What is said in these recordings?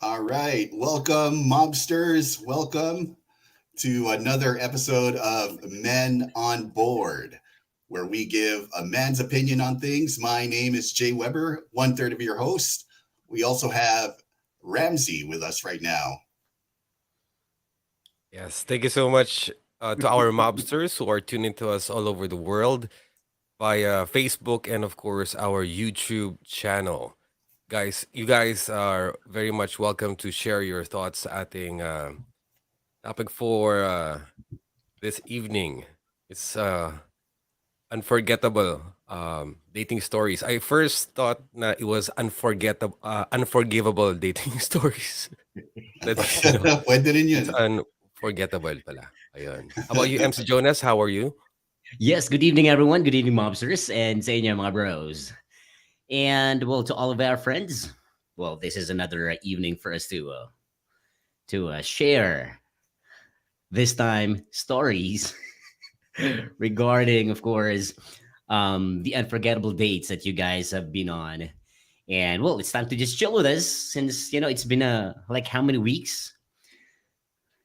All right. Welcome, mobsters. Welcome to another episode of Men on Board, where we give a man's opinion on things. My name is Jay Weber, one third of your host. We also have Ramsey with us right now. Yes, thank you so much to our mobsters who are tuning to us all over the world via Facebook and, of course, our YouTube channel. Guys, you guys are very much welcome to share your thoughts at the topic for this evening. It's unforgettable dating stories. I first thought na it was unforgivable dating stories. That's, Pwede rin it's yun. unforgettable pala. Ayun. How about you, MC Jonas? How are you? Yes, good evening, everyone. Good evening, mobsters, and sa inyo, mga bros. And well, to all of our friends, well, this is another evening for us to share this time stories regarding, of course, the unforgettable dates that you guys have been on. And well, it's time to just chill with us since it's been like how many weeks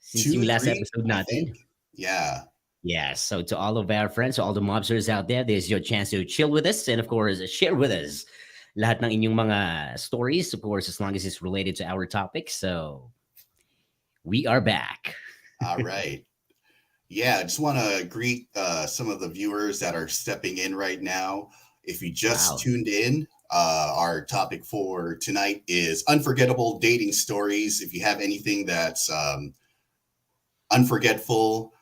since Two, yung last three, episode I natin. think. Yeah. Yeah, so to all of our friends, to all the mobsters out there, there's your chance to chill with us and of course share with us lahat ng inyong mga stories, of course, as long as it's related to our topic. So we are back. All right. Yeah, I just want to greet some of the viewers that are stepping in right now. If you just Wow. tuned in, our topic for tonight is unforgettable dating stories. If you have anything that's unforgettable,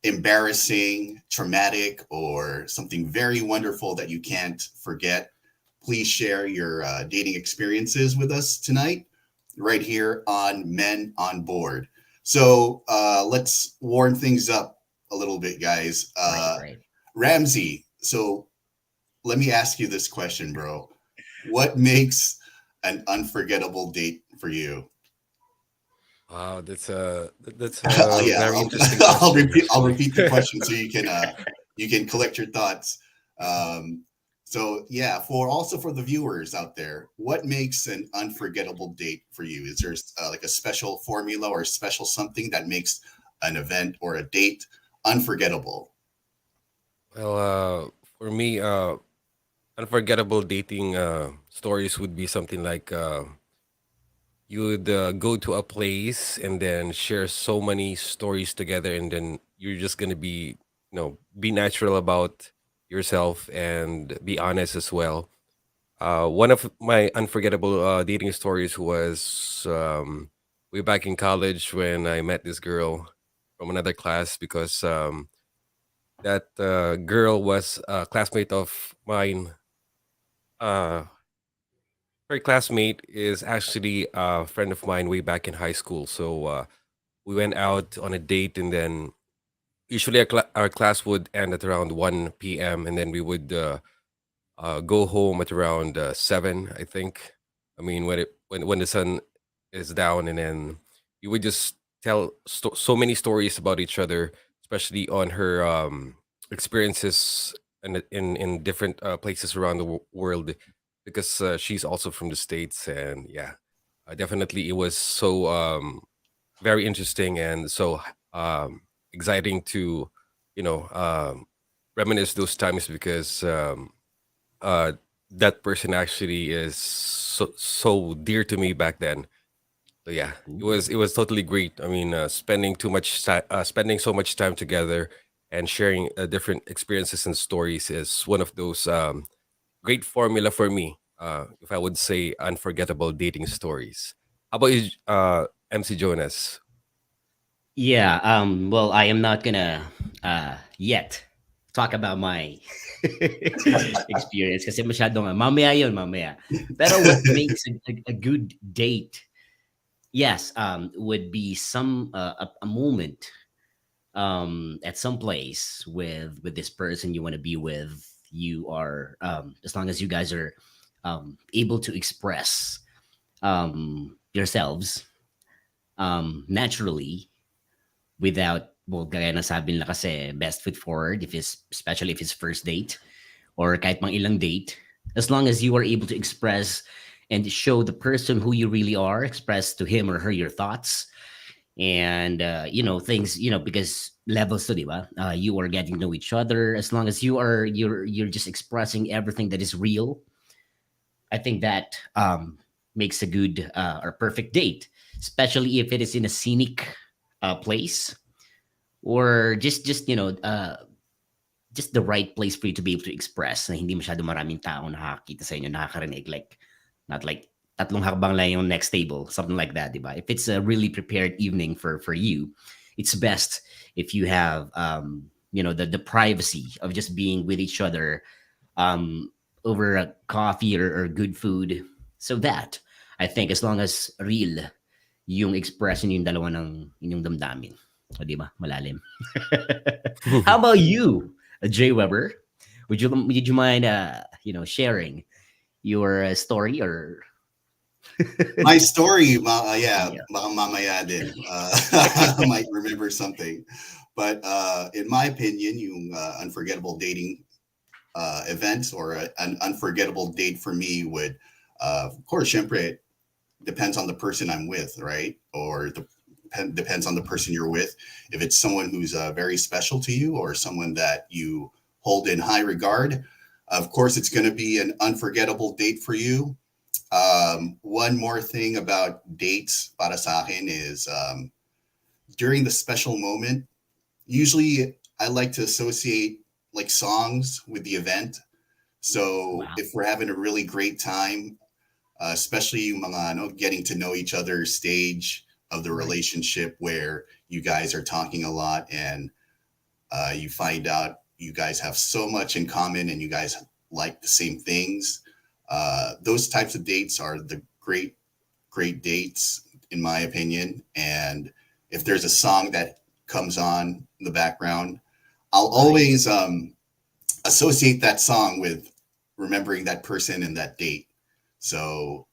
embarrassing, traumatic, or something very wonderful that you can't forget, please share your dating experiences with us tonight, right here on Men on Board. So let's warm things up a little bit, guys. Right. Ramsey, so let me ask you this question, bro. What makes an unforgettable date for you? Wow, that's a Yeah, very I'll, interesting I'll question, repeat. I'll actually. repeat the question so you can collect your thoughts. Um, so yeah, for the viewers out there, what makes an unforgettable date for you? Is there like a special formula or special something that makes an event or a date unforgettable? Well, for me, unforgettable dating stories would be something like you would go to a place and then share so many stories together, and then you're just gonna be natural about yourself and be honest as well. One of my unforgettable dating stories was way back in college when I met this girl from another class because that girl was a classmate of mine. Uh, Her classmate is actually a friend of mine way back in high school. So we went out on a date, and then usually our class would end at around 1 p.m., and then we would go home at around 7, I think. I mean, when the sun is down, and then you would just tell so many stories about each other, especially on her experiences in different places around the world, because she's also from the states, and yeah, definitely it was so very interesting and so exciting to you know um, reminisce those times because uh, that person actually is so dear to me back then. So yeah, Ooh. it was totally great. I mean, spending so much time together and sharing different experiences and stories is one of those great formula for me. If I would say unforgettable dating stories. How about you, MC Jonas? Yeah, well, I am not gonna yet talk about my experience kasi masyado nga. Mamaya yun, mamaya. Pero what makes a good date, yes, would be a moment at some place with this person you want to be with, you are as long as you guys are able to express yourselves naturally without, well, gaya na sabi nila kasi, best foot forward, if it's especially if it's first date or kahit mang ilang date, as long as you are able to express and show the person who you really are, express to him or her your thoughts and things, because levels to, di ba? You are getting to know each other. As long as you're just expressing everything that is real, I think that makes a good or perfect date, especially if it is in a scenic place, or just the right place for you to be able to express na hindi masyado maraming tao nakakita sa inyo, nakakarinig, like not like tatlong hakbang lang yung next table, something like that, di ba? If it's a really prepared evening for you, it's best if you have the privacy of just being with each other um over a coffee or good food, so that I think as long as real yung expression yung dalawa ng inyong damdamin, o di ba, malalim. How about you, Jay Weber? Would you mind sharing your story or My story, yeah, yeah, baka mamaya din. I might remember something. But in my opinion, yung unforgettable dating event or an unforgettable date for me would, of course, syempre, it depends on the person I'm with, right? Or depends on the person you're with. If it's someone who's very special to you or someone that you hold in high regard, of course, it's going to be an unforgettable date for you. One more thing about dates para sa akin is during the special moment, usually I like to associate like songs with the event. So wow, if we're having a really great time, especially yung mga ano, getting to know each other stage of the right, relationship where you guys are talking a lot and you find out you guys have so much in common and you guys like the same things. Those types of dates are the great dates, in my opinion. And if there's a song that comes on in the background, I'll right, always associate that song with remembering that person and that date. So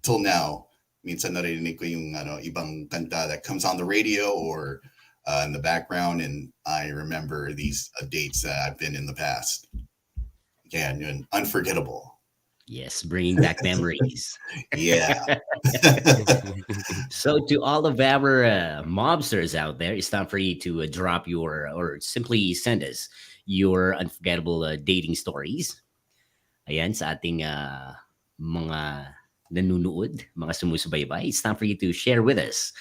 till now, minsan narinig ko yung ano, ibang kanta that comes on the radio or in the background, and I remember these dates that I've been in the past. Yeah, and unforgettable. yes, bringing back memories. Yeah. So to all of our mobsters out there, it's time for you to drop your, or simply send us your unforgettable dating stories. Ayan, sa ating mga nanunood, mga sumusubaybay, it's time for you to share with us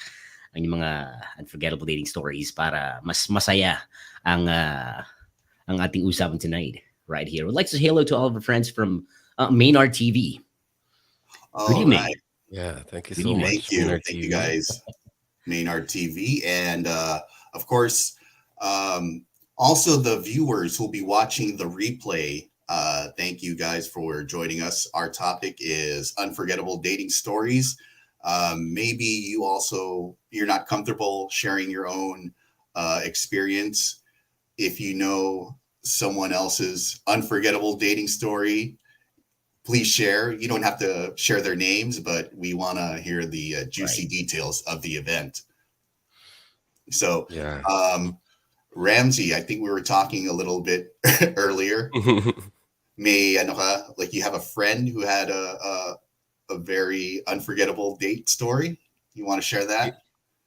ang inyong mga unforgettable dating stories para mas masaya ang ang ating usapan tonight right here. We'd like to say hello to all of our friends from Maynard TV. Good All evening. right. Yeah, thank you Good so evening. Thank much, you. Winner Thank you TV. guys, Maynard TV. And of course, also the viewers who'll be watching the replay. Thank you guys for joining us. Our topic is unforgettable dating stories. Maybe you're not comfortable sharing your own experience. If you know someone else's unforgettable dating story, please share. You don't have to share their names, but we want to hear the Right. juicy details of the event. So, Yeah. um, Ramsey, I think we were talking a little bit earlier. May ano ka, like you have a friend who had a very unforgettable date story. You want to share Y- that?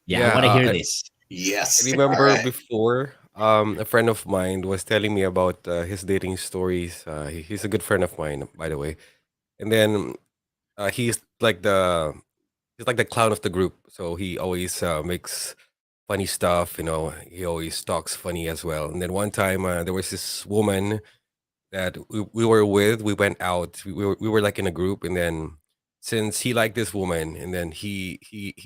Yeah, I yeah, want to hear this. I Yes. All remember right. before a friend of mine was telling me about his dating stories. He's a good friend of mine, by the way. And then he's like the clown of the group. So he always makes funny stuff. He always talks funny as well. And then one time there was this woman that we were with. We went out. We were like in a group, and then since he liked this woman, and then he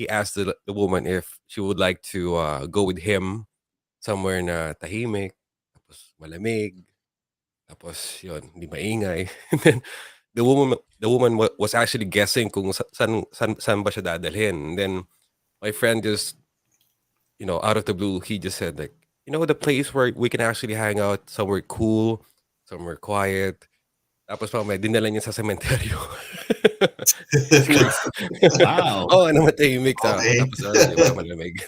asked the woman if she would like to go with him somewhere na tahimik, tapos malamig, tapos yun, hindi maingay. And then the woman was actually guessing kung saan ba siya dadalhin. And then my friend just, out of the blue, he just said like, the place where we can actually hang out somewhere cool, somewhere quiet. Tapos mamaya dinala niya sa sementeryo. Because Wow. oo, na matahimik Okay. tapos di ba malamig.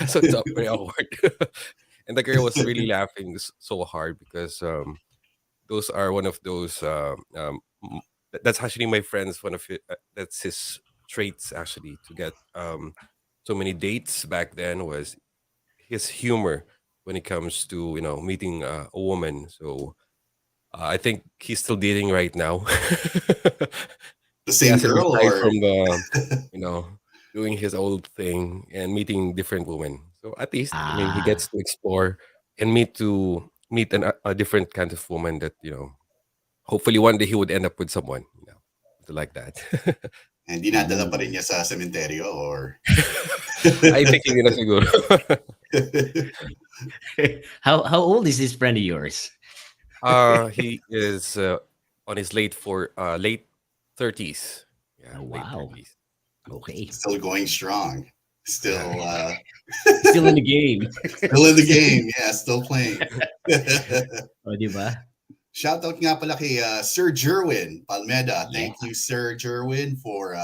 So it's very awkward. And the girl was really laughing so hard because those are one of those that's actually my friend's one of it, that's his traits actually to get so many dates back then was his humor when it comes to meeting a woman. So I think he's still dating right now. The He same hasn't girl retired or from the you know doing his old thing and meeting different women. So at least I mean he Ah, gets to explore and meet a different kind of woman that hopefully one day he would end up with someone, something like that. and dinadala pa rin mm. niya sa sementeryo or I think hindi na siguro. How old is this friend of yours? He is on his late 30s. Yeah, Oh, late wow. 30s. Okay. still going strong. Yeah. Still Still in the game. still in the game. Yeah, still playing. O, di ba? Shoutout nga pala kay Sir Jerwin Palmeda. Yeah, Thank you, Sir Jerwin, for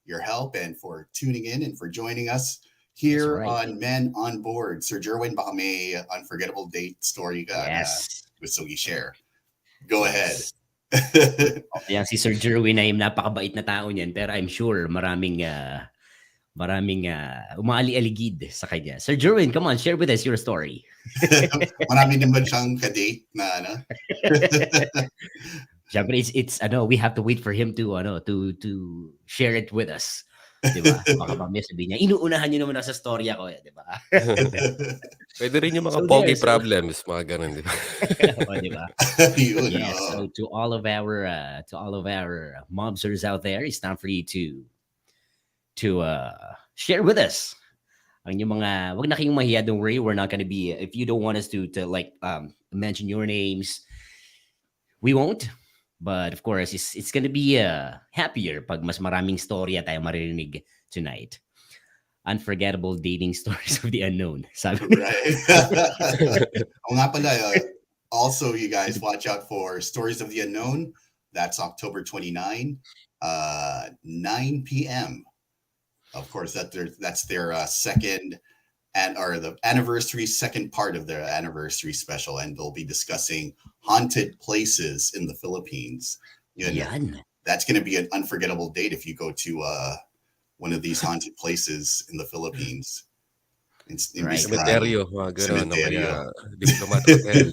your help and for tuning in and for joining us that's here right. on Men on Board. Sir Jerwin, baka may unforgettable date story ka na Yes. gusto i-share. Go ahead. Yes. Yan si Sir Jerwin ay napakabait na tao niyan, pero I'm sure maraming umaali-aligid sa kanya. Sir Jerwin, come on, share with us your story. Marami din ba siyang kadate na ano? Siyempre, it's we have to wait for him to share it with us. 'Di ba? Baka mamaya sabihin niya, inuunahan niyo naman ako sa storya ko, 'di ba? Pwede rin yung mga So pogi there, problems, mga ganun, di ba? oh, 'di ba? Yun, Yeah, oo. so to all of our mobsters out there, it's time for you to share with us ang yung mga wag na kayong mahiya, don't worry, we're not gonna be if you don't want us to like mention your names, we won't. But of course, it's gonna be happier pag mas maraming storya tayo maririnig tonight. Unforgettable dating stories of the unknown. Sabi. Right. Oh, nga pala, also, you guys watch out for Stories of the Unknown. That's October 29, 9 p.m. Of course, that's their second and or the anniversary second part of their anniversary special, and they'll be discussing haunted places in the Philippines. You know, Yan. that's going to be an unforgettable date if you go to one of these haunted places in the Philippines. In Right. Bistan, Cemeteryo, mga ganun, o Cementerio. kaya Diplomat Hotel.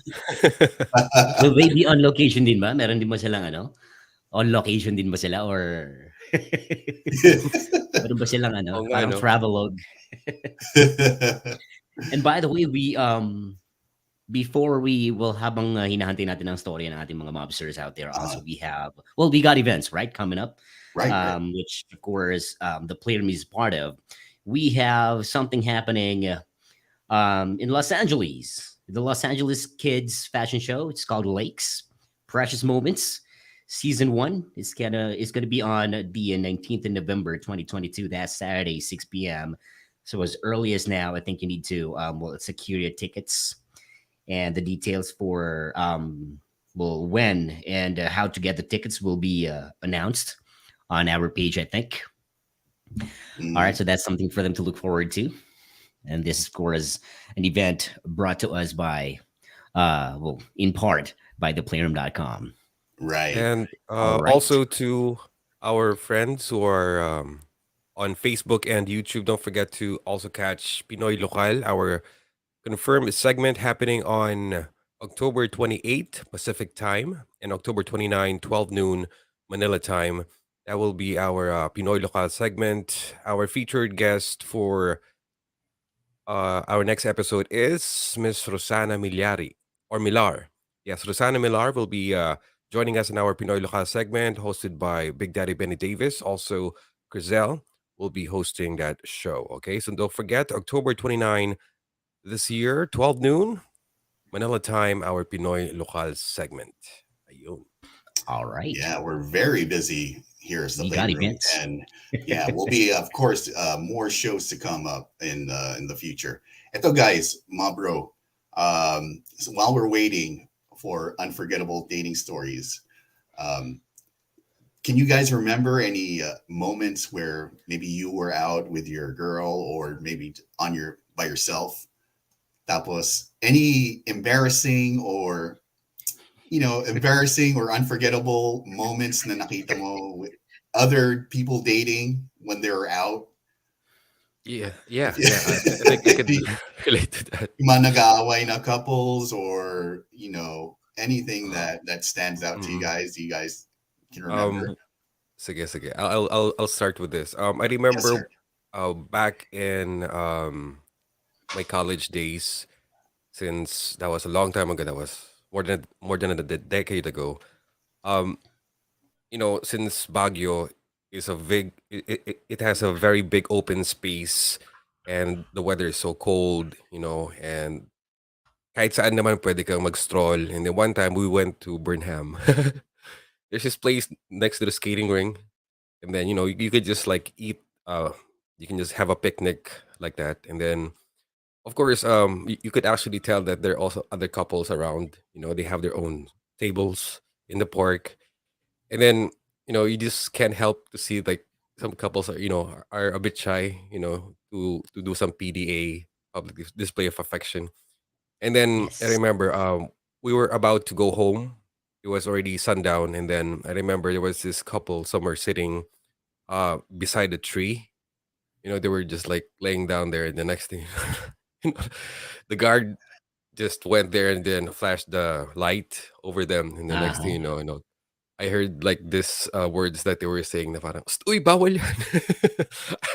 Will they be on location din ba? Meron din ba silang on location din ba sila or meron ba silang Oo nga, parang no? travelogue? And by the way, we before we will habang hinahantay natin ang story ng ating mga mobsters out there, also we got events right coming up, Right. which of course the Playroom is part of. We have something happening in Los Angeles, the Los Angeles Kids Fashion Show. It's called Lakes, Precious Moments. Season 1 is gonna be on the 19th of November 2022. That's Saturday, 6 p.m. So as early as now, I think you need to secure your tickets and the details for when and how to get the tickets will be announced on our page, I think. All right, so that's something for them to look forward to. And this, of course, an event brought to us by, in part by theplayroom.com. Right. And All right. also to our friends who are on Facebook and YouTube, don't forget to also catch Pinoy Lokal, our confirmed segment happening on October 28th Pacific time and October 29, 12 noon Manila time. That will be our Pinoy Lokal segment. Our featured guest for our next episode is Miss Rosana Miliari or Milar. Yes, Rosana Milar will be joining us in our Pinoy Lokal segment hosted by Big Daddy Benny Davis. Also, Grizel will be hosting that show. Okay, so don't forget October 29 this year, 12 noon, Manila time, our Pinoy Lokal segment. Ayun. All right. Yeah, we're very busy here at the We got Playroom, events. and yeah, we'll be, of course, more shows to come up in the future. Ito guys, Mabro, So while we're waiting for unforgettable dating stories, um, can you guys remember any moments where maybe you were out with your girl or maybe on your by yourself? Tapos any embarrassing or embarrassing or unforgettable moments na nakita mo with other people dating when they were out? Yeah, If yeah, you, yeah. I think I could relate to that. yung mga nag-aaway na couples or anything that stands out to you Mm-mm. guys, you guys can remember. Um, sige, sige. I'll start with this. I Yes, remember sir. back in my college days, since that was a long time ago. That was more than a decade ago. Um, since Baguio is a big, it has a very big open space, and the weather is so cold. And kahit saan naman pwede kang mag-stroll. And then one time we went to Burnham. There's this place next to the skating ring, and then you could just like eat. You can just have a picnic like that, and then of course, you could actually tell that there are also other couples around. They have their own tables in the park, and then you just can't help to see like some couples are a bit shy, to do some PDA, public display of affection. And then I Yes. remember we were about to go home. It was already sundown, and then I remember there was this couple somewhere sitting beside a tree. They were just like laying down there, and the next thing, you know, the guard just went there and then flashed the light over them, and the next thing Uh-huh. I heard like this words that they were saying na parang, "Uy, bawal yan."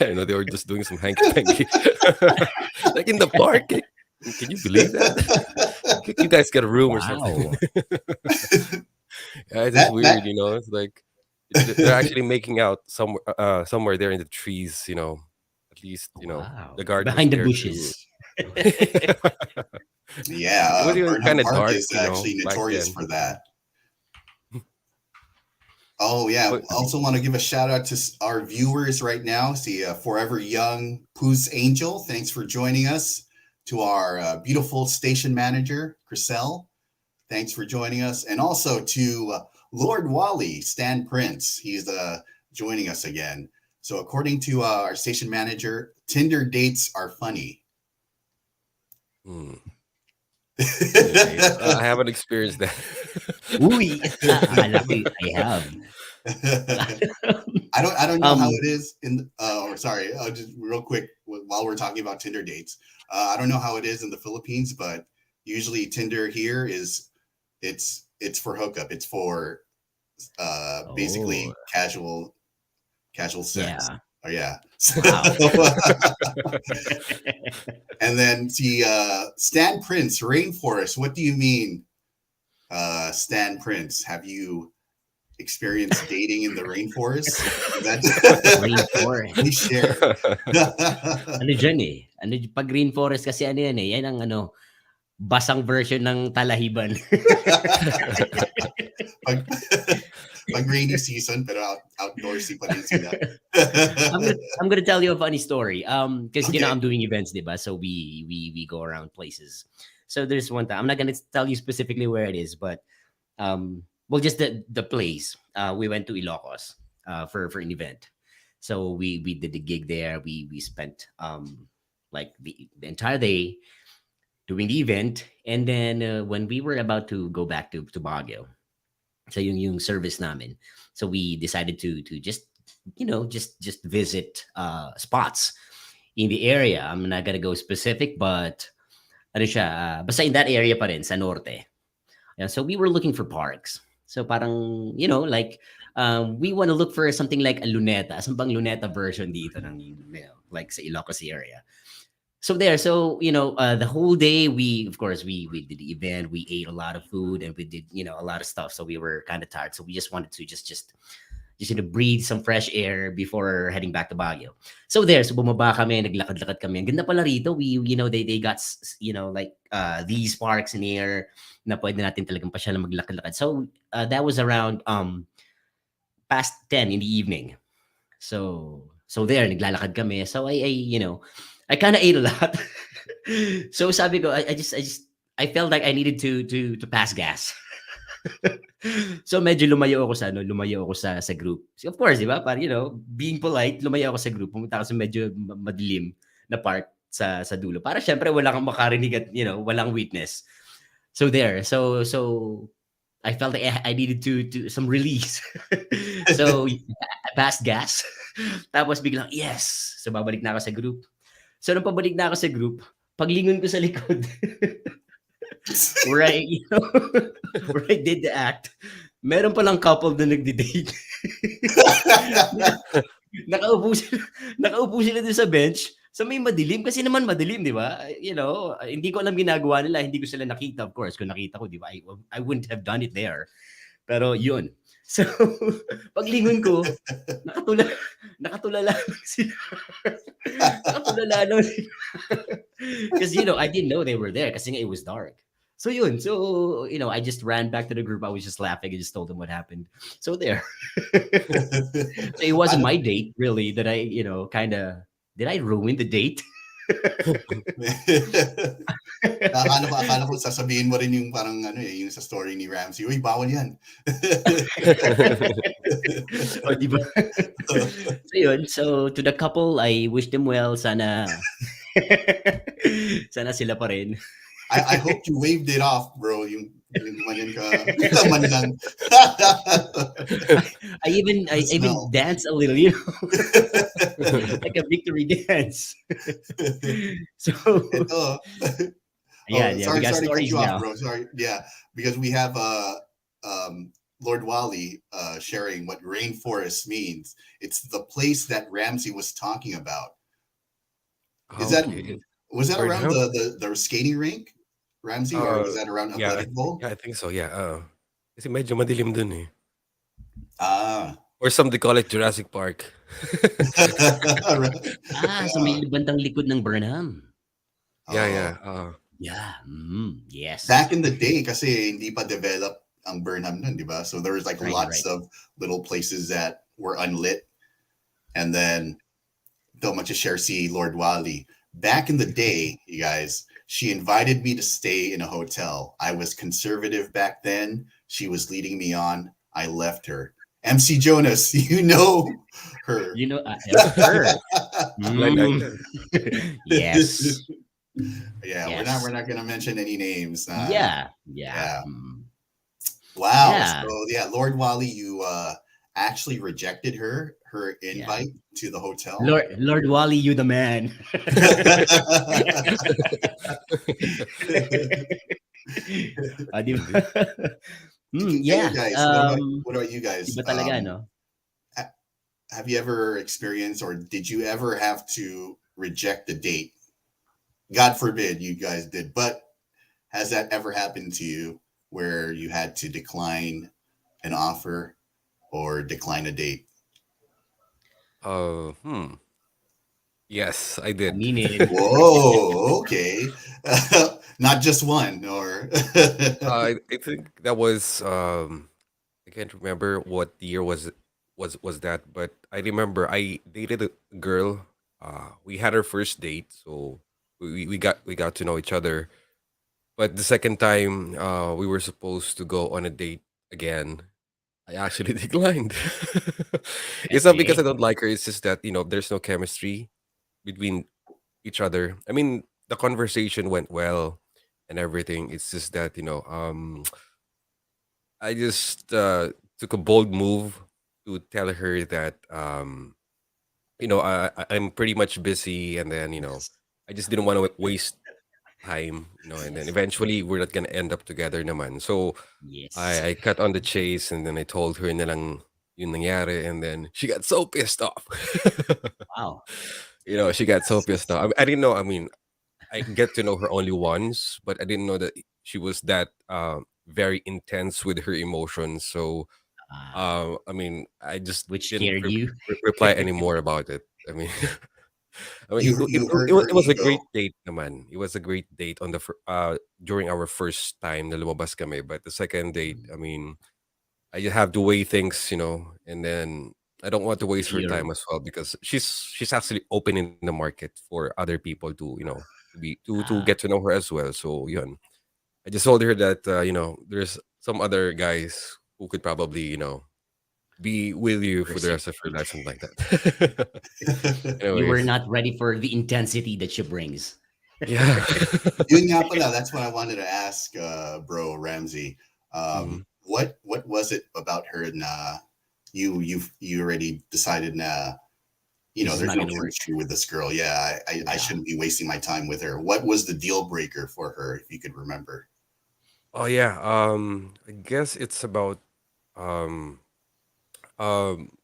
I don't know, they were just doing some hanky-panky. Like in the park. Can you believe that? You guys got a room or something. Wow. Yeah, it's just that that weird. It's like they're actually making out somewhere there in the trees. At least Wow. the guard was Behind the there to. bushes. yeah, It was even Burnham kind of Park dark, is actually back notorious then. for that. Oh yeah. But Also want to give a shout out to our viewers right now. See, Forever Young Pooh's Angel. Thanks for joining us. To our beautiful station manager, Chriselle. Thanks for joining us, and also to Lord Wally, Stan Prince. He's joining us again. So, according to our station manager, Tinder dates are funny. hmm, Tinder dates. I haven't experienced that. Uy, akala ko I have. I don't know how Um, it is in or sorry, just real quick while we're talking about Tinder dates. I don't know how it is in the Philippines, but usually Tinder here is it's for hookup. It's for oh, basically casual sex. yeah. Oh yeah. Wow. And then the Stan Prince Rainforest. What do you mean, Stan Prince? Have you experienced dating in the rainforest? That Rainforest. please share. Ano diyan, eh, pag rainforest kasi ano yan, eh, yan ang ano, basang version ng talahiban. pag, pag rainy season, pero outdoorsy pa rin sila. I'm gonna tell you a funny story. Because Okay. I'm doing events, diba? So we go around places. So there's one time. I'm not gonna tell you specifically where it is, but well, just the place. We went to Ilocos for an event. So we did the gig there. We spent like the entire day doing the event, and then when we were about to go back to Baguio, so yung service namin, so we decided to just just visit spots in the area. I'm not gonna go specific, but ano siya, basta in that area pa rin sa norte. Yeah, so we were looking for parks. So parang, like, we want to look for something like a luneta. Asan bang luneta version dito ng, like sa Ilocos area. So there, so, the whole day of course, we did the event, we ate a lot of food, and we did, a lot of stuff. So we were kind of tired. So we just wanted to just breathe some fresh air before heading back to Baguio. So there, so bumaba kami, naglakad-lakad kami. Ang ganda pala rito. They got, like, these parks near na pwede natin talagang pasyal na maglakad-lakad. So that was around past 10 in the evening. So there, naglalakad kami. So I kind of ate a lot. So sabi ko, I just I felt like I needed to pass gas. So medyo lumayo ako sa ano, lumayo ako sa group. So of course, 'di ba? Para being polite, lumayo ako sa group. Pumunta ako sa medyo madilim na part sa dulo. Para syempre wala kang makarinig at walang witness. So there. So I felt like I needed to some release. So I passed gas. Tapos biglang yes. So babalik na ako sa group. So nung pabalik na ako sa group, paglingon ko sa likod, where I, where I did the act, meron palang couple na nagde-date. nakaupo sila, nakaupo sila dun sa bench sa may madilim kasi naman madilim, 'di ba? Hindi ko alam ginagawa nila, hindi ko sila nakita, of course. Kung nakita ko, 'di ba? I wouldn't have done it there. Pero 'yun. So, paglingon ko, nakatula nakatulala lang sila. Nakatulala lang sila. Because I didn't know they were there kasi nga it was dark. So yun. So, I just ran back to the group. I was just laughing and just told them what happened. So there. So it wasn't my date, really, that I, kind of, did I ruin the date? akala ko sasabihin mo rin yung parang yung sa story ni Ramsey. Uy, bawal yan. O, di ba? So yun. So to the couple, I wish them well. Sana sana sila pa rin. I hope you waved it off, bro. Yung manyan ka. Man lang. I even dance a little, like a victory dance. So Ito. yeah, we got sorry to cut stories you now. off, bro. Sorry. Yeah, because we have Lord Wally sharing what rainforest means. It's the place that Ramsey was talking about. Is that Okay. was that around Burnham? the skating rink, Ramsey, or was that around Yeah, Athletic Bowl? yeah, I think so. Yeah. Kasi medyo madilim dun eh. Ah. Or some they call it Jurassic Park. Sa may bandang likod ng Burnham. Yeah, Oh. yeah. Yeah. Yes. Back in the day, kasi hindi pa develop ang Burnham nun, di ba? So there was like Right, lots right. of little places that were unlit. And then don't much to share si Lord Wally. Back in the day, you guys, she invited me to stay in a hotel. I was conservative back then. She was leading me on. I left her. MC Jonas, you know her. Her. Blind item. Yes. Yeah, Yes. we're not gonna mention any names. Yeah. Yeah. Mm. Wow. Yeah. So yeah, Lord Wally, you actually rejected her Yeah. invite to the hotel. Lord Wally, you the man. Di ba? Yeah. Guys, what about you guys? Iba talaga, no? Have you ever experienced, or did you ever have to reject a date? God forbid you guys did, but has that ever happened to you where you had to decline an offer or decline a date? Yes, I I did. mean it. Whoa, okay. Not just one, or I think that was I can't remember what year was that, but I remember I dated a girl. We had our first date, so we got to know each other. But the second time we were supposed to go on a date again, I actually declined. It's not because I don't like her. It's just that there's no chemistry between each other. I mean, the conversation went well and everything. It's just that I just took a bold move to tell her that I'm pretty much busy, and then I just didn't want to waste time, and then eventually we're not gonna end up together naman. So Yes. I cut on the chase, and then I told her na lang yung nangyari, and then she got so pissed off. Wow. She got so pissed off. I didn't know. I mean, I get to know her only once, but I didn't know that she was that very intense with her emotions. So I mean, I just Which didn't scared you? reply anymore about it. I mean, I mean, you hurt her it was a ego. great date, naman. It was a great date on the during our first time na lumabas kami. But the second date, I mean, I just have to weigh things, and then I don't want to waste If her you're time as well because she's actually open in the market for other people to to get to know her as well. So yun. I just told her that there's some other guys who could probably be with you for the Pursue. rest of your life, something like that. You were Anyways, not ready for the intensity that she brings. yeah. Yun nga pala, that's what I wanted to ask, bro Ramsey. Mhm. What was it about her na you already decided na This is there's not no gonna work. chemistry with this girl. Yeah, I Yeah. shouldn't be wasting my time with her. What was the deal breaker for her, if you could remember? Oh yeah. I guess it's about um um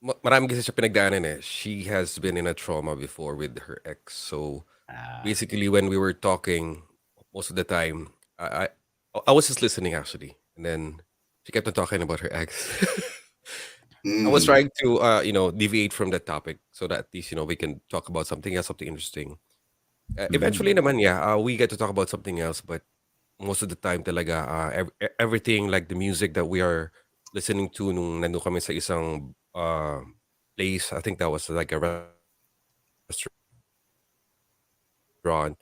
marami kasi siya pinagdaanan eh. She has been in a trauma before with her ex. So Uh, basically when we were talking most of the time, I was just listening actually. And then she kept on talking about her ex. I was Mm, trying to deviate from that topic so that at least we can talk about something else, something interesting. Eventually mm, naman yeah, we get to talk about something else, but most of the time talaga everything like the music that we are listening to nung nandun kami sa isang place. I think that was like a restaurant.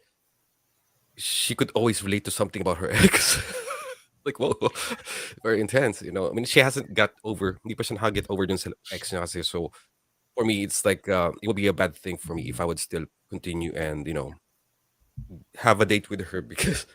She could always relate to something about her ex. Like whoa, very intense. I mean, she hasn't got over. Hindi pa siya nakaget over dun sa ex niya kasi. So for me, it's like it will be a bad thing for me if I would still continue and have a date with her because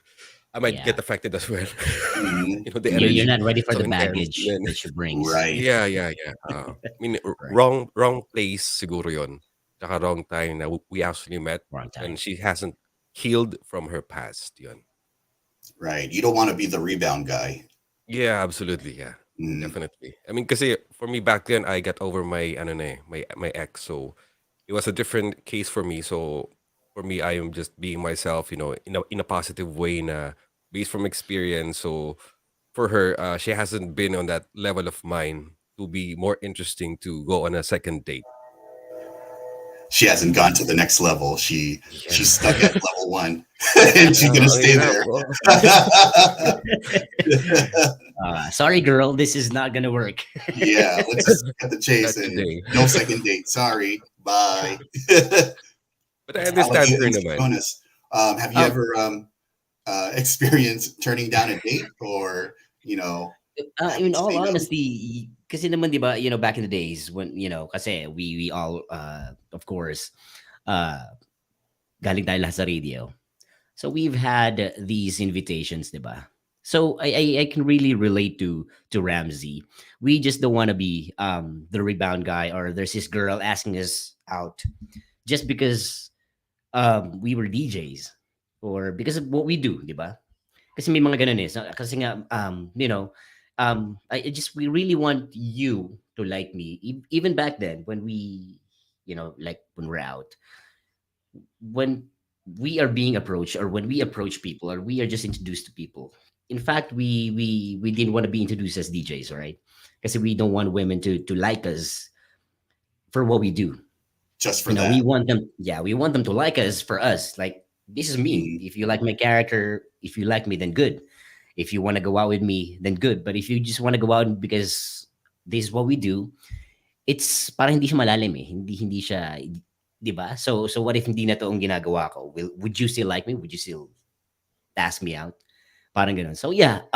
I might yeah. get affected as well. mm, The You're mm, energy not ready for so the intense. baggage And then that she brings. right. yeah, yeah, yeah. I mean, Right. wrong place siguro yon. Tsaka wrong time na we actually met Wrong when time. she hasn't healed from her past. Yon. Right. You don't want to be the rebound guy. Yeah, absolutely. Yeah, Mm. definitely. I mean, kasi for me back then, I got over my ano na eh, my ex, so it was a different case for me. So for me, I am just being myself, in a positive way, na based from experience. So for her, she hasn't been on that level of mine to be more interesting to go on a second date. She hasn't gone to Mm. the next level. Yeah. She's stuck at level one, and she's gonna Ang stay hirap, there. oh. Sorry, girl. This is not gonna work. Yeah, let's just cut the chase Not and today. no second date. Sorry, bye. But I How about understand you, her MC naman. Jonas? Have you um, ever experienced turning down a date, or having in to all say no? honesty, kasi naman, di ba, back in the days when, kasi we all, of course, uh, galing tayo lahat sa radio. So we've had these invitations, di ba? So I can really relate to Ramsey. We just don't want to be the rebound guy, or there's this girl asking us out just because we were DJs or because of what we do, di ba? Kasi may mga ganun eh. So, kasi nga, we really want you to like me. Even back then, when we, like when we're out, when we are being approached, or when we approach people, or we are just introduced to people. In fact, we didn't want to be introduced as DJs, right? Because we don't want women to like us for what we do. Just for We that? want them, yeah, we want them to like us for us. Like, this is me. Mm. If you like my character, if you like me, then good. If you want to go out with me, then good. But if you just want to go out because this is what we do, it's parang hindi siya malalim eh. Hindi siya, 'di ba? So what if hindi na to ang ginagawa ko? Would you still like me? Would you still ask me out? Parang ganun. So yeah,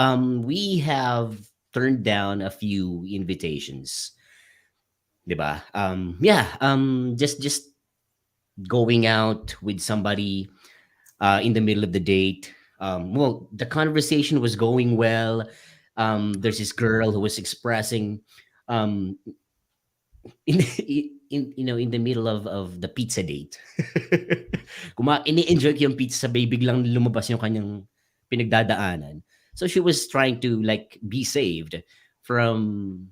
we have turned down a few invitations, 'di ba? Yeah, just going out with somebody in the middle of the date. Well, the conversation was going well. There's this girl who was expressing um, in, in the middle of the pizza date. Ini-enjoy ko yung pizza, sabay biglang lumabas yung kanyang pinagdadaanan. So she was trying to like be saved from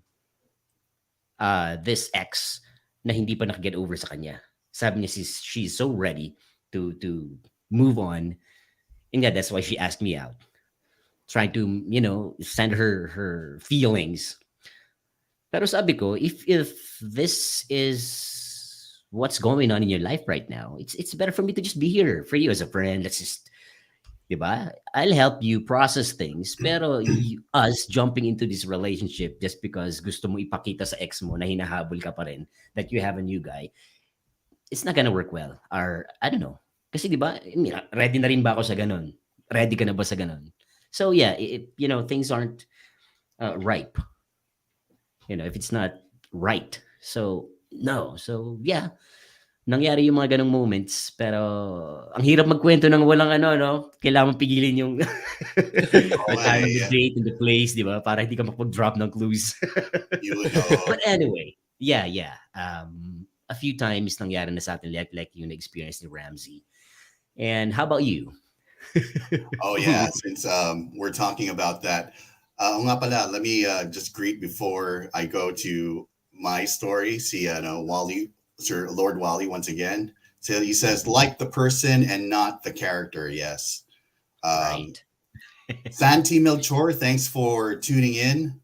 this ex na hindi pa nakaget over sa kanya. Sabi niya she's so ready to move on. And yeah, that's why she asked me out. Trying to, send her feelings. Pero sabi ko, if this is what's going on in your life right now, it's better for me to just be here for you as a friend. Let's just, di ba? I'll help you process things. Pero us jumping into this relationship just because gusto mo ipakita sa ex mo na hinahabol ka pa rin, that you have a new guy, it's not gonna work well. Or, I don't know. Kasi di ba, I mean, ready na rin ba ako sa ganun? Ready ka na ba sa ganun? So yeah, things aren't ripe. If it's not right. So no. So yeah, nangyari yung mga ganong moments, pero ang hirap magkwento ng walang ano 'no, kailangan pigilin yung Oo the nga time eh. and the date and the place, 'di ba? Para hindi ka makapag-drop ng clues. You know, But anyway, yeah, yeah. A few times nangyari na sa atin like yung experience ni Ramsey. And how about you? oh yeah, since we're talking about that, oo nga pala, let me just greet before I go to my story. See, Wally, Sir Lord Wally, once again. So he says, like the person and not the character. Yes. Um, Right. Santi Melchor, thanks for tuning in.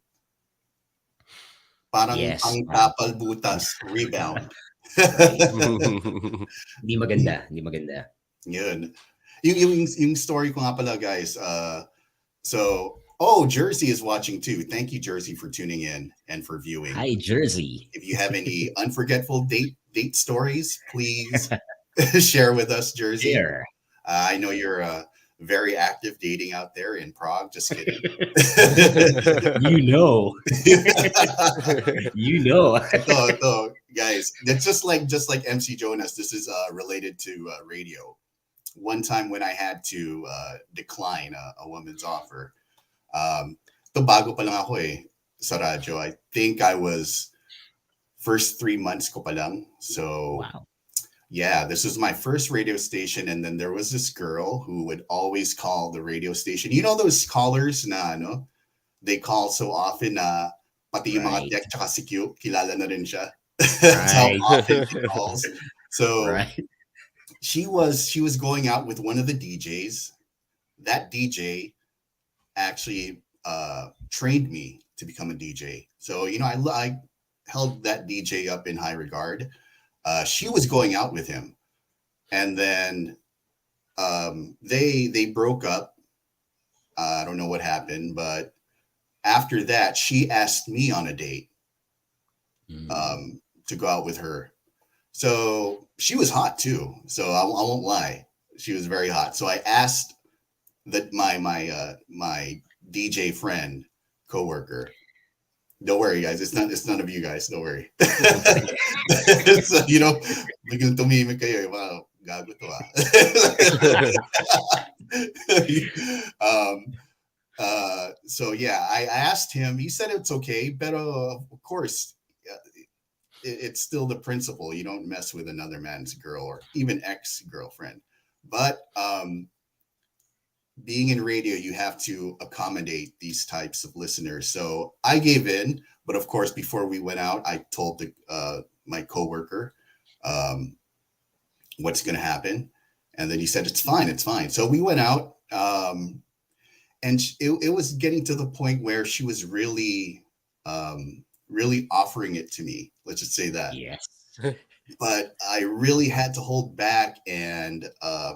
Parang Yes. pangtapal butas, rebound. Right. Hindi maganda, hindi maganda. Yun. Yung story ko nga pala, guys. So, Jersey is watching too. Thank you, Jersey, for tuning in and for viewing. Hi, Jersey. If you have any unforgettable date stories, please share with us, Jersey. There. I know you're very active dating out there in Prague. Just kidding. You know. You know. ito, guys, that's just like MC Jonas. This is related to radio. One time when I had to decline a woman's offer, to bago pa lang ako sa radyo. I think I was first 3 months ko pa lang. So Wow. yeah, this was my first radio station, and then there was this girl who would always call the radio station. You know those callers na ano, they call so often na pati yung mga Right. deck tsaka si Q, kilala na rin siya. That's how Right. often he calls. So Right. she was going out with one of the DJs. That DJ actually trained me to become a DJ. So I held that DJ up in high regard. She was going out with him, and then they broke up. I don't know what happened, but after that, she asked me on a date Mm. to go out with her. So she was hot too. So I won't lie, she was very hot. So I asked that my DJ friend, coworker. Don't worry, guys. It's none of you guys. Don't worry. So, biglang tumimik kayo. Wow, gago to um, so yeah, I asked him. He said it's okay, but of course, it's still the principle. You don't mess with another man's girl or even ex-girlfriend. But being in radio, you have to accommodate these types of listeners. So I gave in, but of course, before we went out, I told my coworker what's going to happen, and then he said it's fine, it's fine. So we went out, and it was getting to the point where she was really offering it to me. Let's just say that. Yes. But I really had to hold back, and I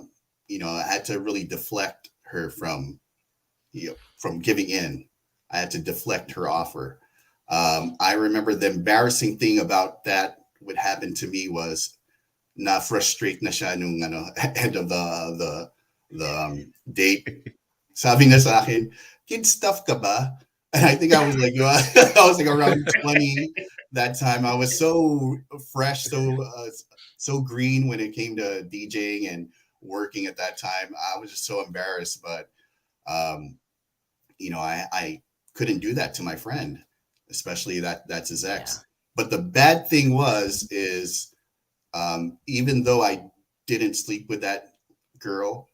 had to really deflect her from giving in. I had to deflect her offer. I remember the embarrassing thing about that what happened to me was na frustrate na siya nung end of the date. Sabi na sa akin, kid stuff ka ba? And I think I was like I was like around 20 that time. I was so fresh, so green when it came to DJing and working at that time. I was just so embarrassed, but I couldn't do that to my friend, especially that's his Yeah. ex. But the bad thing is even though I didn't sleep with that girl,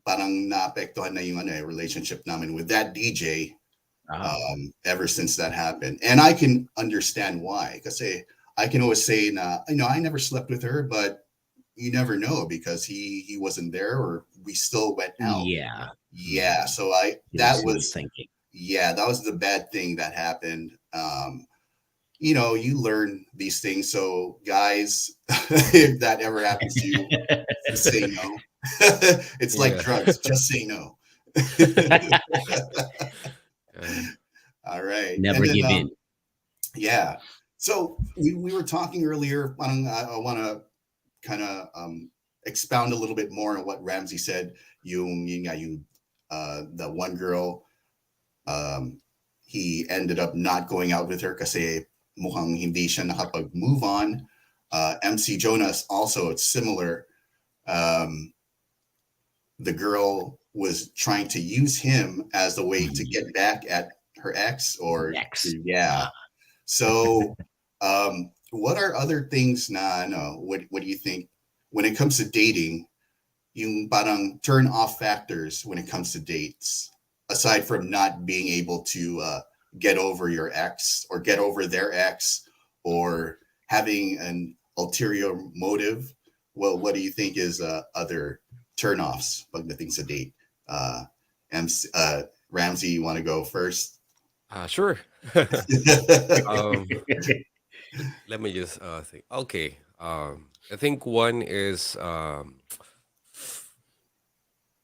parang naapektuhan na yung relationship namin with that DJ Oh. ever since that happened. And I can understand why, because I can always say, na, I never slept with her, but you never know because he wasn't there or we still went out. Yeah. Yeah. So He was thinking. that was the bad thing that happened. You learn these things. So guys, if that ever happens to you, just say no. It's like Yeah. drugs. Just say no. Uh, All right. Never And then, give in. yeah. So we were talking earlier. I want to kind of expound a little bit more on what Ramsey said. Yung The one girl, um, he ended up not going out with her kasi mukhang hindi siya nakapag-move on. MC Jonas also, it's similar. Um, the girl was trying to use him as a way to get back at her ex, or X. yeah. So, what are other things na no? What do you think when it comes to dating? Yung parang turn off factors when it comes to dates, aside from not being able to get over your ex or get over their ex, or having an ulterior motive. Well, what do you think is other turnoffs pagdating sa date? Uh, Ramsey, you want to go first? Sure. um, Let me just think. Okay. I think one is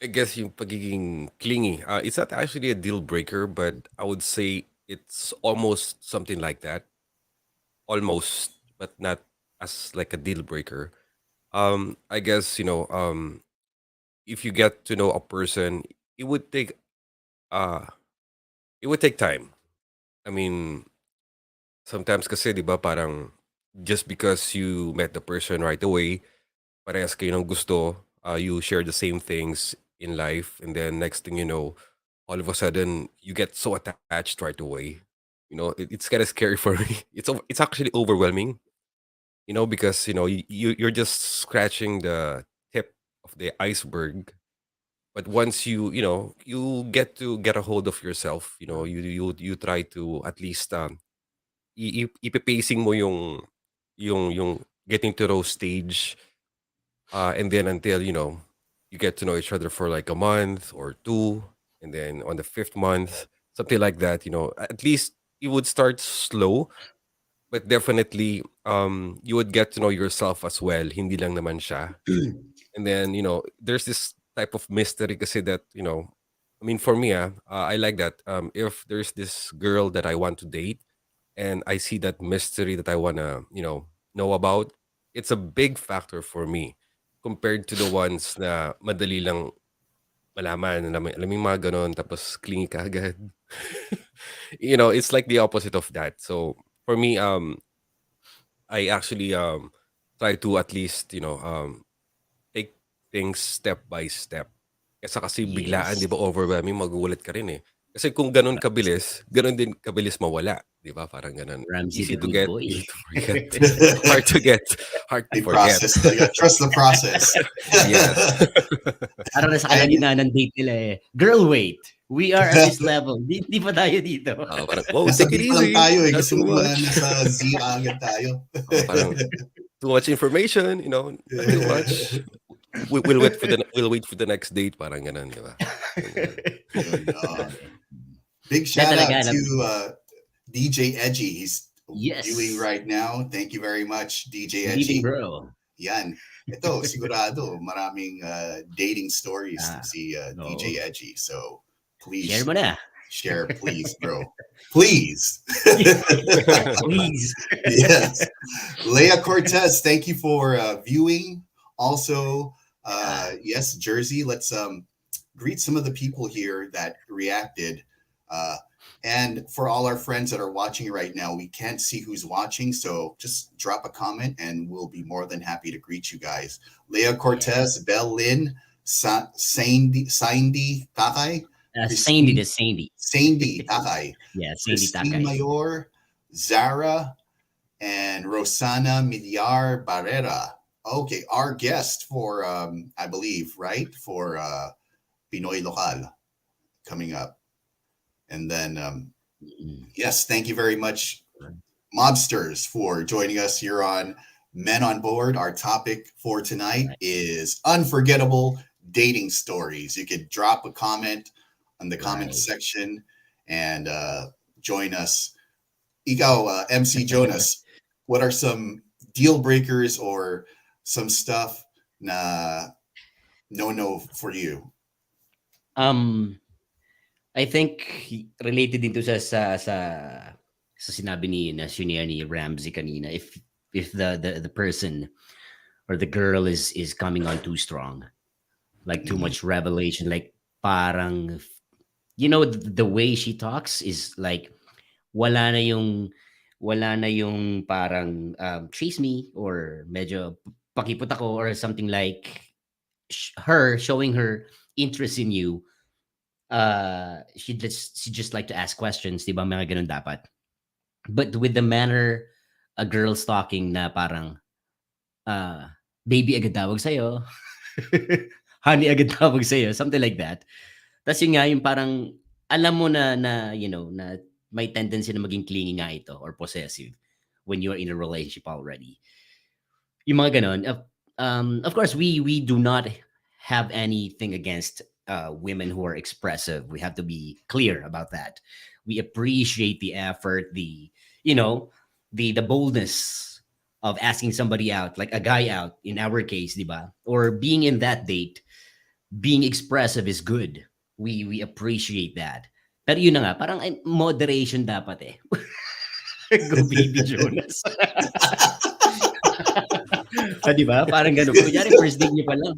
I guess yung pagiging clingy. It's not actually a deal breaker, but I would say it's almost something like that. Almost, but not as like a deal breaker. I guess if you get to know a person, it would take uh it would take time. I mean, sometimes kasi 'di ba parang just because you met the person right away, parehas kayo ng gusto, you share the same things in life, and then next thing you know, all of a sudden you get so attached right away. It's kind of scary for me. It's actually overwhelming, because you're just scratching the tip of the iceberg. But once you get to get a hold of yourself, you try to at least ipipacing mo yung getting to those stage, and then until you get to know each other for like a month or two, and then on the fifth month, something like that, at least you would start slow, but definitely you would get to know yourself as well, hindi lang naman siya. And then there's this type of mystery kasi that I mean, for me, I like that. If there's this girl that I want to date, and I see that mystery that I wanna, know about, it's a big factor for me compared to the ones na madali lang malaman, alam mo yung mga ganon, tapos clingy ka agad. It's like the opposite of that. So for me, I actually try to at least, take things step by step. Kasi biglaan, 'di Yes. ba, overwhelming, magugulat ka rin, eh. Kasi kung gano'n kabilis, gano'n din kabilis mawala, 'di ba, parang gano'n. Ramsey Easy the to rude get, boy. easy to forget. Hard to get, hard to A forget. process. Talaga. Trust the process. Yes. Parang nasa And kalagitnaan ng date nila eh. Girl, wait. We are at this level. Di pa tayo dito. Parang, "Wow, nasa take it B pa lang easy, tayo eh. not Gusto too mo much." nasa Z agad tayo. Parang too much information, not too much. We'll wait for the next date, parang gano'n, 'di ba? Parang gano'n. Yun, big Na shout out talaga. to DJ Edgy. He's viewing Yes. right now. Thank you very much, DJ Good evening, Edgy. bro. Yan. Ito, sigurado, maraming dating stories Ah, si DJ oo. Edgy. So, Share please mo na. share, please, bro. Please. Please. Yes. Leia Cortez, thank you for viewing. Also, yes, Jersey. Let's greet some of the people here that reacted. Uh, and for all our friends that are watching right now, we can't see who's watching, so just drop a comment and we'll be more than happy to greet you guys. Leia Cortez, Belle Lynn, Sandy Takay, Sandy Christine, the Sandy. Sandy Takay, Yeah, Sandy Christine Takay. Mayor, Zara, and Rosana Miliar Barrera. Okay, our guest for I believe, right? For Pinoy Local coming up. And then yes, thank you very much, Mobsters, for joining us here on Men on Board. Our topic for tonight is unforgettable dating stories. You could drop a comment on the comment Right. section and join us. Ikaw, MC Jonas, what are some deal breakers or some stuff na no for you? I think related din to sa sinabi na senior ni Ramsey kanina. If the person or the girl is coming on too strong, like too Mhm. much revelation, like parang, the way she talks is like, wala na yung, parang, chase me or medyo pakipot ako or something like her showing her interest in you. She just like to ask questions, 'di ba? Mga ganun dapat. But with the manner a girl's talking na parang, baby agad tawag sa'yo, honey agad tawag sa'yo, something like that. Tas yun nga, yung parang alam mo na may tendency na maging clingy nga ito or possessive when you're in a relationship already. Yung mga gano'n. Of course, we do not have anything against women who are expressive. We have to be clear about that. We appreciate the effort, you know, the boldness of asking somebody out, like a guy out in our case, di ba? Or being in that date, being expressive is good. We appreciate that. Pero yun na nga, parang moderation dapat eh. Go baby Jonas. Di ba? Parang gano'n. Kunyari, first date niyo pa lang.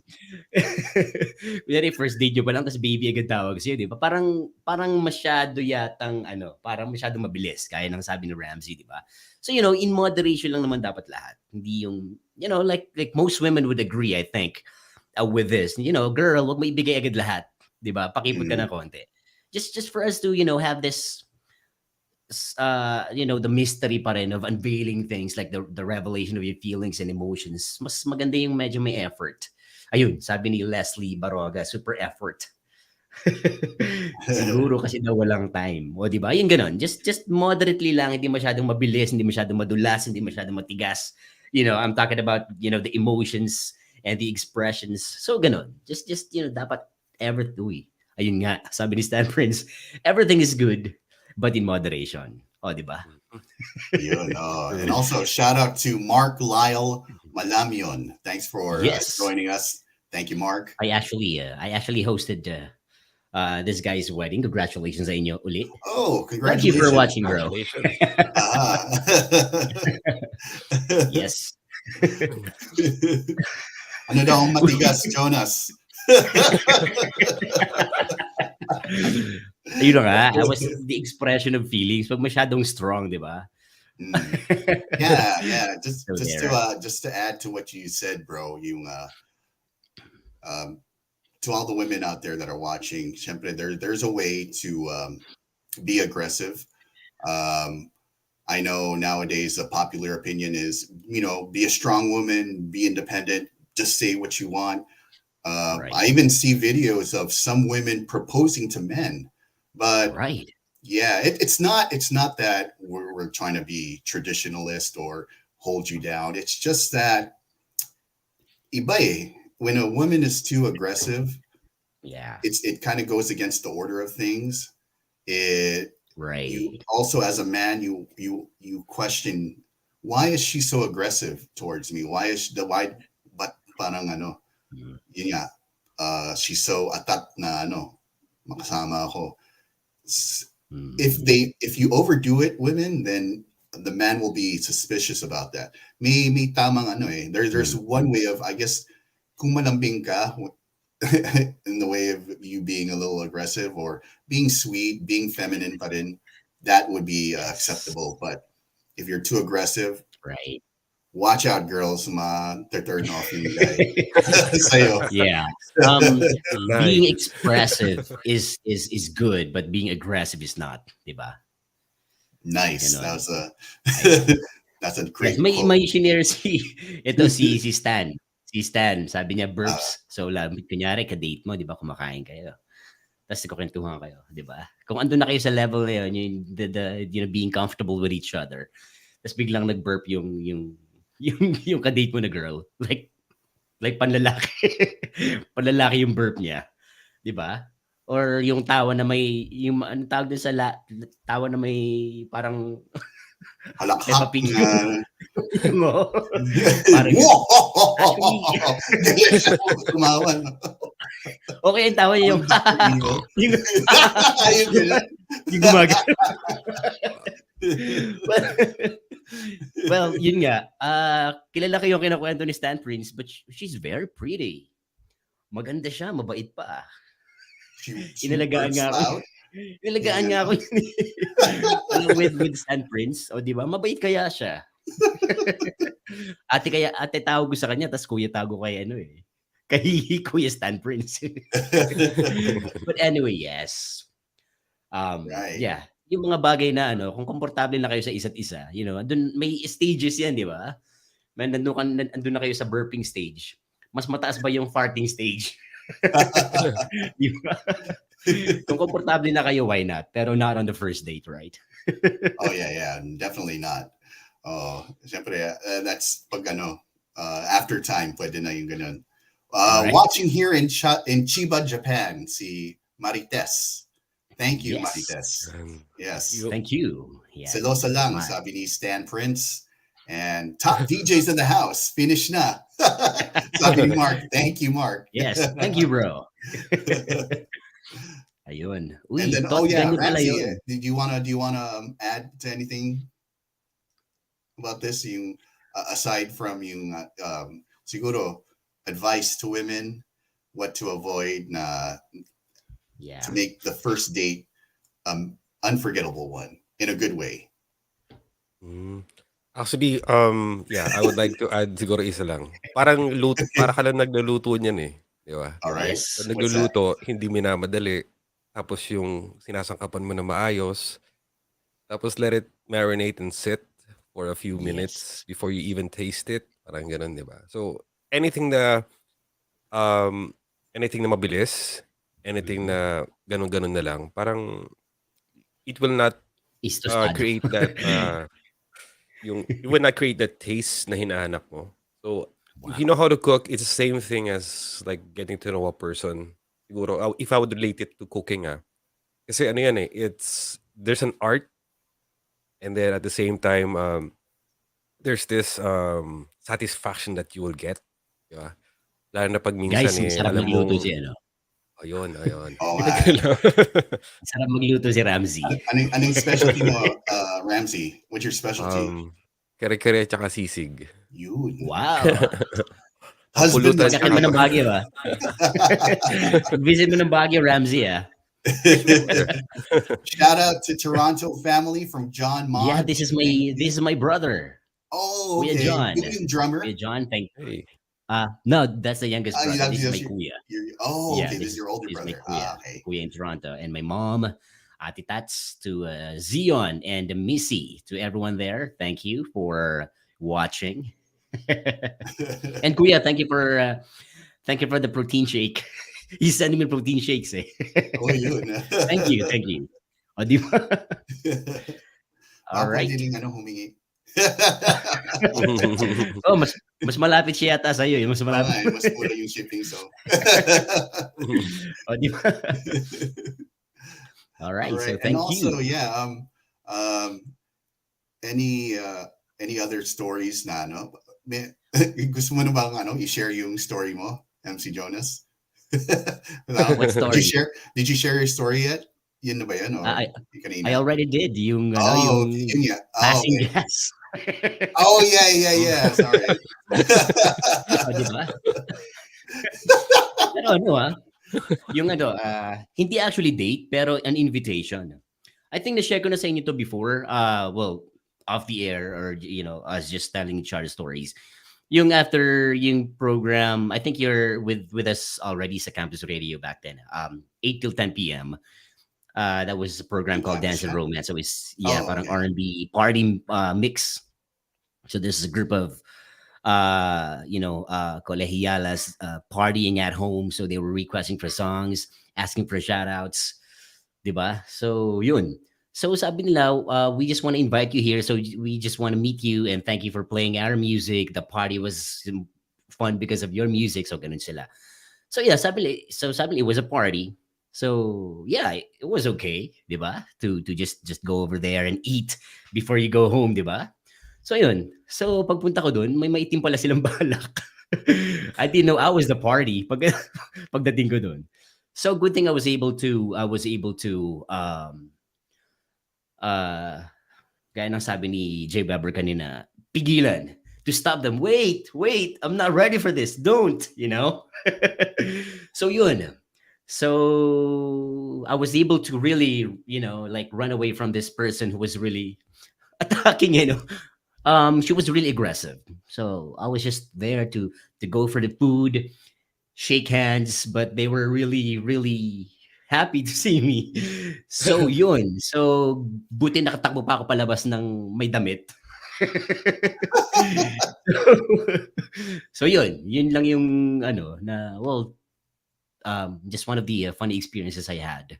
Kunyari, first date niyo pa lang, tapos baby agad tawag sa'yo, di ba? Parang masyado yatang, parang masyado mabilis, kaya ng sabi ni Ramzee, di ba? So, in moderation lang naman dapat lahat. Hindi yung, like most women would agree, I think, with this. Girl, wag mo ibigay agad lahat. Di ba? Pakipot ka na konti. Just for us to, have this, the mystery pa rin of unveiling things, like the revelation of your feelings and emotions. Mas maganda yung medyo may effort. Ayun, sabi ni Leslie Baroga, super effort. Siguro kasi daw walang time. O di ba? Yung ganon. Just moderately lang, hindi masyadong mabilis, hindi masyadong madulas, hindi masyadong matigas. I'm talking about, the emotions and the expressions. So ganon. Just dapat ever tuwi. Ayun nga, sabi ni Stan Prince, everything is good, but in moderation. O, di ba? Yun, and also shout out to Mark Lyle Malamion. Thanks for joining us. Thank you, Mark. I actually hosted this guy's wedding. Congratulations sa inyo ulit. Oh, Thank you for watching, bro. Yes. Ano daw ang matigas, Jonas? Ayun na nga, was the expression of feelings. Pag masyadong strong, di ba? Yeah. Just to add to what you said, bro, yung to all the women out there that are watching, syempre, there's a way to be aggressive. I know nowadays a popular opinion is, be a strong woman, be independent, just say what you want. Right. I even see videos of some women proposing to men, but yeah, it's not that we're trying to be traditionalist or hold you down. It's just that when a woman is too aggressive, it kind of goes against the order of things. You also, as a man, you question, why is she so aggressive towards me? But parang ano, yun nga, she's so atat na makasama ako. If you overdo it, women, then the man will be suspicious about that. May tamang there's one way of, I guess, kung malambing ka in the way of you being a little aggressive or being sweet, being feminine, but that would be acceptable. But if you're too aggressive, watch out, girls. Turn off you guys. Yeah. Being expressive is good, but being aggressive is not, diba? Nice. That's a great quote. May shinare si Stan. Si Stan, sabi niya burps. So, kunyari, ka-date mo, di ba, kumakain kayo. Tapos kukwentuhan kayo, di ba? Kung andun na kayo sa level na yun, being comfortable with each other. Tapos biglang nag-burp yung ka-date mo na girl. Like panlalaki. Panlalaki yung burp niya. Di ba? Or yung tawa na may, ano tawag din sa tawa na may parang halakhak na mo. Parang kumawan. Okay, ang tawa niya yung yung gumagano. Well, yun nga. Kilala ko yung kinakwento ni Stan Prince, but she's very pretty. Maganda siya, mabait pa. She Inalagaan burps nga ako. loud. Inalagaan And nga ako. Alam, with Stan Prince. O, di ba? Mabait kaya siya. Ate tawag ko sa kanya, tapos kuya tago kay ano eh. Kay Kuya Stan Prince. But anyway, yes. right. Yeah. Yung mga bagay na ano, kung komportable na kayo sa isa't isa, andun, may stages yan, di ba? Man, andun na kayo sa burping stage. Mas mataas ba yung farting stage? Di ba? Kung komportable na kayo, why not? Pero not on the first date, right? Oh yeah, yeah, definitely not. Oh, syempre, that's pag ano, after time, pwede na yung ganun. Right? Watching here in Chiba, Japan, si Marites. Thank you, Yes. Marites. Yan. Yes. Yo, Thank you. Yeah. Selosa lang, My. sabi ni Stan Prince. And top DJs in the house, finish na. Sabi ni Mark. Thank you, Mark. Yes. Thank you, bro. Ayun. And Uy, then, oh thought yeah, ganyan pala Ramsey, yun. do you wanna add to anything about this? Yung aside from yung siguro advice to women, what to avoid na Yeah. to make the first date unforgettable one in a good way. mm. Actually, yeah, I would like to add siguro isa lang. Para ka lang nagluluto niyan eh, di ba? All right. Yes. Pag What's that? nagluluto, hindi minamadali. Tapos yung sinasangkapan mo na maayos. Tapos let it marinate and sit for a few Yes. minutes before you even taste it. Parang ganun, di ba? So, anything na mabilis, anything Mhm. na ganun-ganun na lang, parang it will not Is tostado. create that it will not create that taste na hinahanap mo. So, if you Wow. know how to cook, it's the same thing as like getting to know a person. Siguro, if I would relate it to cooking, kasi ano yan eh, there's an art, and then at the same time, there's this satisfaction that you will get. Di ba? Lalo na pag minsan Guys, eh, sarap alam magluto mong, si ano. ayun. Oh, nga. Sarap magluto si Ramzee. Anong specialty mo, Ramsey? What's your specialty? Kare-kare at saka sisig. Yun. Wow. Husband Pulutan Pagdating mo tsaka ng Baguio, Pag-visit mo ng Baguio, Ramzee, sure. Shout out to Toronto family from John Yeah, Mod. this is my brother. Oh, Kuya okay. John. Yung drummer. Kuya John, Hey. no, that's the youngest You brother. have This is that's my kuya. oh, Yeah, okay. This is your older this is my brother. kuya. Okay. Kuya in Toronto. And my mom, Ate Tats, to Zion and Missy, to everyone there. Thank you for watching. And Kuya, thank you for the protein shake. He's sending me protein shakes. Eh. Oh, yun. Thank you. O, di ba? All Baka right. pwede rin humingi. Oh, mas malapit siya yata sa'yo. Mas Oo malapit. nga, mas mura yung shipping, so. O, di ba? All right. All So right. And thank also, you. yeah, any other stories na ano? Gusto mo na bang i-share yung story mo, MC Jonas? What story? Did you share your story yet? Yun na ba yun? Or I kanina? already did yung Oh, yung yun nga. Oh, passing okay. gas. Oh, yeah. Sorry. O, di ba? Pero yung hindi actually date, pero an invitation. I think na-share ko na sa inyo to before, well, off the air, or, us just telling each other stories. Yung after yung program, I think you're with us already sa Campus Radio back then, 8 till 10 p.m. That was a program called Dance and Romance. So it's, parang okay. R&B party mix. So this is a group of colegialas partying at home. So they were requesting for songs, asking for shout outs. Diba? So yun. So sabi nila, we just want to invite you here. So we just want to meet you and thank you for playing our music. The party was fun because of your music. So ganun sila. So yeah, sabi nila, it was a party. So yeah, it was okay, diba? To just go over there and eat before you go home, diba? So yun. So pagpunta ko doon, may maitim pala silang balak. I didn't know I was the party pagdating ko doon. So good thing I was able to gaya ng sabi ni Jay Weber kanina, pigilan, to stop them. Wait, I'm not ready for this. Don't, So yun. So I was able to really, like run away from this person who was really attacking, she was really aggressive. So I was just there to go for the food, shake hands, but they were really, really happy to see me. So yun. So buti nakatakbo pa ako palabas ng may damit. So yun, yun lang yung ano na well, just one of the funny experiences I had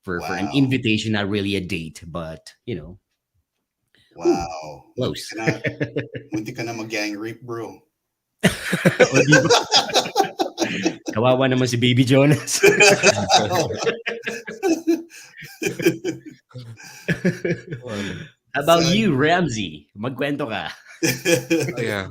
for an Wow. invitation, not really a date, but whew, Wow. close. Munti ka na mag-gang rape, bro. O, di ba? Kawawa naman si Baby Jonas. Well, How about Sad. you, Ramsey? Magkwento ka. yeah.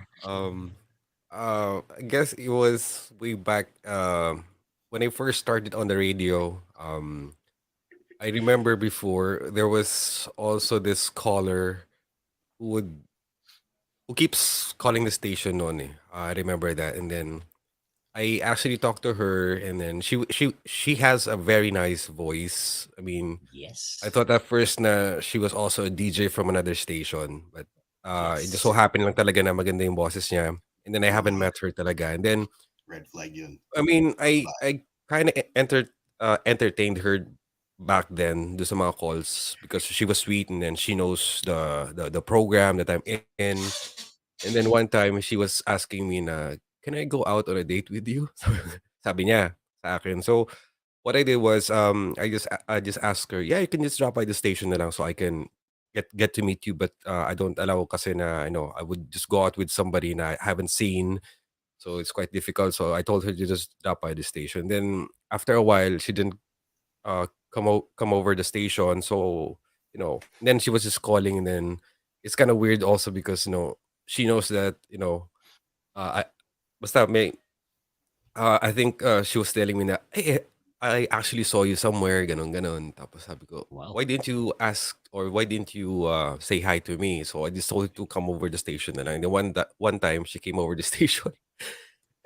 I guess it was way back when I first started on the radio. I remember before there was also this caller who would who keeps calling the station on. I remember that, and then I actually talked to her, and then she has a very nice voice. I mean, I Yes. thought at first na she was also a DJ from another station, but it just so Yes. happened lang talaga na maganda yung boses niya. And then I haven't Uh-huh. met her talaga. And then Red flag yun. I mean, Diba? I kind of entertained her back then do sa mga calls because she was sweet, and then she knows the program that I'm in. And then one time she was asking me na, "Can I go out on a date with you?" Sabi niya sa akin. So what I did was I just asked her, "Yeah, you can just drop by the station na lang so I can get to meet you, but I don't allow kasi na I would just go out with somebody na I haven't seen, so it's quite difficult." So I told her to just drop by the station. Then after a while, she didn't come over the station. So then she was just calling, and then it's kind of weird also because she knows that I basta may I think she was telling me na, "Hey, I actually saw you somewhere, ganon ganon." Tapos sabi ko, Wow. "Why didn't you ask or why didn't you say hi to me?" So I just told her to come over the station na lang. And then one time she came over the station,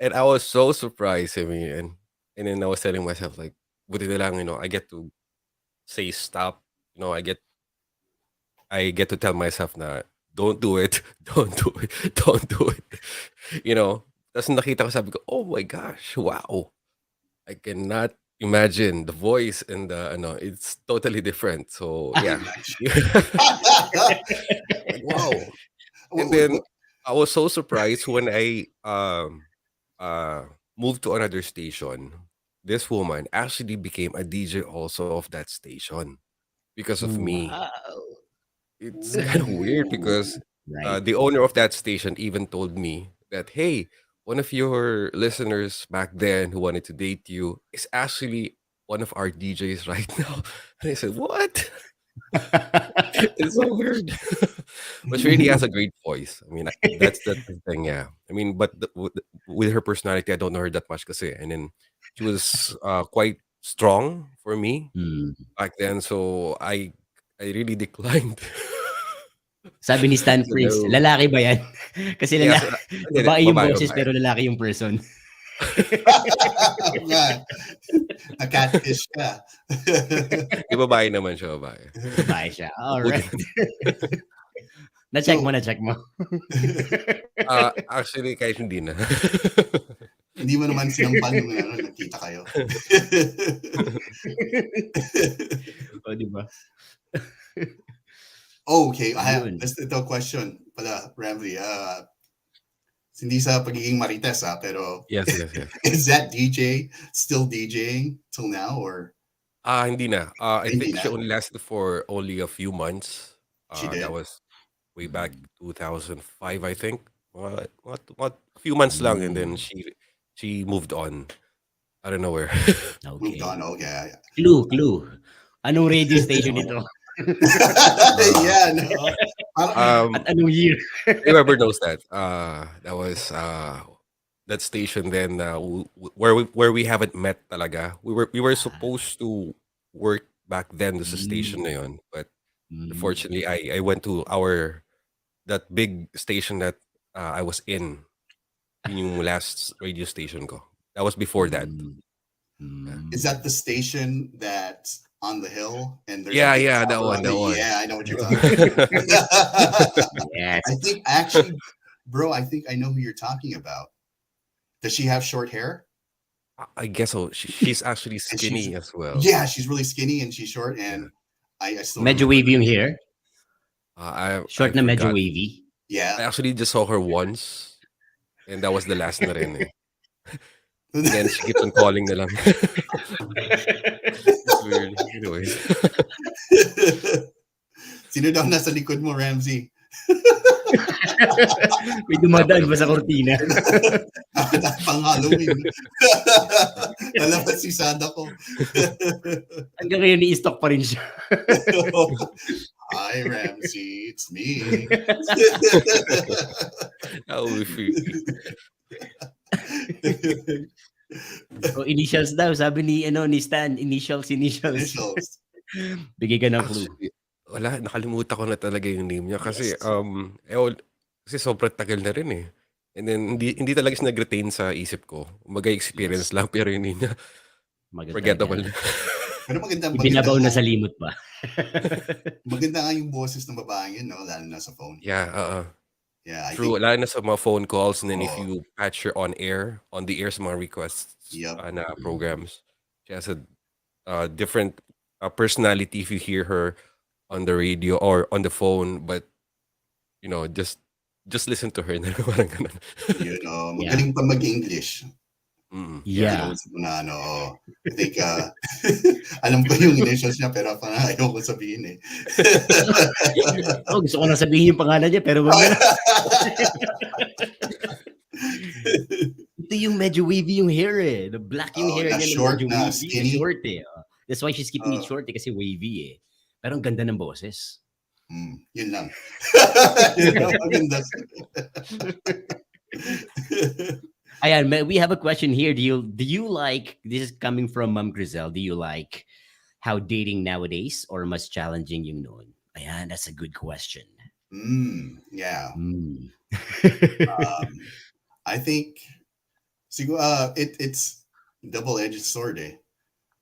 and I was so surprised. I mean, and then I was telling myself like, buti na lang, I get to say stop. I get to tell myself na, don't do it, don't do it, don't do it. Tapos nakita ko, sabi ko, oh my gosh, wow. I cannot imagine the voice and the it's totally different. So yeah. Match. Like wow. And What, then I was so surprised when I uh moved to another station. This woman actually became a DJ also of that station because of me. Wow. It's kind of weird ooh. because Right. the owner of that station even told me that, hey, one of your listeners back then who wanted to date you is actually one of our DJs right now. And I said, what? It's so weird. But she really has a great voice. I mean, that's the thing, yeah. I mean, but with her personality, I don't know her that much kasi. And then she was quite strong for me Hmm. back then, so I really declined. Sabi ni Stan So Prince, no. lalaki ba yan? Kasi Yes, hindi, hindi, babae yung babae, boses babae. pero lalaki yung person. Nga. Na-catfish ka. Yung babae naman siya, babae. Babae siya. Buti. Alright. Na-check mo, So, na-check mo. Actually, kahit hindi na. hindi mo naman sinampal nung nagkita kayo. O, di ba? Okay, Yun. ito question pala, Ramsey. Hindi sa pagiging marites pero Yes, yes, yes. is that DJ still DJing till now or Hindi na. I hindi think na? she only lasted for only a few months. She That did? was way back 2005, I think. What a few months lang, and then Mm, she moved on. I don't know where. Moved okay. on, okay. Clue. Anong radio station ito? Uh, Yeah, no. At um, anong year? Whoever knows that, that was that station then where we haven't met talaga. We were Ah, supposed to work back then sa station mm, na yun, but mm. unfortunately I went to our that big station that I was in. Yun yung last radio station ko. That was before that. Hmm. Is Mm. that the station that's on the hill and there's a Yeah, big yeah, that tower one, on it? that one. Yeah, I know what you're talking about. Yes. I think actually, bro, I think I know who you're talking about. Does she have short hair? I guess so. She's actually And she's skinny as well. yeah, she's really skinny and she's short Yeah. and I still Medyo remember wavy her yung name. hair. I Short na medyo forgot. wavy. Yeah. I actually just saw her once, and that was the last na rin eh. And then she keeps on calling na lang. It's weird. Anyways. Sino daw nasa likod mo, Ramsey? May Wala pa dumadaan ba naman. sa kortina? Pang Halloween. Lalabas si Sada ko. Hanggang ngayon ni-stock pa rin siya. Hi, Ramsey. It's me. That would be freaky. O initials daw, sabi ni Stan, initials. Initials. Bigay ka ng clue. Actually, wala, nakalimutan ko na talaga yung name niya kasi Yes. kasi sobrang tagal na rin eh. And then hindi talaga siya nag-retain sa isip ko. Kumbaga experience Yes. lang pero hindi na Maganda forgettable talaga. na. Pero maganda Ibinabaw na nga, sa limot pa. maganda nga yung boses ng babaeng yun, no? Lalo na sa phone. Yeah, Yeah, I true. think, Lalo na sa mga phone calls and then if oh, you patch her on the air sa mga requests yep. na programs, she has a different personality if you hear her on the radio or on the phone, but just listen to her na parang ganun. Yun, Yeah. magaling pa mag-English. Yeah. Kinausap mo na, I think, alam ko yung initials niya, pero parang ayaw ko sabihin eh. Gusto ko na sabihin yung pangalan niya, pero wag na. Ito yung medyo wavy yung hair eh. The black yung hair na niya short, medyo na wavy. skinny. Short eh. That's why she's keeping it Oh. short eh, kasi wavy eh. Pero ang ganda ng boses. Yun lang. Yun lang, maganda. Ayan, we have a question here. Do you like, this is coming from Ma'am Grisel, do you like how dating nowadays or mas challenging yung noon? Ayan, that's a good question. Yeah. Mm. I think siguro it's double-edged sword eh.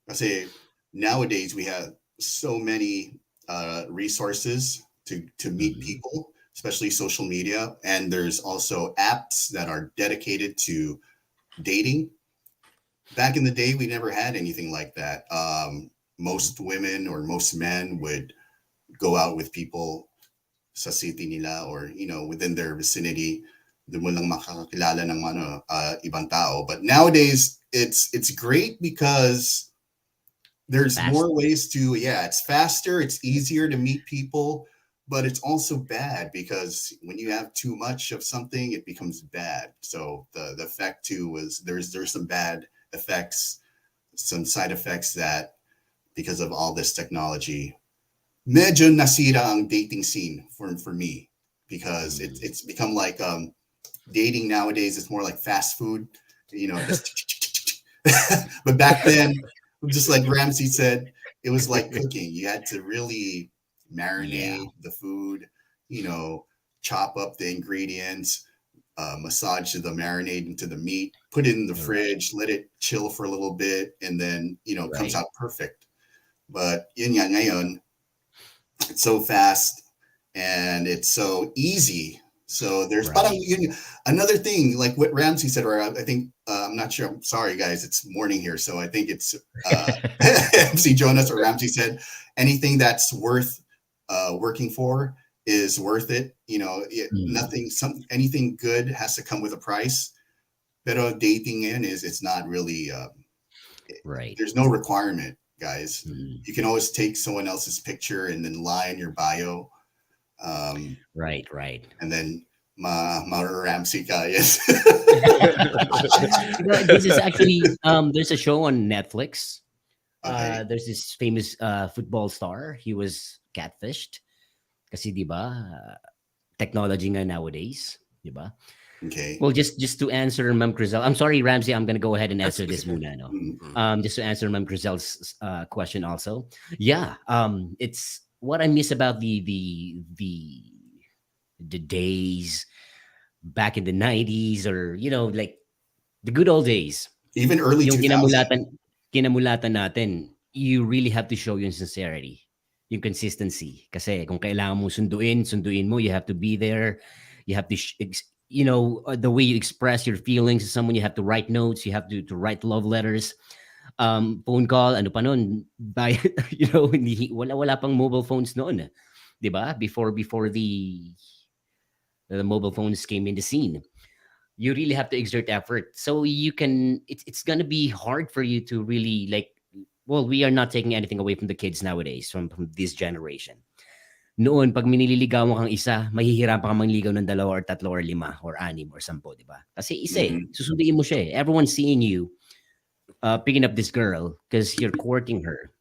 Kasi nowadays we have so many resources to meet people, especially social media, and there's also apps that are dedicated to dating. Back in the day, we never had anything like that. Most women or most men would go out with people sa city nila or within their vicinity. Doon mo lang makakakilala ng ibang tao. But nowadays, it's great because there's more ways to, it's faster, it's easier to meet people, but it's also bad because when you have too much of something, it becomes bad. So the effect too was there's some bad effects, some side effects that because of all this technology, medyo nasira ang dating scene for me because it's become like dating nowadays. It's more like fast food, just but back then, just like Ramsey said, it was like cooking. You had to really marinate the food, chop up the ingredients, massage the marinade into the meat, put it in the fridge, let it chill for a little bit, and then, it comes out perfect. But yun nga ngayon, it's so fast and it's so easy. So there's parang another thing, like what Ramsey said, or I think, I'm not sure. I'm sorry, guys. It's morning here. So I think it's MC Jonas or Ramsey said, anything that's worth working for is worth it. Anything good has to come with a price. Pero dating it's not really, right. There's no requirement, guys. You can always take someone else's picture and then lie in your bio. Right. And then Ramsey ka, yes. This is actually there's a show on Netflix. Okay. There's this famous football star. He was catfished. Kasi di ba technology nga nowadays, di ba? Okay. Well, just to answer Ma'am Crizel. I'm sorry, Ramsey. I'm gonna go ahead and answer this muna. No? Just to answer Ma'am Crizel's question also. Yeah. It's what I miss about the days back in the 90s or like the good old days. Even early Yung 2000s. kinamulatan. kinamulatan natin, you really have to show yung sincerity, yung consistency. Kasi kung kailangan mo sunduin, sunduin mo. You have to be there. You have to, the way you express your feelings to someone, you have to write notes. You have to write love letters. Phone call, ano pa nun, by, wala pang mobile phones noon. 'Di ba? Before the mobile phones came in the scene, you really have to exert effort. So you can, it's gonna be hard for you to really like. Well, we are not taking anything away from the kids nowadays, from this generation. Noon, pag minililigawan kang isa, mahihirapan kang mangligaw ng dalawa or tatlo or lima or anim or sampo, di ba? Kasi isa eh, Hmm. susunduin mo siya eh. Everyone's seeing you picking up this girl because you're courting her.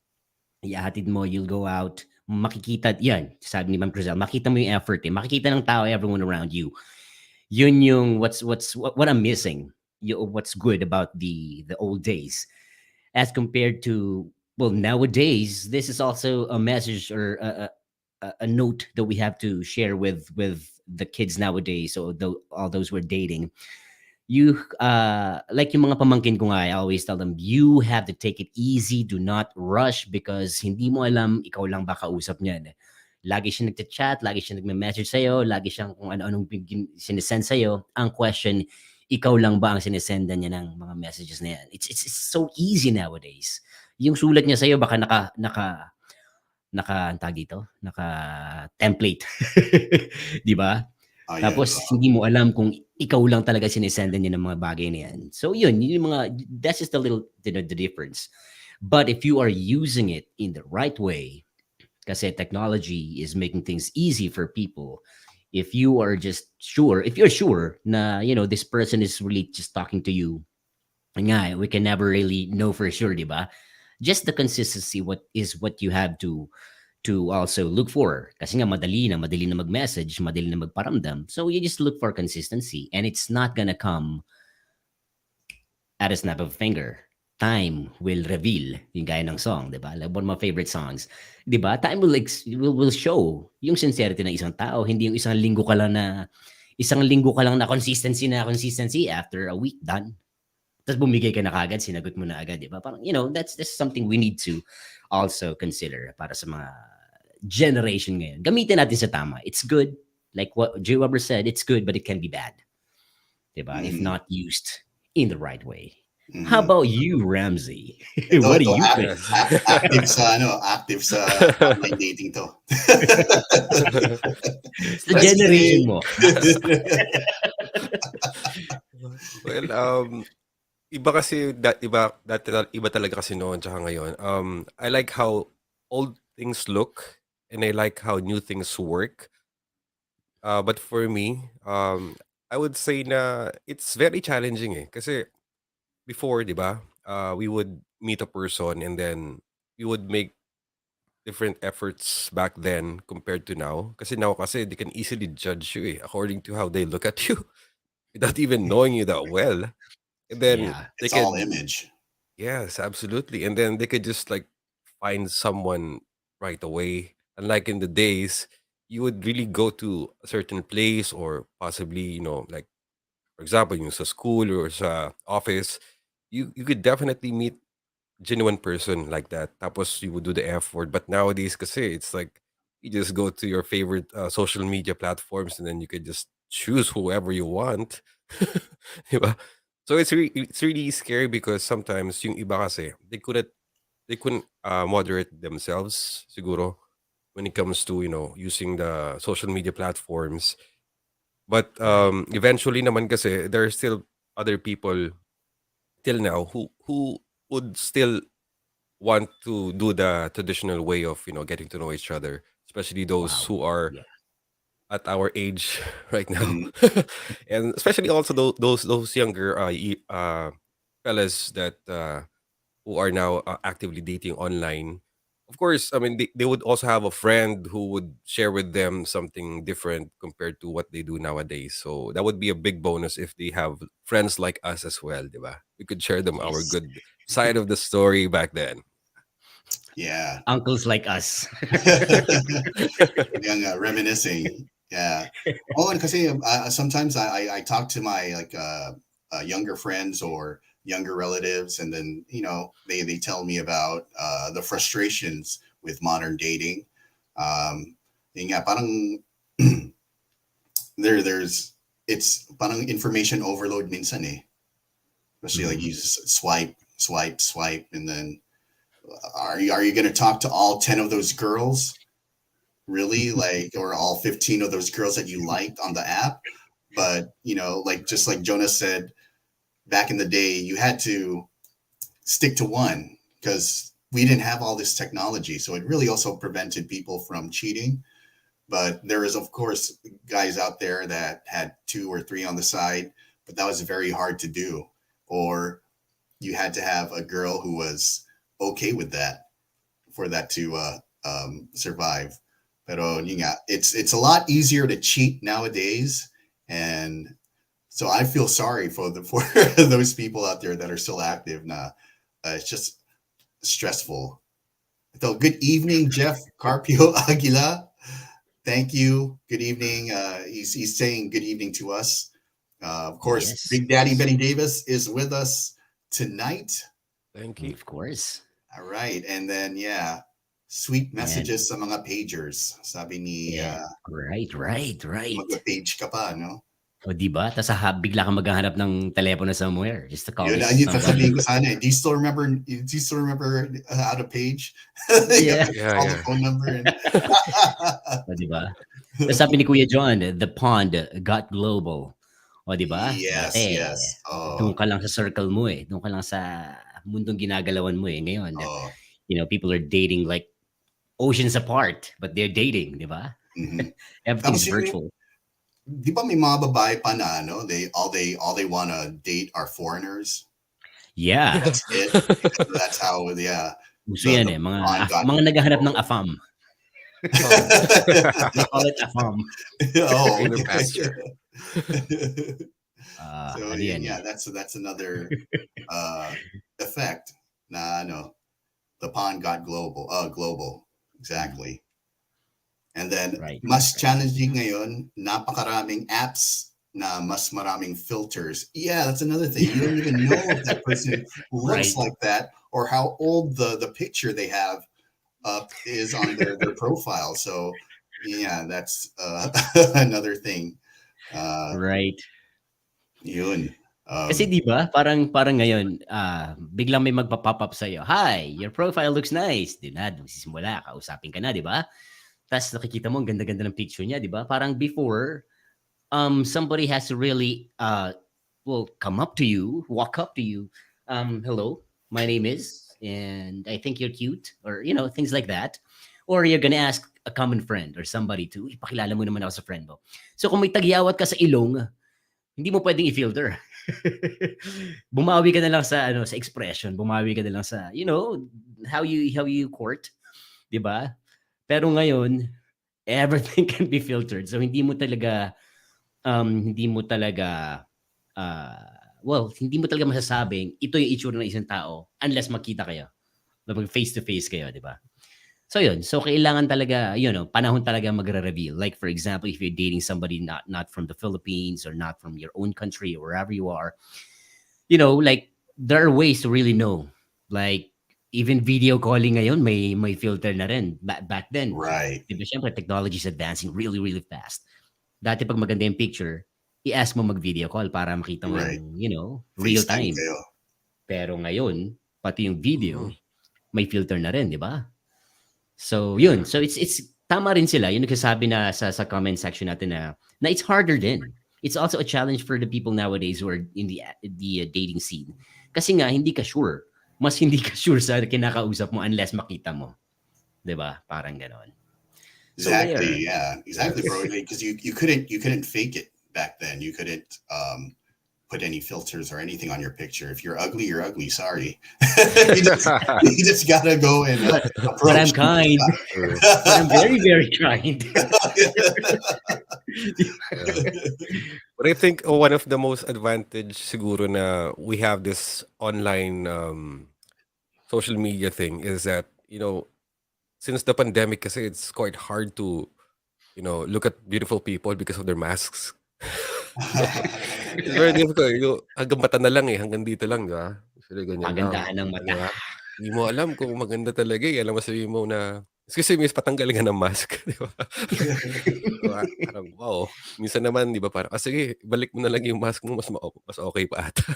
Ihahatid mo, you'll go out, makikita, yan, sabi ni Ma'am Crisel, makita mo yung effort eh. Makikita ng tao, everyone around you. Yun yung what I'm missing. What's good about the old days as compared to, well, nowadays. This is also a message or a note that we have to share with the kids nowadays. So all those who are dating, you like yung mga pamangkin ko nga, I always tell them, you have to take it easy, do not rush, because hindi mo alam ikaw lang ba kausap niyan. Lagi siya nagchat, lagi siya nagme-message sa'yo, lagi siyang kung ano-anong sinesend sa'yo. Ang question, ikaw lang ba ang sinesendan niya ng mga messages na yan? It's so easy nowadays. Yung sulat niya sa'yo, baka ang tawag dito, naka-template. Di ba? Ah, Tapos yes. hindi mo alam kung ikaw lang talaga sinesendan niya ng mga bagay na yan. So yun, yung mga, that's just a little, the difference. But if you are using it in the right way, kasi technology is making things easy for people. If you are just sure, if you're sure na, this person is really just talking to you, nga, we can never really know for sure, di ba? Just the consistency, what you have to also look for. Kasi nga madali na mag-message, madali na magparamdam. So you just look for consistency, and it's not gonna come at a snap of a finger. Time will reveal, yung gaya ng song, di ba? Like one of my favorite songs. Di ba? Time will show yung sincerity ng isang tao. Hindi yung isang linggo ka lang na consistency after a week done. Tapos bumigay ka na kagad, sinagot mo na agad, di ba? Parang, that's something we need to also consider para sa mga generation ngayon. Gamitin natin sa tama. It's good. Like what J. Weber said, it's good, but it can be bad. Diba? If Hmm. not used in the right way. How Hmm. about you, Ramsey? Ito, What do ito, you think? Yes. active sa online dating to. Sa Just generation kidding. mo. Well, iba kasi iba talaga kasi noon tsaka ngayon. I like how old things look, and I like how new things work. But for me, I would say na it's very challenging eh. Kasi before, di ba, we would meet a person and then we would make different efforts back then compared to now. Kasi now kasi they can easily judge you eh, according to how they look at you without even knowing you that well. And then Yeah. they It's all could, image. yes, absolutely. And then they could just like find someone right away. Unlike in the days, you would really go to a certain place or possibly, like for example, yung sa school or sa office, you could definitely meet genuine person like that. Tapos you would do the effort. But nowadays, kasi it's like you just go to your favorite social media platforms and then you could just choose whoever you want. Diba? So it's really scary because sometimes yung iba kasi they couldn't moderate themselves siguro when it comes to using the social media platforms. But Right. eventually naman kasi there are still other people till now who would still want to do the traditional way of getting to know each other, especially those Wow. who are Yeah. at our age right now. Mhm. And especially also those younger fellas that who are now actively dating online. Of course, I mean they would also have a friend who would share with them something different compared to what they do nowadays. So that would be a big bonus if they have friends like us as well, diba? We could share them our Yes. good side of the story back then. Yeah. Uncles like us. Yung reminiscing. Yeah. Oh, and kasi sometimes I talk to my like younger friends or younger relatives, and then they tell me about the frustrations with modern dating. Yun nga, parang there's it's parang information overload minsan eh. Especially like Mhm. you swipe, swipe, swipe, and then are you going to talk to all 10 of those girls? Really? Like, or all 15 of those girls that you liked on the app? But, like just like Jonas said, back in the day, you had to stick to one because we didn't have all this technology. So it really also prevented people from cheating. But there is, of course, guys out there that had two or three on the side, but that was very hard to do. Or you had to have a girl who was okay with that for that to survive. Pero yun nga, it's a lot easier to cheat nowadays, and so I feel sorry for for those people out there that are still active. Nah, it's just stressful. So good evening, Jeff Carpio Aguila. Thank you. Good evening. He's saying good evening to us. Of course, Yes, Big Daddy yes. Benny Davis is with us tonight. Thank you. Of course. All right. And then, yeah, sweet And messages sa mga pagers. Sabi ni, yeah, right, right, right. mag-page ka pa, no? O, di ba? Tapos bigla kang maghahanap ng telepono somewhere just to call Yun, this yun somebody. sasabihin ko sana eh. Do you still remember how to page? You have Yeah. to Yeah, call the yeah. phone number and O, di ba? Tapos sabi ni Kuya John, the pond got global. O, di ba? yes, Dati, yes. doon Oh, ka lang sa circle mo eh. Doon ka lang sa mundong ginagalawan mo eh. Ngayon, oh. people are dating like oceans apart, but they're dating, di ba? Mhm. Everything's Tapos yung, virtual. di ba may mga babae pa na ano, they wanna date are foreigners. Yeah. That's it. Because that's how, yeah, Gusto the yan the eh. Mga, bond got mga naghahanap ng global. AFAM. Oh, They call it AFAM. Oh, greener okay. pasture. So Ano yun, yan yeah, eh. that's another effect. Na no, the pond got global. Mm. Exactly. And then Right, right, mas right. challenging ngayon, napakaraming apps na mas maraming filters. Yeah, that's another thing. You don't even know if that person looks Right. like that or how old the picture they have up is on their profile. So yeah, that's another thing. Uh, Right. yun. Kasi 'di ba, parang ngayon, biglang may magpa-pop up sa'yo, "Hi, your profile looks nice." 'Di na, magsisimula, kausapin ka na, 'di ba? Ta's nakikita mo ang ganda-ganda ng picture niya, 'di ba? Parang before, somebody has to really, well, come up to you, walk up to you, "Hello, my name is, and I think you're cute," or, things like that. Or you're gonna ask a common friend or somebody to, "Uy, pakilala mo naman ako sa friend mo." So kung may tagyawat ka sa ilong, hindi mo puwedeng i-filter. Bumawi ka na lang sa ano, sa expression, bumawi ka na lang sa, how you court, 'di ba? Pero ngayon, everything can be filtered. So hindi mo talaga, hindi mo talaga masasabing ito yung itsura ng isang tao unless magkita kayo, kapag face to face kayo, 'di ba? So yun, so kailangan talaga, panahon talaga magre-reveal. Like for example, if you're dating somebody not from the Philippines or not from your own country or wherever you are, like there are ways to really know. Like even video calling ngayon may filter na rin. Back then, Right, 'di ba syempre technology is advancing really really fast. Dati pag maganda yung picture, i-ask mo mag-video call para makita mo right. yung, real FaceTime time. kayo. Pero ngayon, pati yung video, Mhm. may filter na rin, 'di ba? So, Yeah. yun. So, it's tama rin sila. Yung nagsasabi na sa comment section natin na it's harder din. It's also a challenge for the people nowadays who are in the dating scene. Kasi nga, hindi ka sure. Mas hindi ka sure sa kinakausap mo unless makita mo. 'Di ba? Parang ganon. So, Exactly. there. Yeah. Exactly, bro. Because you couldn't fake it back then. You couldn't put any filters or anything on your picture. If you're ugly, you're ugly. Sorry. you just you just gotta go and But I'm approach. kind. True. But I'm very, very kind. Yeah. But I think one of the most advantage siguro na we have this online social media thing is that, since the pandemic kasi it's quite hard to, look at beautiful people because of their masks. It's very difficult. Hanggang mata na lang eh, hanggang dito lang, di ba? Usually ganyan lang, Kagandahan ng di mata. ba? Di mo alam kung maganda talaga, eh, alam mo sabihin mo na kasi miss patanggal ka ng mask, di ba? So, parang wow. Minsan naman di ba parang, sige balik mo na lang yung mask mo mas okey pa ata.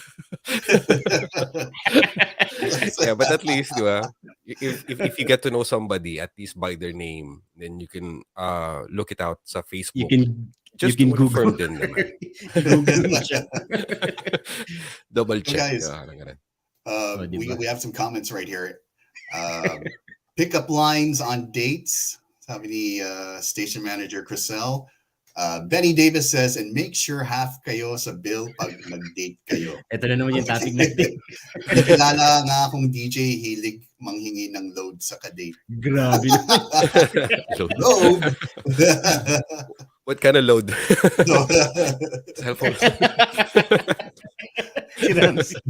Yeah, but at least di ba, if you get to know somebody at least by their name, then you can, look it out sa You Facebook can you just to can confirm Google din naman. Google mo siya. Double So check, di guys, ba, parang gano'n. Oh, 'di we ba? have some comments right here. Um, Pickup lines on dates. Sabi ni station manager Crisel. Benny Davis says, and make sure half kayo sa bill pag nag-date kayo. Ito na naman yung topic Okay. natin. May kilala nga akong DJ hilig manghingi ng load sa kadate. Grabe naman. Load. Load? What kind of load? No. Cellphone. Si Ramzee.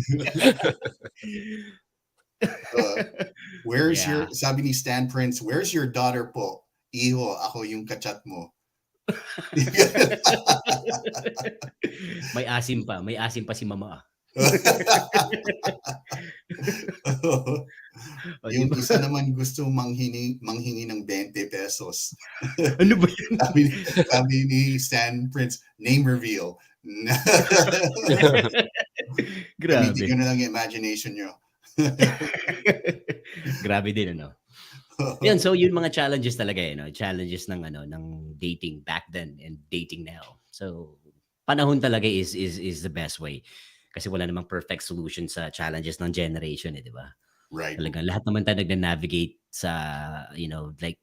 Where's Yeah. your, sabi ni Stan Prince, where's your daughter po? Iho, ako yung kachat mo. May asim pa si mama. O, di Yung ba? isa naman gusto manghingi ng 20 pesos. Ano ba yun? Sabi ni Stan Prince, name reveal. Gamitin Grabe. nyo na lang yung imagination nyo. Grabe din, ano? Yan, so yun mga challenges talaga, no? Challenges ng ng dating back then and dating now. So panahon talaga is the best way. Kasi wala namang perfect solution sa challenges ng generation, di ba? Right. Talagang lahat naman tayo nagna-navigate sa, like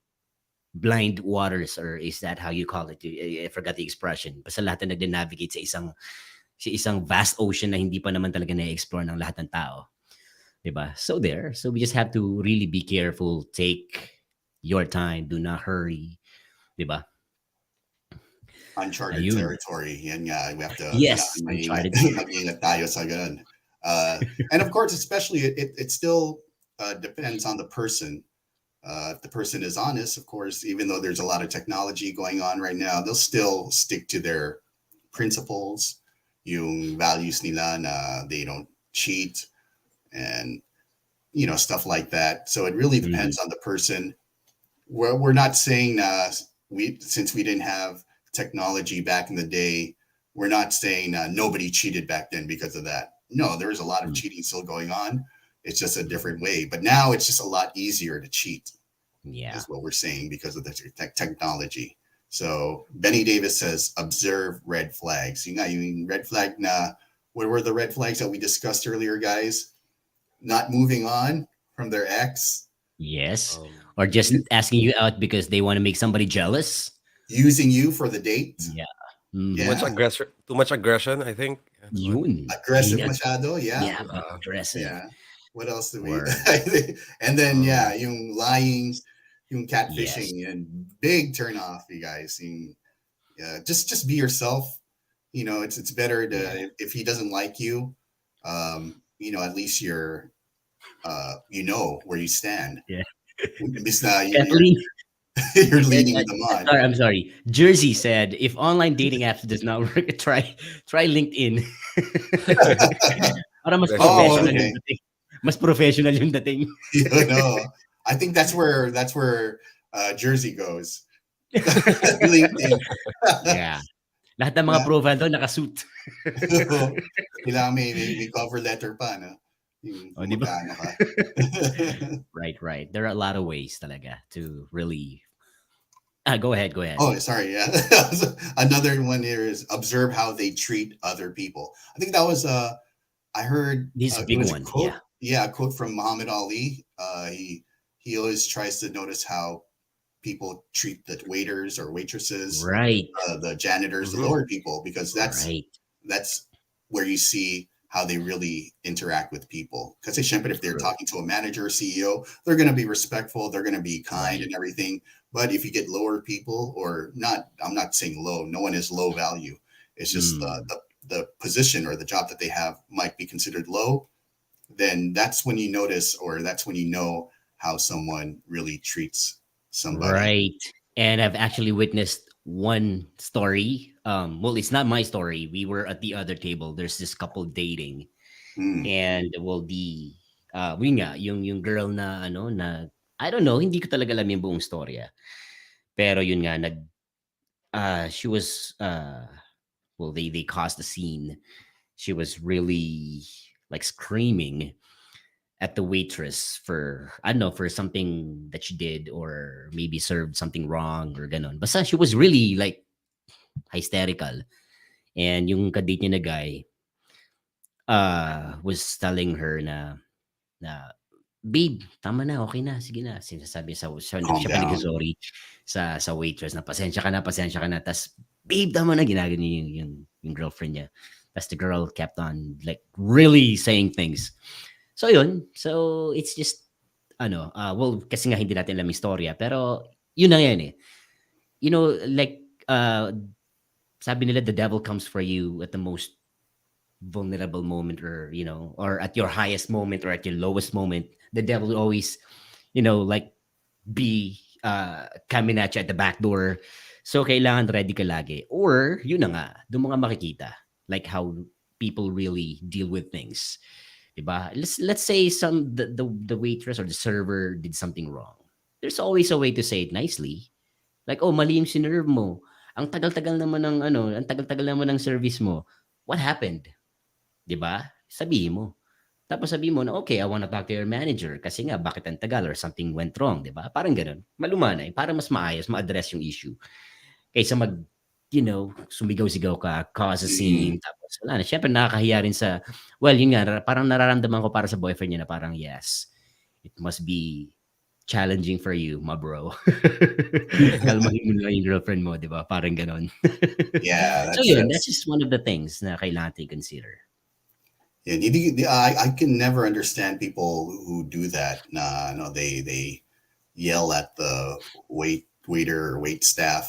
blind waters, or is that how you call it? I forgot the expression. Basta lahat na nagna-navigate sa isang vast ocean na hindi pa naman talaga na-explore ng lahat ng tao. Diba? So we just have to really be careful, take your time, do not hurry. Diba? Uncharted Ayun. territory. Yan nga, we have to Yes, uncharted. mag-ingat tayo sa ganun. And of course, especially it still depends on the person. If the person is honest, of course, even though there's a lot of technology going on right now, they'll still stick to their principles, yung values nila na they don't cheat and stuff like that. So it really depends on the person. We're not saying since we didn't have technology back in the day, we're not saying nobody cheated back then because of that. No, there was a lot of cheating still going on. It's just a different way. But now it's just a lot easier to cheat. Yeah. Is what we're saying because of the technology. So Benny Davis says, observe red flags. Yung red flag na, what were the red flags that we discussed earlier, guys? Not moving on from their ex. Yes. Or just asking you out because they want to make somebody jealous. Using you for the date. Yeah. Too much aggression, I think. Yun. Aggressive masyado, yeah. Yeah, aggressive. Yeah. What else do we? Or- And then yung lying, yung catfishing, and big turn off, you guys. Just be yourself. It's better to if he doesn't like you, at least you're where you stand. Yeah. Imbis na Kathleen, you're leading them on. I'm sorry. Jersey said, if online dating apps does not work, try LinkedIn. Para mas professional yung dating. Mas professional yung dating. I think that's where Jersey goes. LinkedIn. Yeah. Lahat ng mga profile doon nakasuit. Kailangan may cover letter pa, no? Diba? Right. There are a lot of ways talaga to really... Go ahead. Oh, sorry. Yeah. Another one here is observe how they treat other people. I think that was, I heard... This big one, quote, a quote from Muhammad Ali. He always tries to notice how people treat the waiters or waitresses, right? The janitors, the lower people, because that's where you see how they really interact with people. Because if they're talking to a manager or CEO, they're going to be respectful, they're going to be kind and everything. But if you get lower people, or not, I'm not saying low, no one is low value. It's just the position or the job that they have might be considered low. Then that's when you notice, or that's when you know how someone really treats somebody. Right. And I've actually witnessed one story. Well, it's not my story. We were at the other table. There's this couple dating. Mm. And well, yun nga, yung girl na ano na I don't know, hindi ko talaga alam yung buong storya. Pero yun nga, she was, well, they caused the scene. She was really like screaming at the waitress for, I don't know, for something that she did or maybe served something wrong or ganon. Basta she was really like hysterical. And yung kadate niya na guy, was telling her na babe, tama na, okay na, sige na. Sinasabi Calm siya pa down. nagso-sorry sa waitress na pasensya ka na. Tas, babe, tama na, ginagano yung girlfriend niya. Tas the girl kept on like really saying things. So yun, so it's just well, kasi nga hindi natin alam yung storya, pero yun na yan eh. You know, like sabi nila the devil comes for you at the most vulnerable moment, or or at your highest moment or at your lowest moment. The devil will always like be coming at you at the back door. So kailangan ready ka lagi, or yun na nga, doon mga makikita like how people really deal with things, diba? Let's say the waitress or the server did something wrong. There's always a way to say it nicely, like, oh, mali yung sinerve mo, ang tagal-tagal naman ng service mo, what happened? 'Di ba? Sabihin mo. Tapos sabihin mo na, "Okay, I wanna talk to your manager kasi nga bakit ang tagal or something went wrong," 'di ba? Parang gano'n. Malumanay para mas maayos, ma-address yung issue. Kaysa sumigaw-sigaw ka, cause a Mm. scene, tapos wala na. Siyempre nakakahiya rin well, yun nga, parang nararamdaman ko para sa boyfriend niya na parang, yes, it must be challenging for you, my bro. Kalmahin mo lang yung girlfriend mo, 'di ba? Parang gano'n. Yeah, So that's yun, that's that's just one of the things na kailangan nating consider. yeah. I can never understand people who do that. Nah, no, they yell at the waiter or wait staff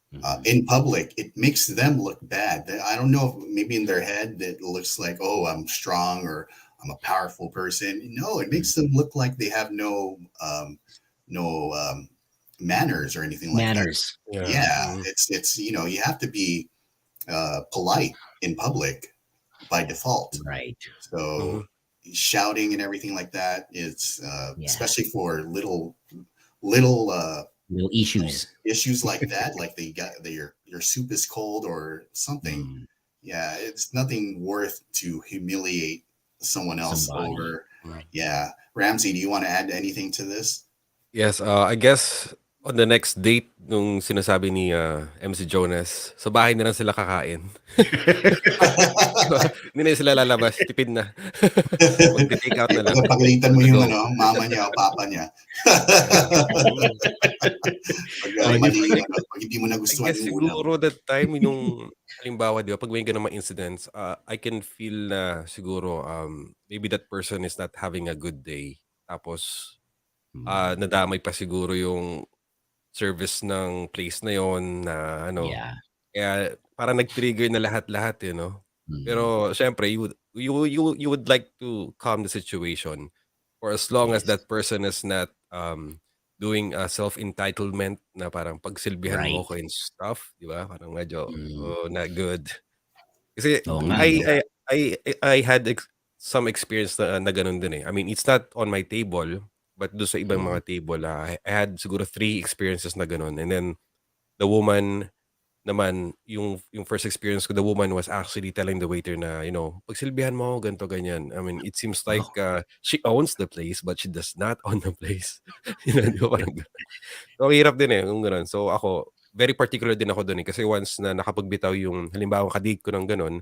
Mhm. in public. It makes them look bad. I don't know if maybe in their head it looks like, oh, I'm strong or I'm a powerful person. No, it makes them Mhm. look like they have no manners or anything like that. Manners. Yeah. Yeah, Mhm. it's you have to be polite in public by default. Right. So Mhm. shouting and everything like that is Yeah. especially for little Little issues. issues like that, like your soup is cold or something. Mm. Yeah, it's nothing worth to humiliate someone else Somebody. over. Mhm. Right. Yeah, Ramsey, do you want to add anything to this? Yes, I guess on the next date nung sinasabi ni, MC Jonas, sa bahay na lang sila kakain. 'Di ba? Hindi na sila lalabas, tipid na. Magte-take out na lang, Pagalitan on mo the yung go. mama niya o papa niya. Mm. Pag Oh, hindi mali I yung pwede. pag hindi mo I nagustuhan guess yung ulam. siguro that time nung halimbawa 'di ba 'pag may gano'ng mga incidents, I can feel na siguro, maybe that person is not having a good day. Tapos, Mm. nadamay pa siguro yung service ng place na yon na ano, Yeah. kaya parang nag-trigger na lahat-lahat, eh, 'no? Mm. Pero siyempre you would like to calm the situation for as long as Yes. that person is not, doing a self-entitlement na parang pagsilbihan mo Right. ako and stuff, 'di ba? Parang medyo, Mm. oh, not good. Kasi Oo nga, I 'no? I I I had some experience na gano'n din, eh. I mean, it's not on my table, but do'n sa ibang Mm. mga table, I had siguro 3 experiences na gano'n and then the woman naman, yung first experience ko, the woman was actually telling the waiter na, "Pagsilbihan mo ako, ganito, ganyan." I mean, it seems like, Oh, she owns the place, but she does not own the place. 'Di ba, parang gano'n. So, ang hirap din, eh, yung gano'n. So, ako, very particular din ako do'n, eh, kasi once na nakapagbitaw yung halimbawang ka-date ko ng gano'n,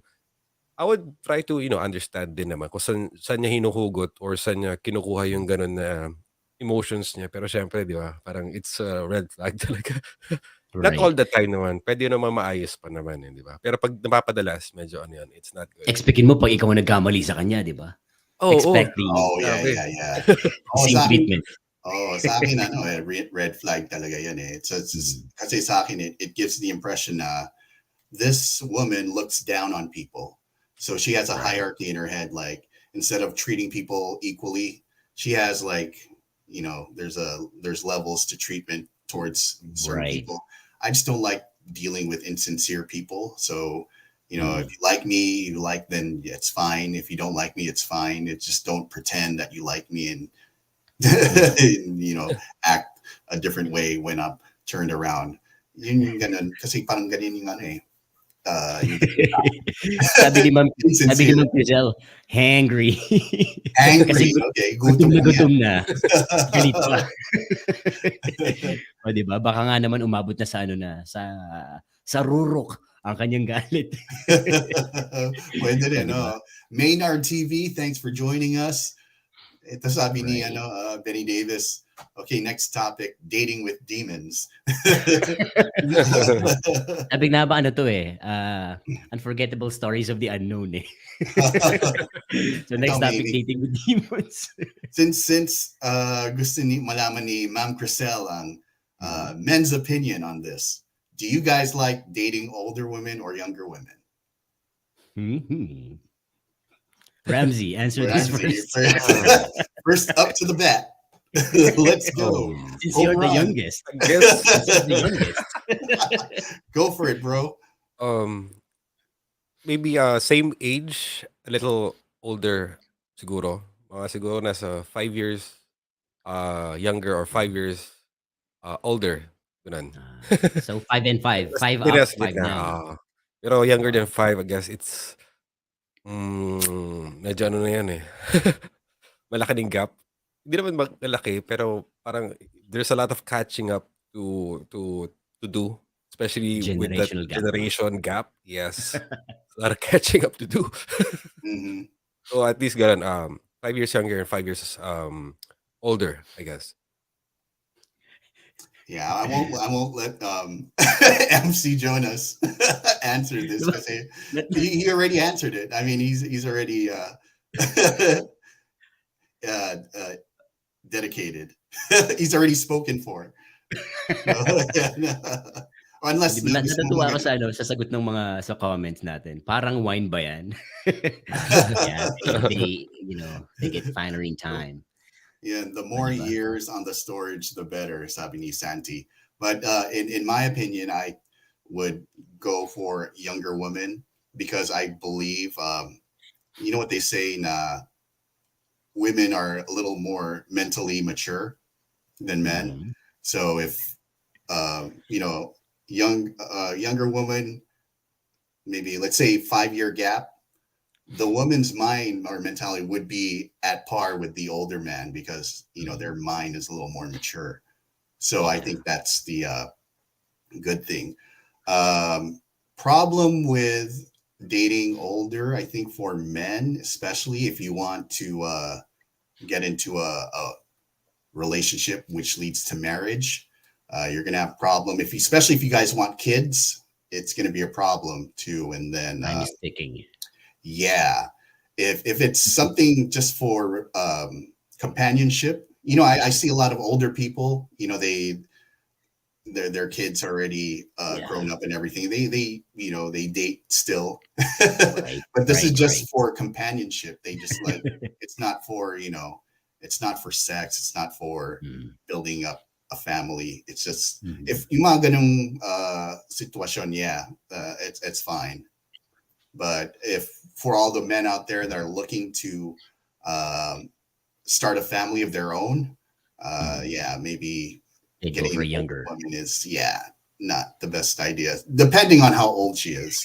I would try to, understand din naman kung saan niya hinuhugot or saan niya kinukuha yung gano'n na emotions niya. Pero siyempre, 'di ba, parang it's a red flag talaga. Not all right. the time naman, puwede naman maayos pa naman, eh, 'di ba? Pero 'pag napapadalas medyo ano 'yun, it's not good. Expectin mo 'pag ikaw ang nagkamali sa kanya, 'di ba? Oo, Expect the Oh, yeah, grabe. yeah, yeah. Oh, same sa akin, treatment. ano, red flag talaga yan eh. Mm. Kasi sa akin, it gives the impression na this woman looks down on people. So she has a Right. hierarchy in her head. Like instead of treating people equally, she has like, there's levels to treatment towards certain Right. people. I just don't like dealing with insincere people. So You know, if Mm. you like me, you like, then it's fine. If you don't like me, it's fine. It just don't pretend that you like me and, Mm. and, act a different way when I'm turned around. Yun yung ganun. Kasi parang ganun yung ano eh. Yung sabi ni Ma'am sabi ni insincere. Ma'am Crisel, hangry. Kasi Angry. Okay, gutom na niya. gutom na, galit pa. Oh, 'di ba? Baka nga naman umabot na sa ano na, sa rurok ang kanyang galit. Pwede Oh, rin, 'di ba? no? Maynard TV, thanks for joining us. Ito sabi ni Right. Benny Davis. Okay, next topic, dating with demons. Sabi nga ba ano 'to, unforgettable stories of the unknown, eh. So Ito next topic, maybe. dating with demons. Since gusto ni malaman ni Ma'am Crisel ang Mhm. men's opinion on this. Do you guys like dating older women or younger women? Mhm. Ramsey, answer this Ramsey, first. Um, first up to the bat. Let's go. Since Home you're the run. youngest. I guess Since you're the youngest. Go for it, bro. um maybe same age, a little older siguro. Mga siguro nasa 5 years younger or 5 years older. Ganun. So 5 and 5. Mas 5 hindi up, nasa 5 gitna, down. Pero younger than Wow. 5, I guess it's medyo ano na yan, eh. Malaki din gap. Hindi naman malaki pero parang there's a lot of catching up to do, especially with that Generational gap, no? generation gap. Yes. A lot of catching up to do. Hmm. So at least gano'n, 5 years younger and 5 years older, I guess. Yeah, I won't let MC Jonas answer this Diba? because he already answered it. I mean, he's already uh, dedicated. He's already spoken for. No, no. Di Unless ba, gusto mo natutuwa ako mag- sa ano, sa sagot ng mga sa comments natin. Parang wine ba yan? Yeah, they get finer in time. yeah, the O, more di ba? years on the storage, the better, sabi ni Santi. But in my opinion, I would go for younger women because I believe, you know what they say, women are a little more mentally mature than men. Mhm. So if younger woman, maybe let's say 5 year gap, the woman's mind or mentality would be at par with the older man because their Mhm. mind is a little more mature. So I Yeah. think that's the good thing. Um, Problem with dating older, I think for men, especially if you want to get into a relationship which leads to marriage, you're gonna have a problem especially if you guys want kids. It's gonna be a problem too. And then Time is ticking. yeah, if it's something just for companionship, I see a lot of older people. Their kids already Yeah. grown up and everything. They date still, Right. but this is Right. Right. just for companionship. They just like it's not for it's not for sex. It's not for Mm. building up a family. It's just Mhm. if yung mga ganung sitwasyon, yeah, it's fine. But if for all the men out there that are looking to um, start a family of their own, Mhm. yeah, maybe They'd go getting for an older younger. woman is, yeah, not the best idea, depending on how old she is.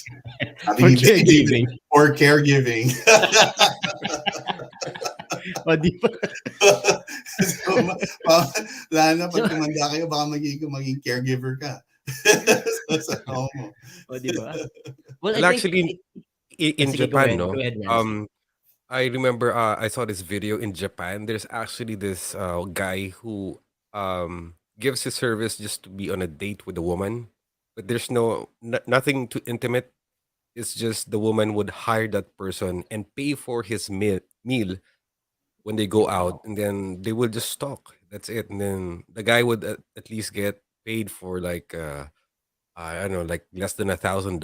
I For mean, caregiving. or caregiving. O, di ba? So, lalo na So, pag tumanda kayo, baka maging caregiver ka. Sa home mo. o, di ba? Well, I Well, think actually, in sige, go Japan, ahead. no? Go ahead, Ramsey. I remember I saw this video in Japan. There's actually this guy who gives his service just to be on a date with a woman, but there's nothing too intimate. It's just the woman would hire that person and pay for his meal when they go out, Wow. and then they will just talk. That's it. And then the guy would at least get paid for like I don't know, like less than $1,000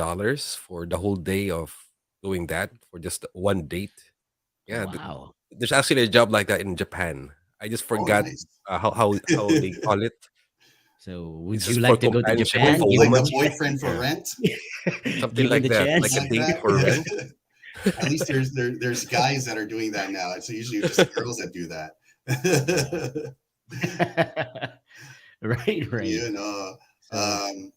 for the whole day of doing that for just one date. Yeah, Wow. there's actually a job like that in Japan. I just Oh, forgot nice. how they call it. So, It's would you just for like to go to companionship of Japan? a Given Like the a woman. boyfriend for Yeah, rent, chance, something given like the that, like chance. a like date that. for rent. At least there's guys that are doing that now. It's usually just girls that do Yeah. that. Right, right. you know. So Um,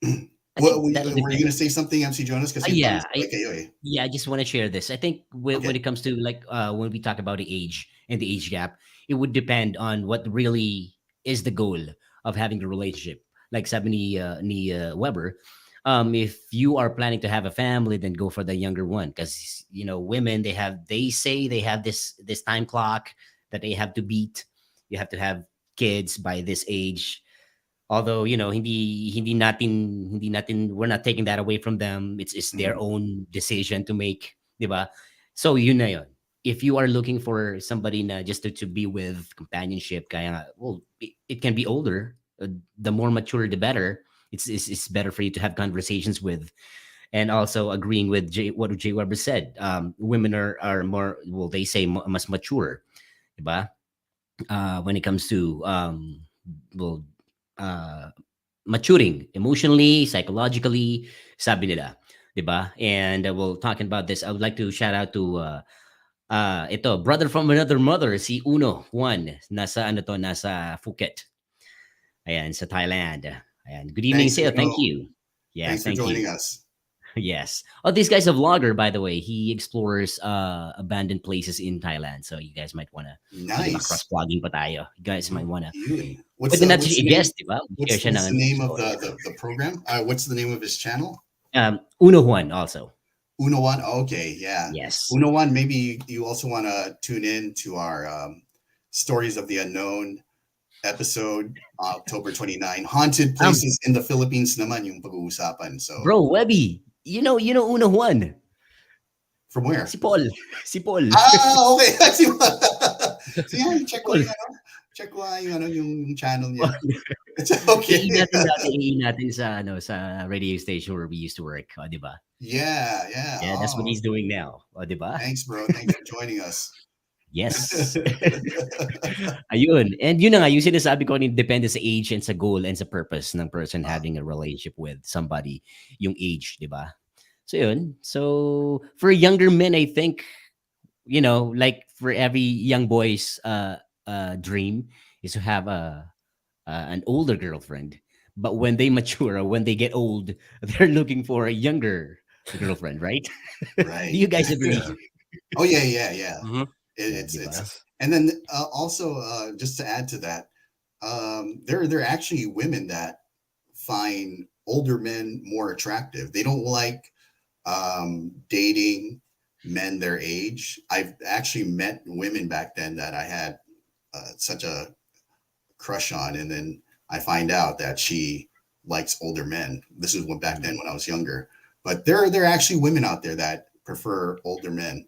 I what think that'll were you going depend. to say something, MC Jonas? Kasi parang Yeah, okay, okay, I just want to share this. I think when okay. it comes to like when we talk about the age and the age gap, it would depend on what really is the goal of having the relationship. Like sabi ni Weber, if you are planning to have a family, then go for the younger one because women they say they have this time clock that they have to beat. You have to have kids by this age, although hindi natin we're not taking that away from them. It's their Mhm. own decision to make, 'di ba? So yun na yun. If you are looking for somebody na just to be with companionship, kaya nga, well, it can be older. The more mature, the better. It's better for you to have conversations with, and also agreeing with what Jay Weber said. Women are more, well, they say mas mature, 'di ba? When it comes to well, uh, maturing emotionally, psychologically, sabi nila, 'di ba? And well, talking about this, I would like to shout out to ito, brother from another mother, si Uno Juan, nasa Phuket. Ayan, sa Thailand. Ayan, good evening Thanks, sa'yo. Thank Uno. you. Yeah, Thanks for thank joining you. us. Yes. Oh, this guy's a vlogger, by the way. He explores abandoned places in Thailand. So you guys might wanna, di ba, Nice. cross-vlogging pa tayo. You guys might Mhm. wanna, Yun. pwede natin What's siya the name? i-guest, di ba? Share siya What's ng the name of story. the program? What's the name of his channel? Uno Juan also. Uno One. Okay, yeah. Yes. Uno One. Maybe you also want to tune in to our Stories of the Unknown episode, October 29. Haunted Um, places in the Philippines naman yung pag-uusapan. So bro, Webby, you know Uno Juan. from where? Si Paul. Si Paul. Ah, okay. Sige, check ko Paul. yung ano. Check ko nga yung ano yung channel niya. Paul. It's okay. i natin sa radio station where we used to work, di ba? Yeah, yeah. Yeah, that's what Oh, he's doing now, di ba? thanks, bro. Thanks for joining us. Yes. Ayun. And yun na nga, yung sinasabi ko, depende sa age and sa goal and sa purpose ng person Ah, having a relationship with somebody, yung age, di ba? So yun. So for younger men, I think, like for every young boy's dream is to have an older girlfriend. But when they mature or when they get old, they're looking for a younger girlfriend, right? Do right. you guys agree? Yeah. Oh yeah, yeah, yeah. Hmm. Yeah, It's di ba? it's Yes. and then also just to add to that, there are actually women that find older men more attractive. They don't like dating men their age. I've actually met women back then that I had such a crush on, and then I find out that she likes older men. This is when back then when I was younger. But there are actually women out there that prefer older men,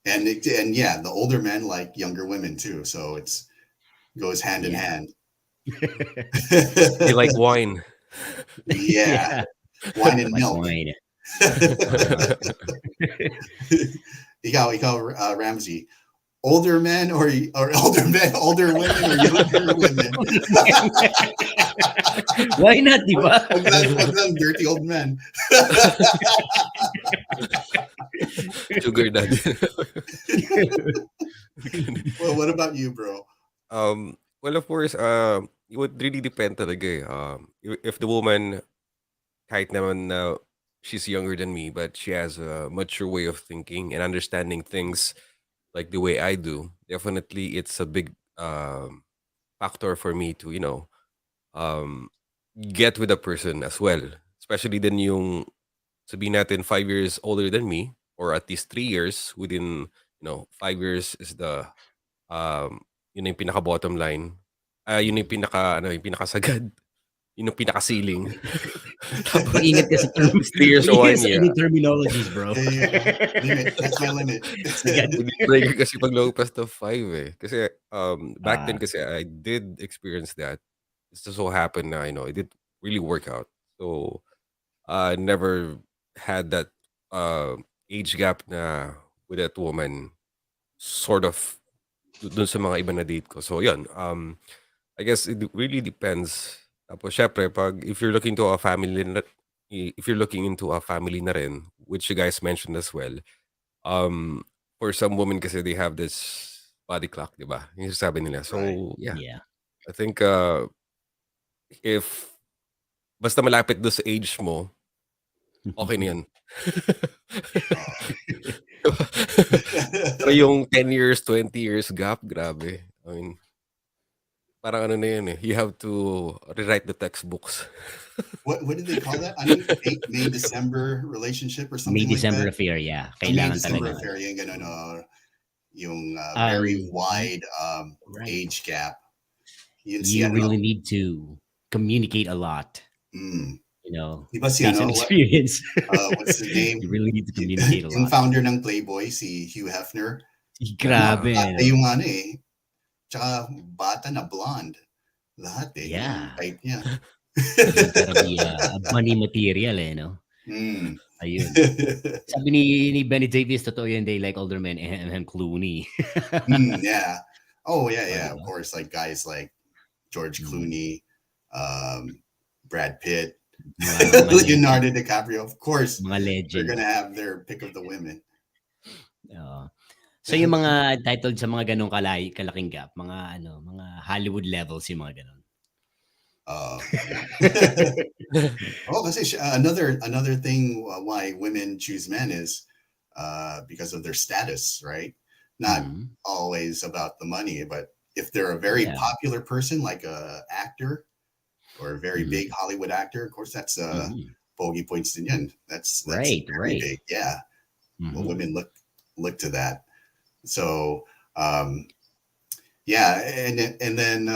and yeah, the older men like younger women too. So it's goes hand in Yeah. hand. They like wine. Yeah, Yeah. wine and Like milk. wine. Uh, ikaw, Ramsey. Older men or older men, older women or younger women. Why not, di ba? Wag lang dirty old men. Sugar daddy. Well, what about you, bro? Well, of course, it would really depend talaga eh. If the woman, kahit naman na she's younger than me, but she has a mature way of thinking and understanding things like the way I do, definitely it's a big factor for me to, um, get with a person as well. Especially then yung sabihin natin 5 years older than me or at least 3 years within 5 years is the yun na yung pinaka bottom line. Yun na yung pinaka ano yung pinakasagad. Yun yung pinaka-ceiling. Tapos Mag-ingat ka sa term. 3 years or Mag-ingat 1 sa year. any terminologies, bro. Limit. That's my limit. Sagad. Deal breaker kasi pag lumagpas to 5 eh. Kasi back then Ah, kasi I did experience that. It just so happened na it did really work out. So I never had that age gap na with that woman sort of dun sa mga iba na date ko. So yun, I guess it really depends. Tapos syempre, pag if you're looking to a family na, if you're looking into a family na rin, which you guys mentioned as well, um, for some women kasi they have this body clock, di ba? Yung sabi nila. Right. So, yeah, Yeah. I think if basta malapit do sa age mo, okay na yun. Oh. Pero yung 10 years, 20 years gap, grabe. I mean, parang ano na yun eh. You have to rewrite the textbooks. What did they call that? Ano yun? May December relationship or May something like December that? affair, yeah. A May Kailangan December talaga. affair, yung ganun, yung very Um, wide right. age gap. Yun si You ano, really need to communicate a lot, mm, you know, di ba si based ano, on experience. what's his name? You really need to communicate a Yung lot. founder ng Playboy, si Hugh Hefner. Grabe, Bata no? yung ano eh. Tsaka bata na blonde. Lahat eh. Yung Yeah. type niya. You gotta be a bunny material, eh, no? Mm. Ayun. Sabi ni Benny Davis, totoo yun, they like older men and Clooney. Yeah. Oh, yeah, Oh, yeah. diba? Of course, like guys like George Mm. Clooney, Brad Pitt, Mga Leonardo DiCaprio. Of course, mga they're legend. gonna have their pick of the women. Oo. So yung mga titled sa mga ganong kalaking gap, mga Hollywood levels yung mga ganon. Oh, kasi another thing why women choose men is because of their status, right? Not Mhm. always about the money, but if they're a very Yeah. popular person, like a actor or a very Mhm. big Hollywood actor, of course, that's Mhm. bogey points din yan. That's Right, very right. big. Yeah. Well, Mhm. women look to that. So yeah, and then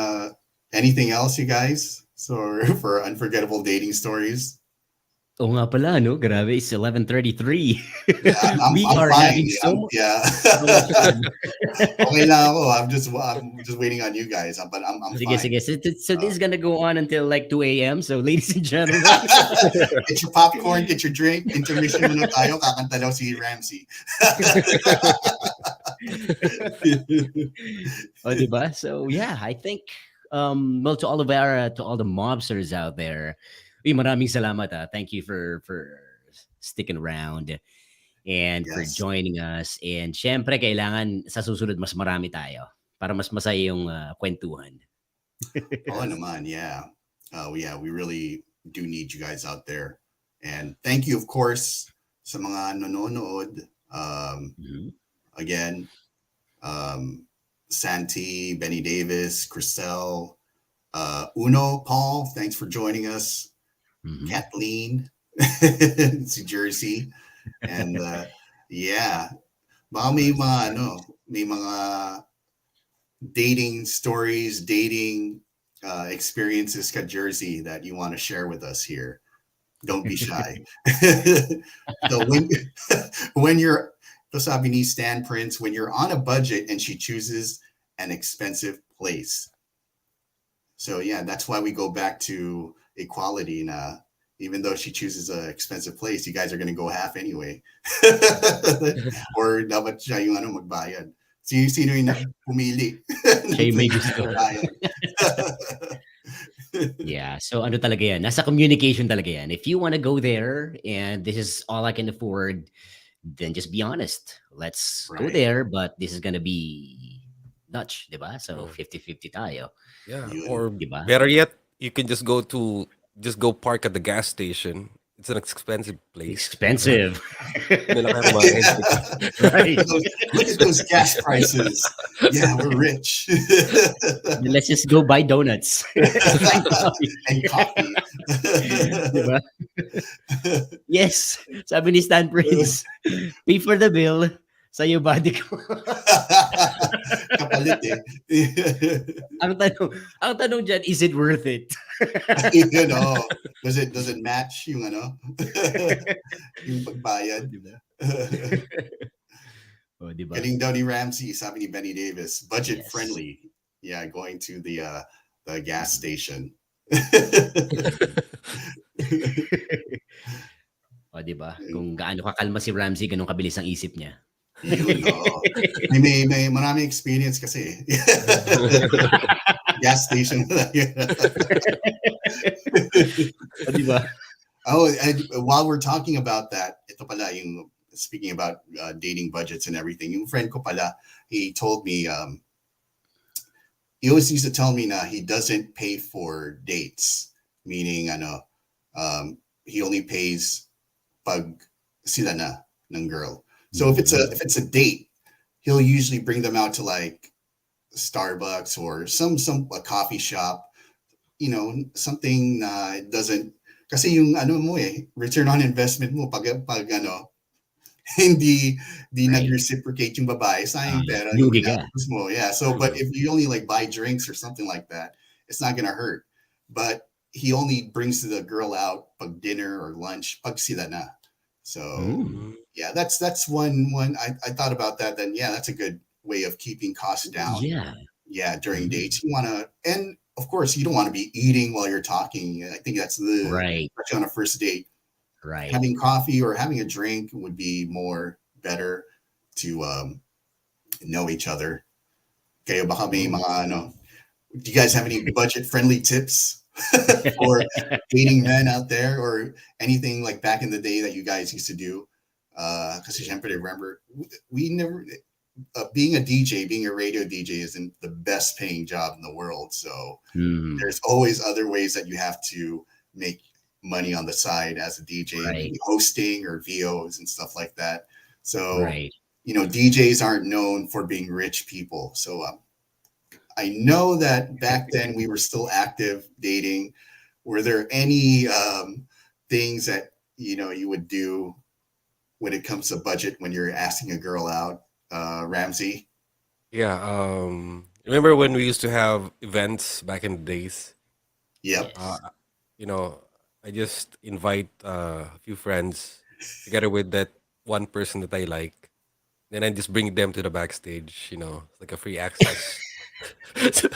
anything else, you guys? So for unforgettable dating stories. Oo nga pala, no? Grabe, it's 11:33. Yeah, We I'm are fine. having so much Yeah. fun. Okay lang ako. I'm just waiting on you guys. But I'm Sige, fine. sige. So this is gonna go on until like 2 a.m. So ladies and gentlemen. Get your popcorn, get your drink. Intermission muna tayo. Kakanta daw si Ramzee. Oh, diba? So yeah, I think well, to all the mobsters out there, maraming salamat. Thank you for sticking around and for Yes. joining us. And syempre, kailangan sa susunod mas marami tayo para mas masaya yung kwentuhan. Oh, naman, yeah. Yeah, we really do need you guys out there. And thank you, of course, sa mga nanonood. Mhm. Again, Santi, Benny Davis, Chriselle, Uno, Paul, thanks for joining us. Mhm. Kathleen, si Jersey. And yeah, baka may mga dating stories, dating experiences ka Jersey that you want to share with us here. Don't be shy. So when you're, to sabi ni Stan Prince, when you're on a budget and she chooses an expensive place. So yeah, that's why we go back to equality na. Even though she chooses an expensive place, you guys are going to go half anyway. Or dapat siya yung magbayad. Sino yung pumili? Siya yung may gusto. Yeah, so ano talaga yan? Nasa communication talaga yan. If you want to go there and this is all I can afford, then just be honest. Let's go Right. there, but this is gonna be Dutch, diba? So Oh. 50-50 tayo. Yeah. Yun. Or Diba? better yet, you can just go park at the gas station. It's an expensive place. Expensive. Wala kayo kumain. Right. Look at those gas prices. Yeah, we're rich. Let's just go buy donuts. And coffee. Diba? Yes. Sabi ni Stan Prince, pay for the bill. Sa'yo body ko. Kapalit eh. ang tanong dyan, is it worth it? You know, does it match yung yung pagbayad? Diba? Oh, diba? Galing daw ni Ramsey, sabi ni Benny Davis, budget Yes. friendly. Yeah, going to the gas station. O, diba? Kung gaano kakalma si Ramsey, ganun kabilis ang isip niya. Yun, may maraming experience kasi. gas station. O, di ba? Oh, and while we're talking about that, ito pala yung speaking about dating budgets and everything. Yung friend ko pala, he told me he always used to tell me na he doesn't pay for dates, meaning ano, he only pays pag sila na ng girl. So Mm. if it's a date, he'll usually bring them out to like Starbucks or some a coffee shop, you know, something doesn't kasi yung ano mo return on investment mo pag ano hindi di Right. nag-reciprocate yung babae, sayang yung pera yung Lugi ka. ginastos mo. Yeah. So, but True. if you only like buy drinks or something like that, it's not gonna hurt. But he only brings the girl out pag dinner or lunch pag sila na. So Mm. Mm. yeah, that's one I thought about that. Then yeah, that's a good way of keeping costs down. Yeah. Yeah, during Mm. dates you wanna and of course you don't want to be eating while you're talking. I think that's the Right. especially on a first date Right. having coffee or having a drink would be more better to know each other. Kayo baka may Mm. mga ano, do you guys have any budget friendly tips for dating men out there or anything like back in the day that you guys used to do? Kasi syempre remember we never being a DJ, being a radio DJ isn't the best paying job in the world. So Mm. there's always other ways that you have to make money on the side as a DJ, Right. maybe hosting or VOs and stuff like that. So, Right. you know, DJs aren't known for being rich people. So I know that back then we were still active dating. Were there any things that, you know, you would do when it comes to budget when you're asking a girl out, Ramsey? Yeah. Remember when we used to have events back in the days? Yep. Uh, Yes. you know, I just invite a few friends together with that one person that I like. Then I just bring them to the backstage. Like a free access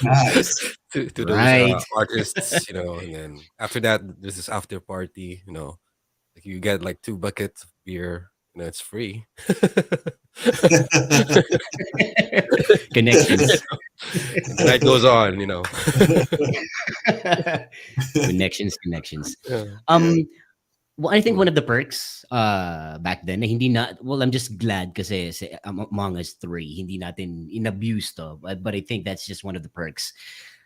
Nice. to those Right. artists. And then after that, there's this after party. Like you get like 2 buckets of beer. It's free. Connections. The night goes on. Connections, connections. Yeah. Yeah. Um, well, I think Mm. one of the perks back then na hindi na well, I'm just glad kasi among us three hindi natin inabuse to, but I think that's just one of the perks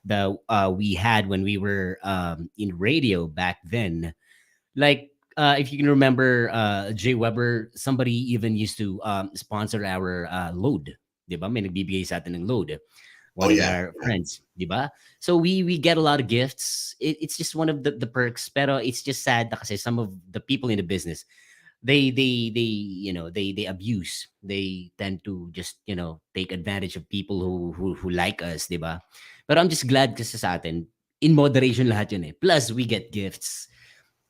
that we had when we were in radio back then. Like if you can remember Jay Weber, somebody even used to sponsor our load. 'Di ba? May nagbibigay sa atin ng load. Oh One of yeah. our Yeah. friends, 'di ba? So we get a lot of gifts. It's just one of the perks. Pero it's just sad na kasi some of the people in the business, they they abuse. They tend to just take advantage of people who like us, 'di ba? But I'm just glad kasi sa atin in moderation lahat yun eh. Plus we get gifts.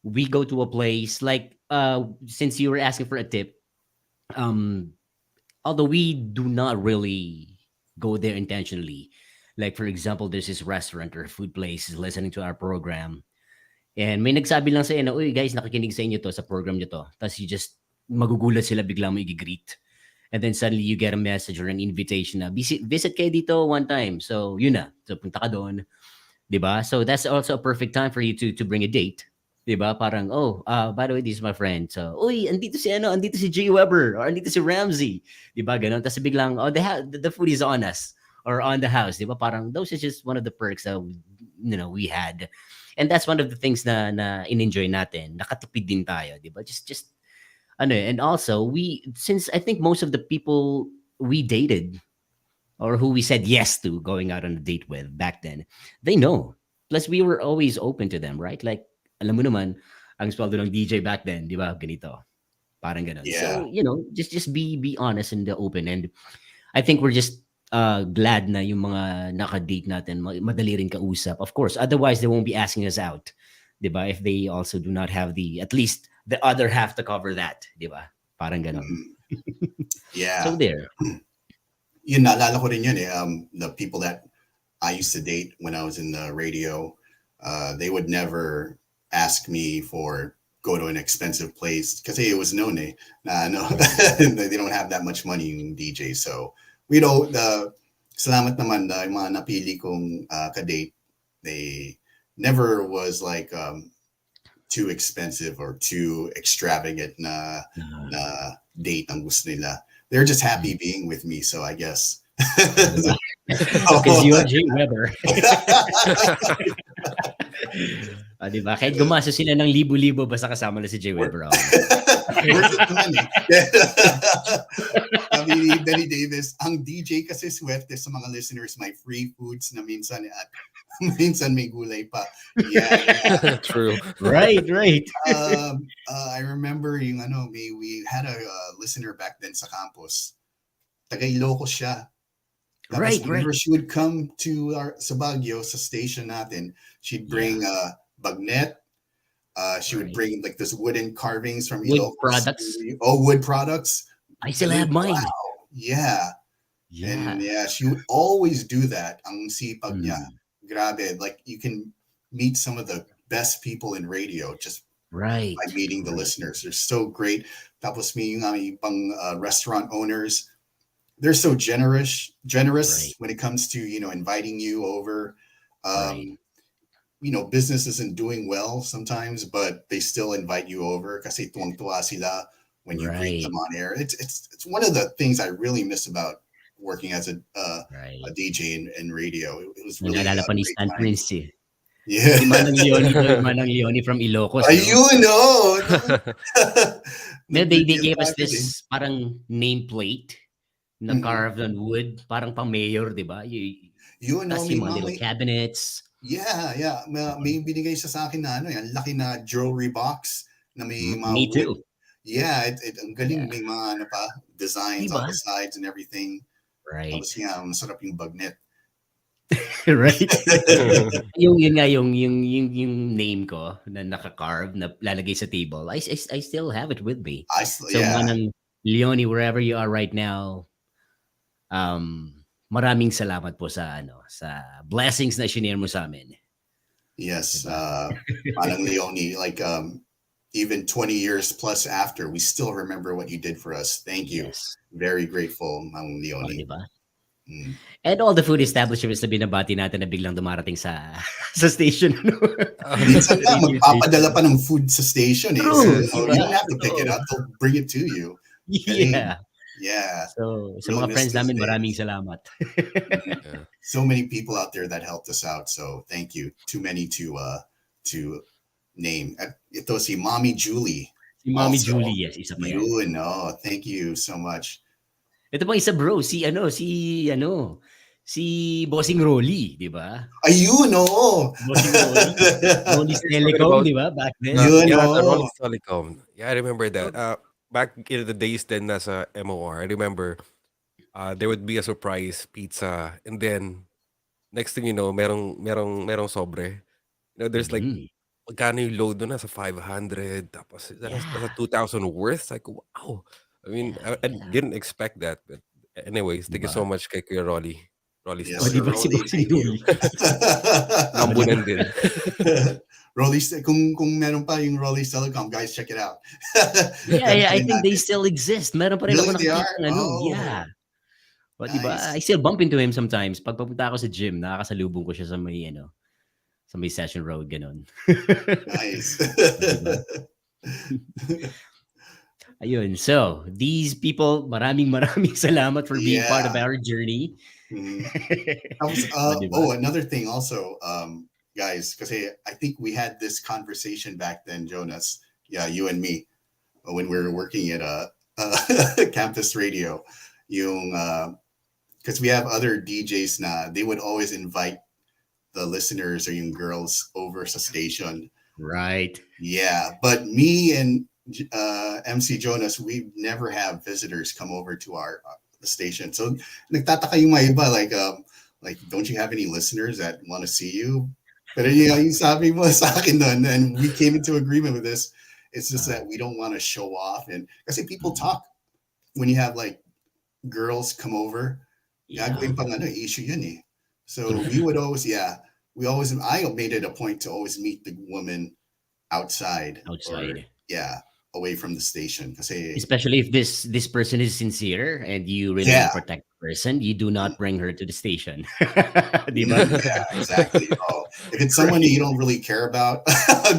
We go to a place like since you were asking for a tip, um although we do not really go there intentionally. Like for example, there's this restaurant or food place is listening to our program, and may nagsabi lang sa'yo na, "Uy guys, nakikinig sa inyo to, sa program nyo to." Tapos you just, magugulat sila, bigla mo i-greet. And then suddenly you get a message or an invitation na, visit kayo dito one time. So yun na. So punta ka doon. 'Di ba? So that's also a perfect time for you to bring a date. 'Di ba? Parang, oh, by the way, this is my friend. So, uy, andito si Jay Weber or andito si Ramsey. 'Di ba? Ganun. Tapos biglang, oh, the food is on us or on the house. 'Di ba? Parang those is just one of the perks that we had. And that's one of the things na in-enjoy natin. Nakatipid din tayo, 'di ba? Just ano, and also since I think most of the people we dated or who we said yes to going out on a date with back then, they know. Plus, we were always open to them, right? Like, alam mo naman, ang sweldo ng DJ back then, di ba? Ganito. Parang ganun. Yeah. So, just be honest and open. And I think we're just glad na yung mga naka-date natin, madali rin kausap. Of course, otherwise they won't be asking us out. Di ba? If they also do not have at least the other half to cover that. Di ba? Parang ganun. Mhm. Yeah. So there. Yun, naalala ko rin yun eh. The people that I used to date when I was in the radio, they would never ask me for go to an expensive place because it was known no, they don't have that much money in DJ. So we don't. salamat naman na yung mga napili kong kadate, they never was like too expensive or too extravagant na Ah, date ang gusto nila. They're just mm. happy being with me, so I guess. Oh, 'di ba? Because Oo. you are Jay Weber. Oh, 'di ba? Kahit gumastos sila ng libo-libo basta kasama na si Jay Worth, Weber, okey lang. worth it naman eh. Sabi ni Benny Davis, ang DJ kasi swerte sa mga listeners, may free foods na minsan at minsan may gulay pa. Yeah, yeah. True. Right, right. I remember yung ano, we had a listener back then sa campus. Taga Ilocos siya. Tapos Right, right, whenever she would come to our sa Baguio, sa station natin, she'd yeah, bring bagnet. She would right. bring like this wooden carvings from Wood Ilocos. products. Oh, wood products. I still And then, have mine. wow, yeah. And Yeah. yeah, she would always do that. Ang sipag niya. Mm, Grabe. Like you can meet some of the best people in radio just right, by meeting the right, listeners. They're so great. Tapos may yung ibang restaurant owners. They're so generous right, when it comes to, inviting you over. right, Um, business isn't doing well sometimes, but they still invite you over kasi tuwang-tuwa sila when you greet right, them on air. It's one of the things I really miss about working as a right. DJ in radio. It was really Naalala pa ni great Stan times. Prince, eh. Yeah. Si Manang Leonie daw, Manang Leonie from Ilocos, 'no? Ayun, no. No, they Nag-review gave pa us agad eh. this parang nameplate na Mm-mm. carved on wood, parang pang mayor, 'di ba? Yun, no, Tas may yung mga mga little cabinets. yeah, yeah. May binigay siya sa akin na ano, yan, laki na jewelry box na may mga Me wood. too. Yeah, ang galing. Yeah, May mga ano pa, 'di designs on ba? the sides and everything. Tapos Right. yeah, masarap yung bagnet. Right. Yung yun nga yung name ko na naka-carve na lalagay sa table. I still have it with me. So Yeah, Manang Leonie, wherever you are right now, maraming salamat po sa ano, sa blessings na shinare mo sa amin, 'di yes. ba? Manang Leonie, like even 20 years plus after, we still remember what you did for us. Thank you. Yes. Very grateful, Manang Oh, 'di Leonie. ba? Mm. And all the food establishments na binabati natin na biglang dumarating sa sa station, ano, Minsan sa nga, radio magpapadala station. pa ng food sa station eh. So, True, 'di you ba? don't have to pick it Totoo. up. They'll bring it to you. Galing. Yeah. Yeah. So, sa Really mga miss friends those namin, maraming days. salamat. Mhm. Yeah. So many people out there that helped us out. So thank you. Too many to name. Ito si Mommy Julie Si Mommy also. Julie, yes, isa pa yan. You know, thank you so much. Ito pa isa bro, si Bossing Rolly, 'di ba? Ayun, oh. Bossing Rolly. Rolly's You're talking Telecom, about 'di ba, back then? Yun, yeah, the oh. Rolling Telecom. Yeah, I remember that. Back in the days then nasa MOR, I remember there would be a surprise pizza, and then next thing you know, merong sobre. You know, there's like Mhm. magkano yung load nun, nasa 500, tapos nasa Yeah, 2,000 worth. Like, wow. I mean, yeah, I yeah, didn't expect that. But anyways, 'di thank you ba? so much kay Kuya Rolly Oh, Yes, 'di Sir ba Telecom. si Rolly. Bossing Thank you. Rolly? Oh, 'di ba? Ambunan din. Rolly, kung meron pa yung Rolly Telecom, guys, check it out. Yeah, yeah, I Try think they natin. still exist. Meron pa rin ako Really, they are? nakikitang ano, Oh, yeah. Oh, 'di ba? I nice. still bump into him sometimes. 'Pag papunta ako sa gym, nakakasalubong ko siya sa may ano, sa may Session Road, gano'n. Nice. Oh, 'di ba? Ayun. So, these people, maraming salamat for being part of Yeah. our journey. Mhm. Tapos, Oh, 'di ba? another thing also, guys, kasi I think we had this conversation back then, Jonas. Yeah, you and me, when we were working at campus radio. Yung, because we have other DJs na, they would always invite the listeners or yung girls over sa station. Right. Yeah, but me and MC Jonas, we never have visitors come over to our the station. So nagtataka yung mga iba, like don't you have any listeners that want to see you? Pero yung sabi mo sa akin nun, and we came into agreement with this. It's just Uh, that we don't want to show off, and kasi people mhm. talk when you have like girls come over. Yeah. Gagawin pang ano, issue yun eh. So True. we would always, I made it a point to always meet the woman outside, or Outside. yeah, away from the station. Kasi, Especially if this person is sincere and you really want yeah. to protect the person, you do not bring her to the station. Di ba? Yeah, exactly. Oh, if it's someone that Right. you don't really care about,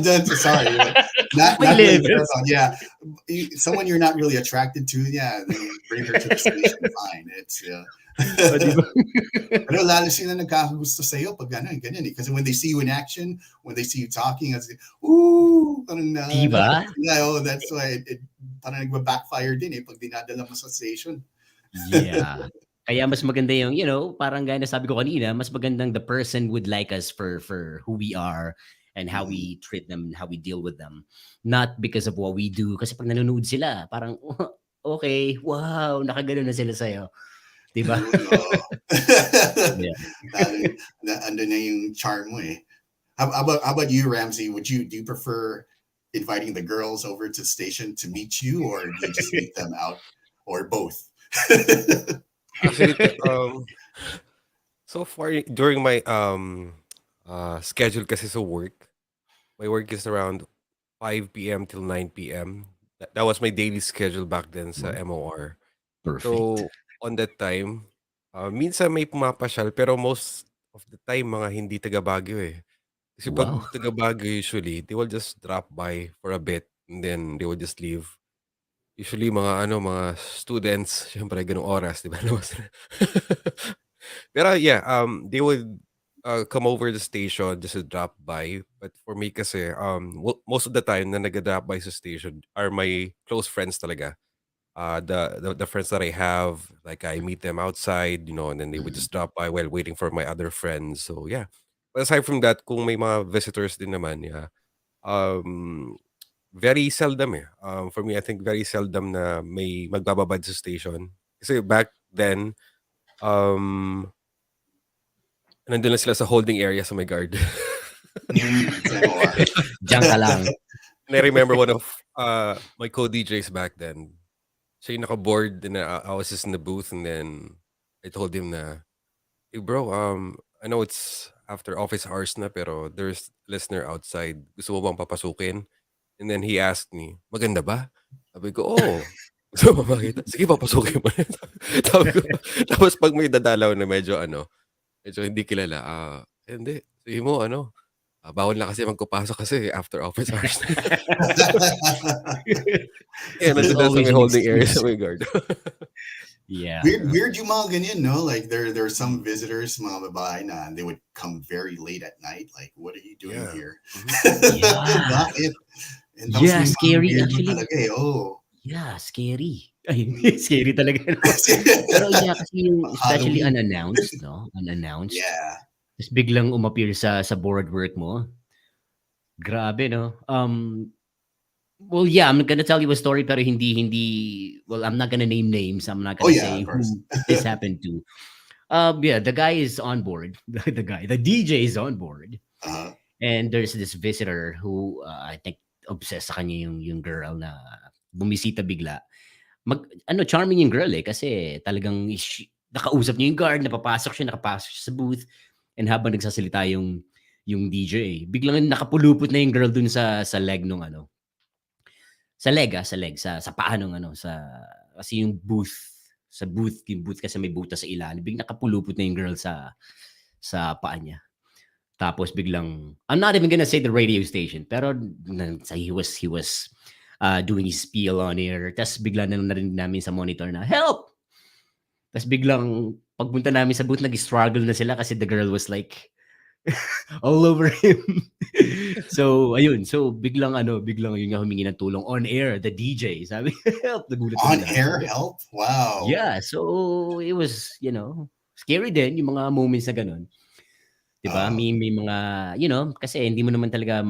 then sorry, but May not really care levels. about. Yeah, someone you're not really attracted to. Yeah, then bring her to the station. Fine. It's O, di ba? Pero lalo sila nagkakagusto sa'yo pag ano, ganyan eh. Kasi when they see you in action, when they see you talking, as ooh, parang Di ba? yeah, oh, that's why it parang nagba-backfire din eh pag dinadala mo sa station. Yeah. Kaya mas maganda yung, parang gaya na sabi ko kanina, mas magandang the person would like us for who we are and how Mm. we treat them and how we deal with them. Not because of what we do. Kasi pag nanonood sila, parang, okay, wow, nakagano na sila sa'yo. Di ba? Yun, oo. Yeah. Lalo, andun na yung charm mo eh. How about you, Ramsey? Do you prefer inviting the girls over to the station to meet you, or do you just meet them out, or both? Actually, so far during my schedule kasi sa work, my work is around 5 p.m. till 9 p.m. That was my daily schedule back then sa Wow, MOR. perfect. So, on that time, minsan may pumapasyal pero most of the time mga hindi taga Baguio eh. Kasi pag Wow. taga Baguio usually, they will just drop by for a bit and then they will just leave. Usually mga students, syempre ganung oras, 'di ba? Lumabas na. Pero yeah, they would come over the station just to drop by. But for me kasi, most of the time na nag-drop by sa station are my close friends talaga. The friends that I have, like I meet them outside, and then they would Mhm. just drop by while waiting for my other friends. So yeah. But aside from that, kung may mga visitors din naman, yeah. Um, very seldom eh. For me, I think very seldom na may magbababad sa station. Kasi back then, um, nandun lang sila sa holding area sa may guard. Sa MOR. Diyan ka lang. And I remember one of my co-DJs back then. Siya yung naka-board and I was just in the booth and then I told him na, hey bro, I know it's after office hours na pero there's listener outside. Gusto mo bang papasukin? And then he asked me, maganda ba? Sabi ko, oo. Gusto mo makita? Sige, papasukin mo. Sabi ko, tapos pag may dadalaw na medyo hindi kilala, hindi. Sige mo, bawal na kasi magpapasok kasi after office hours na. Kaya There's nandun lang sa always may an holding area sa excuse. may guard. Yeah. Weird yung mga ganyan, no? Like there are some visitors, mga babae na they would come very late at night. Like, what are you doing Yeah. here? Mhm. Yeah. Bakit? And tapos Yeah, may mga scary weirdo actually. talaga eh. Oh. Yeah, scary. Ay, scary talaga, 'no? Pero yeah, kasi yung especially Halloween. unannounced, 'no? Unannounced. Yeah. Ta's biglang umappear sa board work mo. Grabe, 'no? Well, yeah, I'm gonna tell you a story pero hindi well, I'm not gonna name names. I'm not Oh gonna yeah, say of course. who this happened to. Yeah, the guy is on board. The DJ is on board. Uh, And there's this visitor who I think obsessed sa kanya yung girl na bumisita bigla. Charming yung girl eh kasi talagang nakausap niya yung guard, nakapasok siya sa booth and habang nagsasalita yung DJ, biglang nakapulupot na yung girl dun sa leg nung sa paa nung kasi yung booth kasi may butas sa ilalim, biglang nakapulupot na yung girl sa paa niya. Tapos biglang, I'm not even gonna say the radio station, pero he was doing his spiel on air. Tapos bigla na narinig namin sa monitor na, help! Tapos biglang, pagpunta namin sa booth, nag-struggle na sila kasi the girl was like, all over him. So, ayun. So, biglang yun nga humingi ng tulong on air, the DJ. Sabi, help! Nagulat kami on lahat. air help? Wow. Yeah, so it was, scary din yung mga moments na ganun. 'Di ba? May mga, kasi hindi mo naman talaga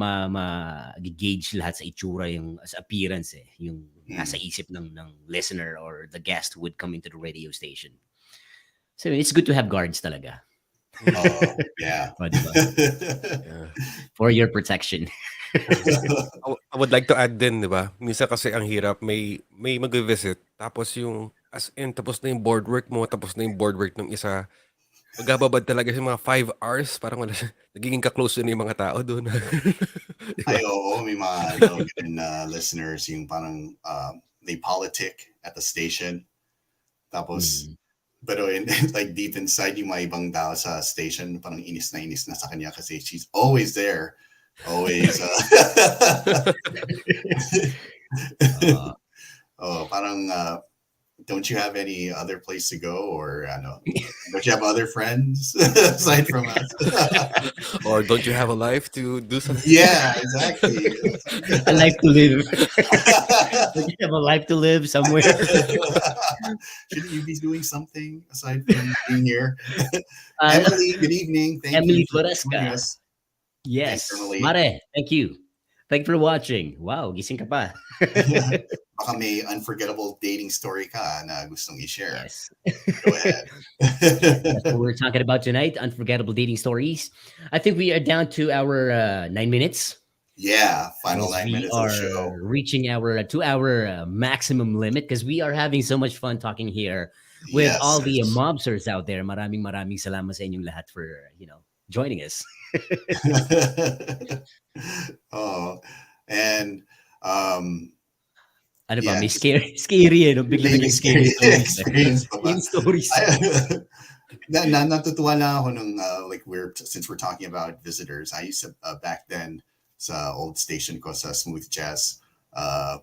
gauge lahat sa itsura sa appearance eh, yung nasa isip ng listener or the guest who would come into the radio station. So it's good to have guards talaga. Oh, yeah. O, 'di ba? Yeah. For your protection. I would like to add din, 'di ba? Minsan kasi ang hirap may magvi-visit tapos tapos na yung board work mo, tapos na yung board work ng isa. Magbababad talaga siya mga 5 hours parang wala siya nagiging ka-close na yung mga tao dun. 'Di Ay, ba? oo, may mga ano, ganun na listeners, yung parang they politic at the station. Tapos, Mm. pero in, like deep inside, yung mga ibang tao sa station, parang inis na sa kanya kasi she's always there. Always, Uh, oh, parang, don't you have any other place to go? Or, don't you have other friends aside from us? Or don't you have a life to do something? Yeah, exactly. a life to live. Don't you have a life to live somewhere? Shouldn't you be doing something aside from being here? Uh, Emily, good evening. Thank you Emily for joining Turesca. us. Thanks, Yes. Emily. Mare, thank you. Thank you for watching. Wow, gising ka pa. Baka may unforgettable dating story ka na gustong i-share. Yes. Go ahead. That's what we're talking about tonight. Unforgettable dating stories. I think we are down to our 9 minutes Yeah, final as nine we minutes of the are show. reaching our 2 hour maximum limit because we are having so much fun talking here with all Yes. the mobsters out there. Maraming salamat sa inyong lahat for, joining us. Oh, and um, Ano ba? yeah, May just scary no? Bigla may naging scary stories. experience pa ba? Scary stories. Natutuwa lang ako nung like since we're talking about visitors. I used to back then sa old station ko sa Smooth Jazz. Uh,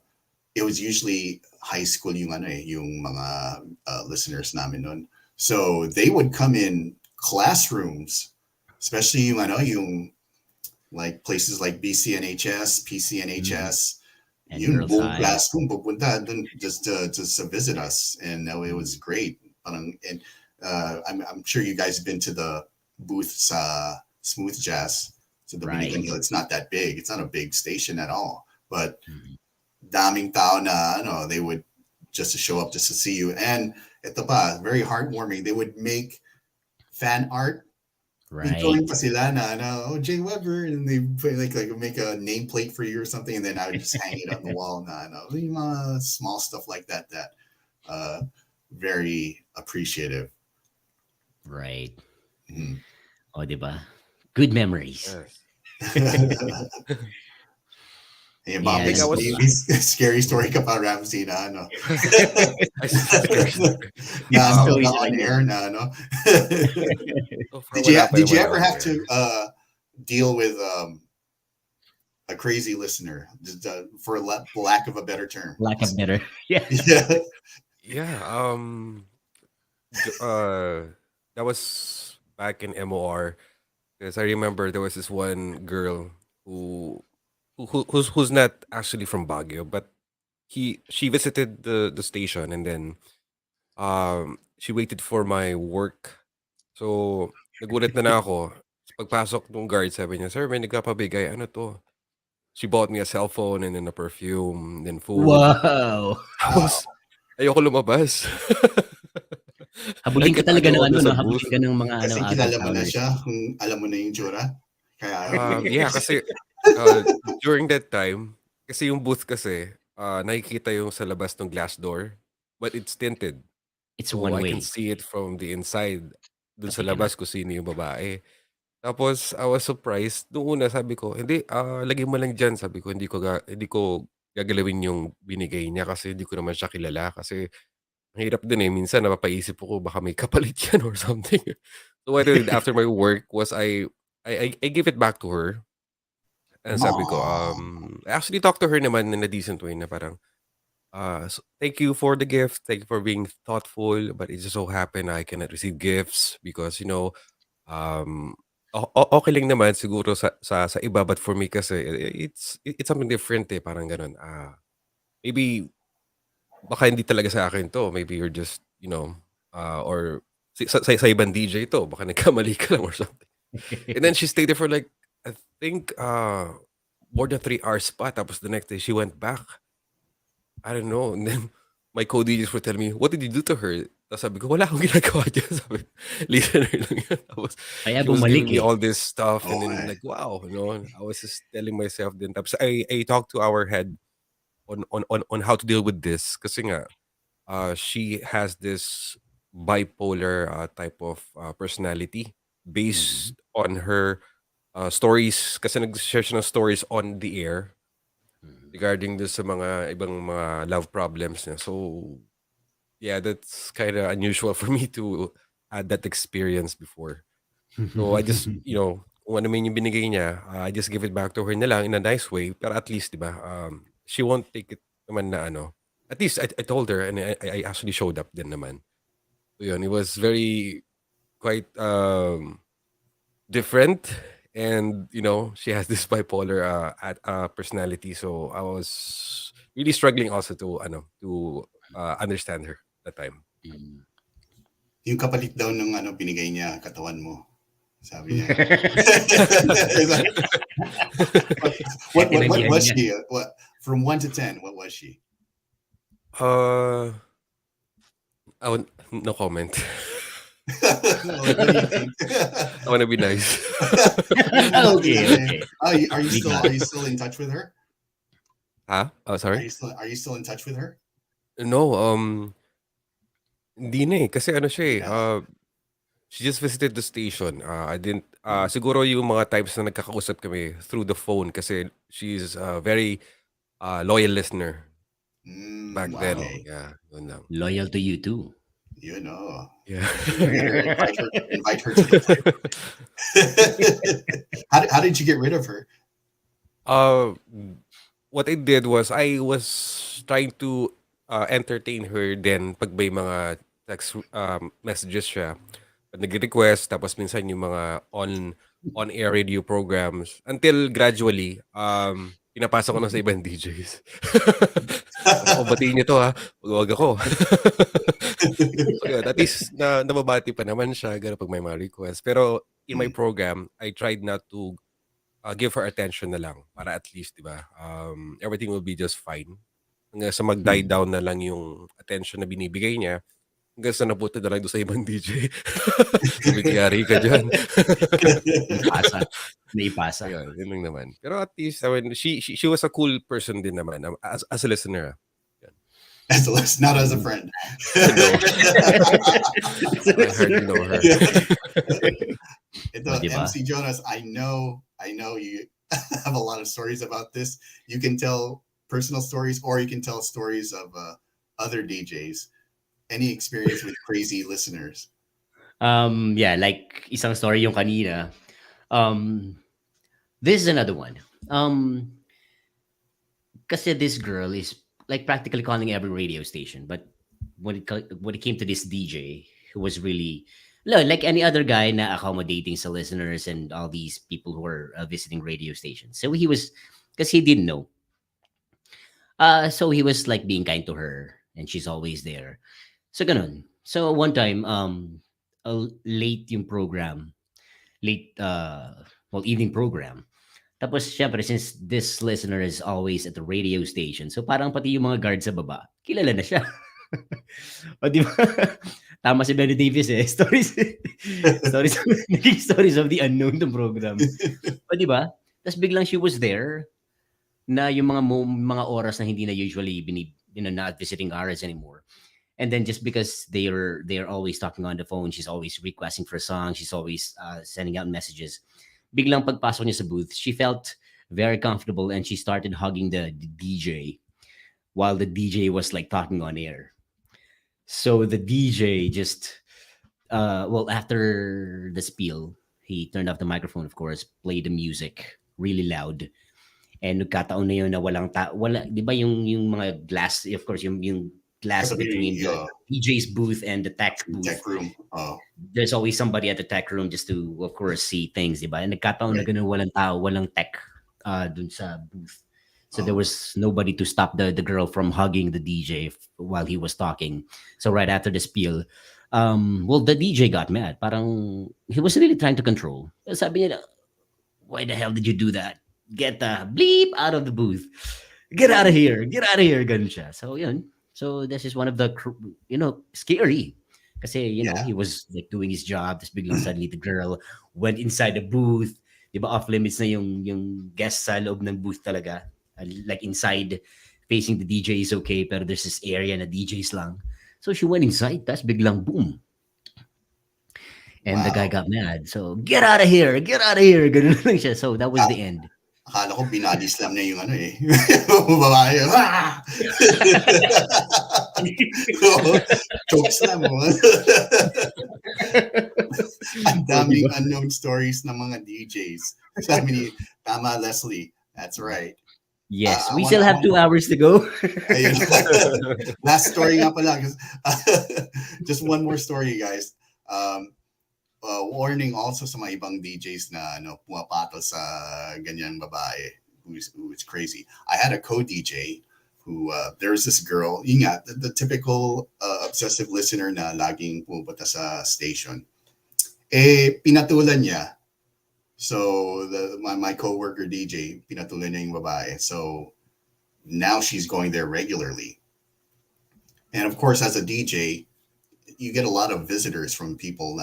it was usually high school yung yung mga listeners namin nun. So they would come in classrooms, especially yung like places like BCNHS, Mhm. PCNHS, And yung Girls buong High. class kung pupunta dun just to visit us, and it was Mhm. great. Parang, and I'm sure you guys have been to the booth sa Smooth Jazz. So Dominican Right. Hill, it's not that big. It's not a big station at all. But Mhm. daming tao na they would just to show up just to see you. And ito pa, very heartwarming. They would make fan art. May drawing Right. pa sila oh, Jay Weber, and they put like make a nameplate for you or something, and then I would just hang it on the wall yung mga small stuff like that uh very appreciative. Right. Mhm. O, di ba? Good memories. Yes. Hey, I Bob, think I And may was scary story ka pa, Ramsey, na I scary story. stories na na on lang yan. air na So far wala pa did yung you mga ever on have air. to deal with a crazy listener, just, for lack of a better term? Lack of better. Yeah. Yeah. Yeah, j- uh that was back in MOR because I remember there was this one girl who who's not actually from Baguio, but she visited the station and then she waited for my work. So nagulat na ako. Pagpasok nung guard, sabi niya, "Sir, may nagpapabigay. Ano to?" She bought me a cell phone and then a perfume, then food. Wow. Wow. Tapos ayoko lumabas. I Habulin ka kept talaga ano ng doon sa habulin booth. ka ng mga Kasi other kilala mo na travelers. siya, kung alam mo na yung tsura. Kaya, Yeah, kasi uh, during that time, kasi yung booth kasi, nakikita yung sa labas ng glass door, but it's tinted. It's So one I can way. see it from the inside, dun sa Pati ka na. labas kung sino yung babae. Tapos I was surprised. Nung una sabi ko, "Hindi, lagay mo lang diyan." Sabi ko, hindi ko gagalawin yung binigay niya kasi hindi ko naman siya kilala. Kasi ang hirap din, eh, minsan napapaisip ako baka may kapalit yan or something. So what I did after my work was I gave it back to her and sabi ko, aw. I actually talked to her naman in a decent way na parang, "Thank you for the gift. Thank you for being thoughtful, but it just so happened I cannot receive gifts because, Um, okey lang naman siguro sa iba, but for me kasi it's something different, eh, parang gano'n. Maybe baka hindi talaga sa akin 'to, maybe you're just, or sa ibang DJ 'to, baka nagkamali ka lang or something. And then she stayed there for like, I think, more than 3 hours pa, tapos the next day she went back. I don't know, and then my co-DJs were telling me, "What did you do to her?" Tapos sabi ko, "Wala akong ginagawa diyan." Sabi ko, "Listener lang yan." Tapos Kaya she was bumalik giving me eh. all this stuff and Oo nga then eh. like, wow, I was just telling myself then tapos I talked to our head on how to deal with this kasi nga, she has this bipolar type of personality Mhm. based on her stories kasi nag-share siya ng stories on the air Mhm. regarding do sa mga ibang mga love problems niya. So, yeah, that's kind of unusual for me to had that experience before. So, I just, kung ano man yung binigay niya, I just give it back to her na lang in a nice way. Pero at least, di ba, she won't take it naman na ano. At least, I told her and I actually showed up din naman. So, yun, it was very, quite different. And, she has this bipolar personality. So, I was really struggling also to understand her that time. Mhm. Yung kapalit daw ng binigay niya, katawan mo. Sabi niya. Kaya what tinanggihan was niya. she? What from 1 to 10? What was she? uh, no comment. What do you think? I wanna be nice. Okay, okay. Bigla. Are you still in touch with her? Huh? Oh, sorry? Are you still in touch with her? No, hindi na eh. Kasi ano siya eh, Yeah. she just visited the station. I didn't, siguro yung mga times na nagkakausap kami through the phone kasi she's a very loyal listener back then. Wow. Okay. Yeah, yun lang. Loyal to you too. You know, Yeah. you better invite her to the how did you get rid of her? uh, what I did was I was trying to entertain her then pag may mga text messages siya. Pag nag-request tapos minsan yung mga on-air radio programs until gradually pinapasa ko na sa ibang DJs. Sabi ko, batiin niyo to ha. Wag ako. So yun, at least nababati pa naman siya ganun pag may mga request. Pero in my Mm, program, I tried not to give her attention na lang para at least, 'di ba? Everything will be just fine. Hanggang sa mag-die Hmm. down na lang yung attention na binibigay niya. Hanggang sa napunta na lang doon sa ibang DJ. Sabi ko, yari ka dyan. Naipasa. Naipasa. Ayun, yun lang naman. Pero at least, I mean, she was a cool person din naman as a listener. Yan. not as a Mm. friend. No, I hardly know her. O, Ito, di ba? MC Jonas, I know you have a lot of stories about this. You can tell personal stories, or you can tell stories of other DJs. Any experience with crazy listeners? Yeah, like isang story yung kanina. Um, this is another one. Kasi this girl is like practically calling every radio station, but when it came to this DJ, who was really like any other guy na accommodating sa listeners and all these people who are visiting radio stations. So he was, because he didn't know. So he was like being kind to her, and she's always there. So ganun. So one time, late yung program, late, evening program. Tapos, syempre, since this listener is always at the radio station, so parang pati yung mga guard sa baba, kilala na siya. O, di ba? Tama si Benny Davis eh. Stories, naging stories of the unknown ng program. O, di ba? Tapos biglang she was there na yung mga oras na hindi na usually not visiting hours anymore. And then just because they're always talking on the phone, she's always requesting for songs, she's always sending out messages. Biglang pagpasok niya sa booth, she felt very comfortable and she started hugging the DJ while the DJ was like talking on air. So the DJ just after the spiel, he turned off the microphone, of course, played the music really loud. And nagkataon na yun na wala, di ba yung mga glass, of course, yung glass between the DJ's booth and the tech booth. Tech room. Oh. There's always somebody at the tech room just to, of course, see things, di ba? And nagkataon na Right. ganun, walang tao, walang tech dun sa booth. So there Oh. was nobody to stop the girl from hugging the DJ while he was talking. So right after the spiel, the DJ got mad. Parang he was really trying to control. Sabi niya, why the hell did you do that? Get the bleep out of the booth. Get out of here. Get out of here. Ganun siya. So, yun. So, this is one of the, scary. Kasi, Yeah. he was like doing his job. Tapos biglang suddenly the girl went inside the booth. Di ba off limits na yung guest sa loob ng booth talaga. Like inside, facing the DJ is okay. Pero there's this area na DJs lang. So she went inside, that's biglang boom. And the guy Wow. got mad. So, get out of here, get out of here. Ganun lang siya. So that was the end. Akala ko binody slam niya yung ano eh. Yung babae. Ah! Oo, choke slam mo. Ang Oh, di daming ba? unknown stories ng mga DJs. Sabi ni Tama Leslie. That's right. Yes, I we want still I have want 2 hours to go. ayun. Last story nga pala. Just one more story, guys. Warning also sa mga ibang DJs na ano, pumapatol sa ganyan babae who's crazy. I had a co-DJ who there was this girl, yun nga, the typical obsessive listener na laging pupunta sa station. Eh, pinatulan niya. So my coworker DJ, pinatulan niya yung babae. So now she's going there regularly. And of course, as a DJ, you get a lot of visitors from people.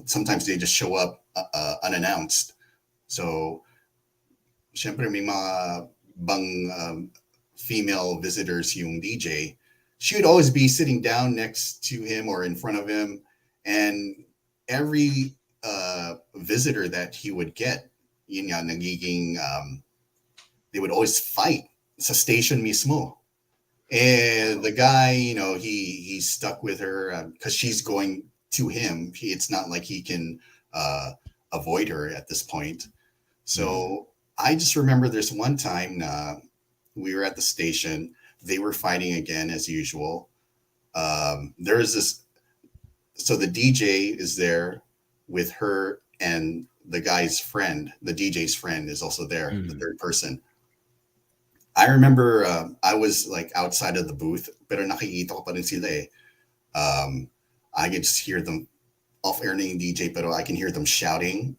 Sometimes they just show up unannounced. So, syempre may mga bang female visitors yung DJ. She would always be sitting down next to him or in front of him, and every visitor that he would get, yun nga, nagiging, they would always fight sa station mismo. And the guy, he's stuck with her because she's going to him. It's not like he can avoid her at this point. Mm. So I just remember there's one time we were at the station. They were fighting again as usual. There's this. So the DJ is there with her, and the guy's friend, the DJ's friend, is also there. The Mm. third person. I remember I was like outside of the booth, pero nakikita ko pa rin sila eh. I could just hear them off-air na yung DJ, pero I can hear them shouting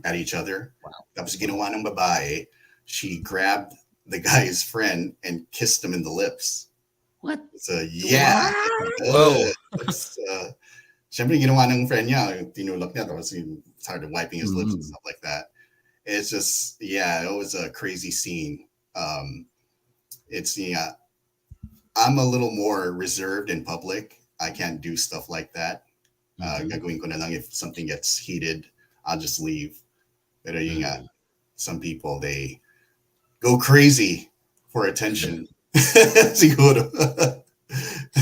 at each other. Wow. Tapos ginawa ng babae, she grabbed the guy's friend and kissed him in the lips. What? So yeah, Whoa. syempre ginawa ng friend niya, tinulak niya, tapos he started wiping his lips and Mm. stuff like that. It's just, yeah, it was a crazy scene. It's yeah, I'm a little more reserved in public. I can't do stuff like that. Mhm. Gagawin ko na lang if something gets heated, I'll just leave. Pero yun nga, Mm. some people, they go crazy for attention. Siguro.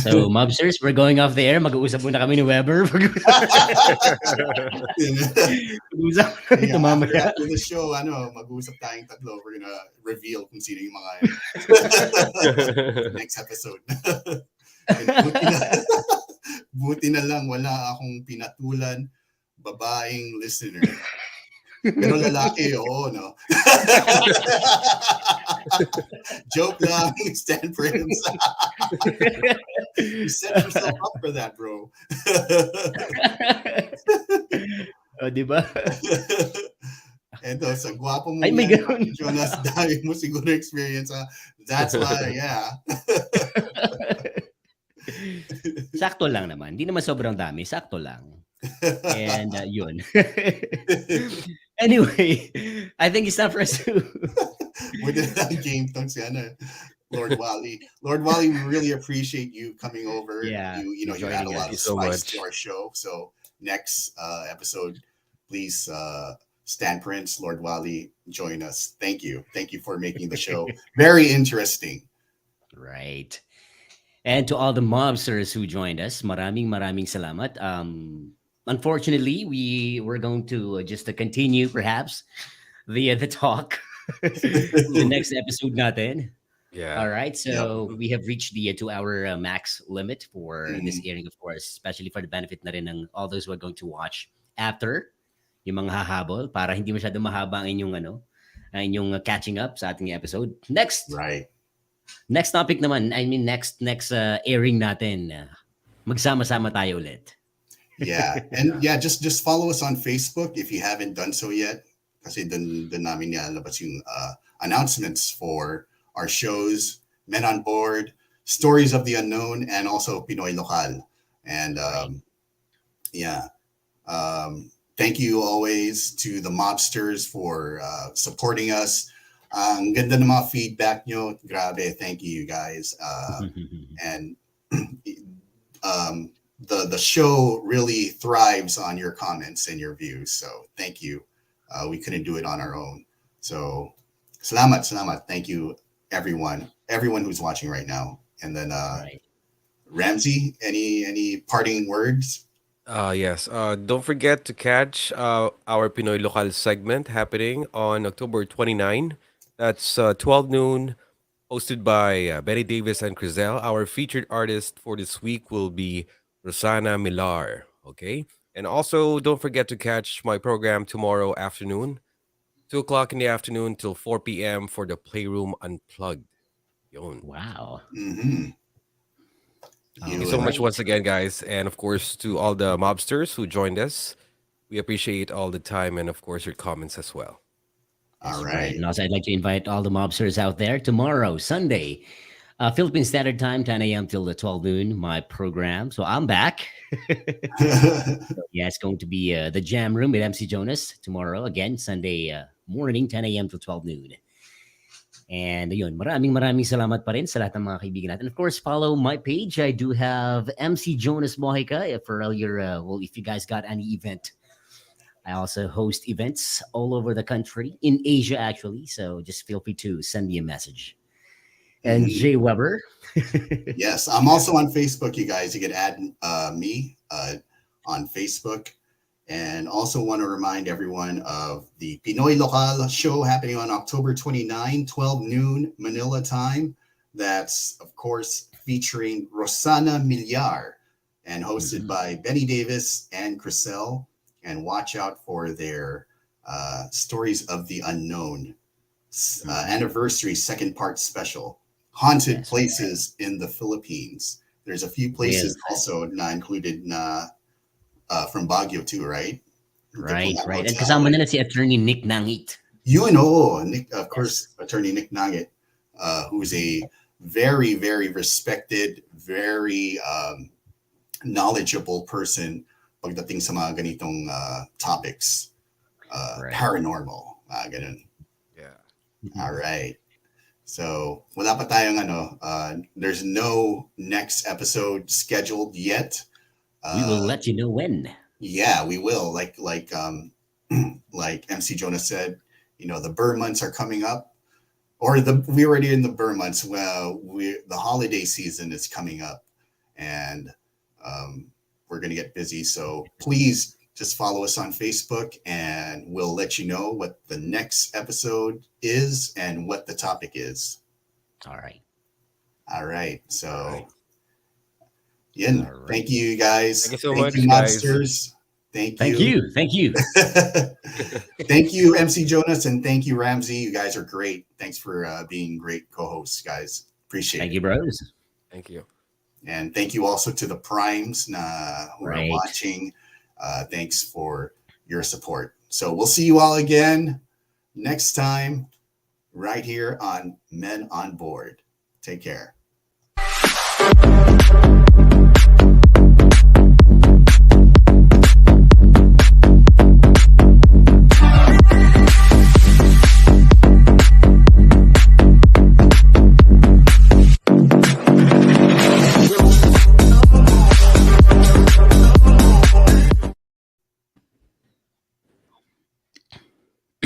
So, mobsters, we're going off the air. Mag-uusap muna kami ni Weber. Mag-uusap kami ito Yeah, mamaya. after the show, mag-uusap tayong tatlo. We're gonna reveal kung sino yung mga next episode. And buti na lang wala akong pinatulan babaeng listener. Pero lalaki, oo, no? Joke lang, Stan Prince. You set yourself up for that, bro. O, di ba? Eto, sa gwapo mo Ay, may yan, ganun. Jonas, dami mo siguro experience. That's why, yeah. Sakto lang naman. Hindi naman sobrang dami. Sakto lang. And yun. Anyway, I think it's time for us to... Buti na lang game tong si Lord Wally. Lord Wally, we really appreciate you coming over. Yeah, You add a joining lot Thank of you so spice much. to our show. So next episode, please, Stan Prince, Lord Wally, join us. Thank you. Thank you for making the show very interesting. Right. And to all the mobsters who joined us, maraming salamat. Unfortunately, we're going to just continue perhaps the talk the next episode natin. Yeah. All right, Yep. so we have reached the 2 hour max limit for this Mhm. airing, of course, especially for the benefit na rin ng all those who are going to watch after, yung mga hahabol, para hindi masyado mahaba ang inyong catching up sa ating episode. Next Right. topic naman, next airing natin, magsama-sama tayo ulit. Yeah. And yeah, just follow us on Facebook if you haven't done so yet. Kasi dun namin nilalabas yung announcements for our shows, Men on Board, Stories of the Unknown, and also Pinoy Lokal. And yeah, thank you always to the mobsters for supporting us. Ang ganda ng mga feedback nyo. Grabe, thank you guys. And the show really thrives on your comments and your views. So thank you. We couldn't do it on our own. So salamat, salamat. Thank you, everyone who's watching right now. And then Right. Ramsey, any parting words? Yes. Don't forget to catch our Pinoy Local segment happening on October 29. That's 12 noon, hosted by Betty Davis and Crizel. Our featured artist for this week will be Rosana Millar. Okay. And also, don't forget to catch my program tomorrow afternoon, 2 o'clock in the afternoon till 4 p.m. for the Playroom Unplugged. Yun. Wow. Mm-hmm. Thank you All You so and much right. once again, guys. And of course, to all the mobsters who joined us, we appreciate all the time and, of course, your comments as well. all That's right. right. And also, I'd like to invite all the mobsters out there tomorrow, Sunday, Philippine Standard Time, 10 a.m. till the 12 noon, my program. So I'm back. Yeah, it's going to be the Jam Room with MC Jonas tomorrow. Again, Sunday morning, 10 a.m. to 12 noon. And yun, maraming salamat pa rin sa lahat ng mga kaibigan natin. Of course, follow my page. I do have MC Jonas Mojica for all your, well, if you guys got any event. I also host events all over the country, in Asia actually. So just feel free to send me a message. And Mhm. Jay Weber. Yes, I'm Yeah. also on Facebook, you guys. You can add me on Facebook. And also want to remind everyone of the Pinoy Local show happening on October 29, 12 noon Manila time. That's, of course, featuring Rosana Millar and hosted Mhm. by Benny Davis and Crisel. And watch out for their Stories of the Unknown Mhm. anniversary second part special. Haunted That's places in the Philippines. There's a few real. places also not included from Baguio too, right? The Right, Pulang right. And Hotel. kasama And nila si Attorney Nick Nangit. you know, Nick, of Yes. course, Attorney Nick Nugget, who's a very, very respected, very knowledgeable person pagdating sa mga ganitong topics, Right. paranormal, ganun. Yeah. All right. So, wala pa tayong there's no next episode scheduled yet. We will Uh, let you know when. yeah, we will. Like MC Jonas said, the Burr months are coming up, or we already in the Burr months. Well, the holiday season is coming up, and we're gonna get busy. So please just follow us on Facebook, and we'll let you know what the next episode is and what the topic is. All right. All right. All right. So, Yin, All right. thank you Thank you guys. so Thank you, much, guys. Mobsters. Thank Thank you. you. Thank you. Thank you, MC Jonas, and thank you, Ramsey. You guys are great. Thanks for being great co hosts, guys. Appreciate Thank it. you, bros. Thank you. And thank you also to the Primes who are Right. watching. Thanks for your support. So, we'll see you all again next time right here on Men on Board. Take care.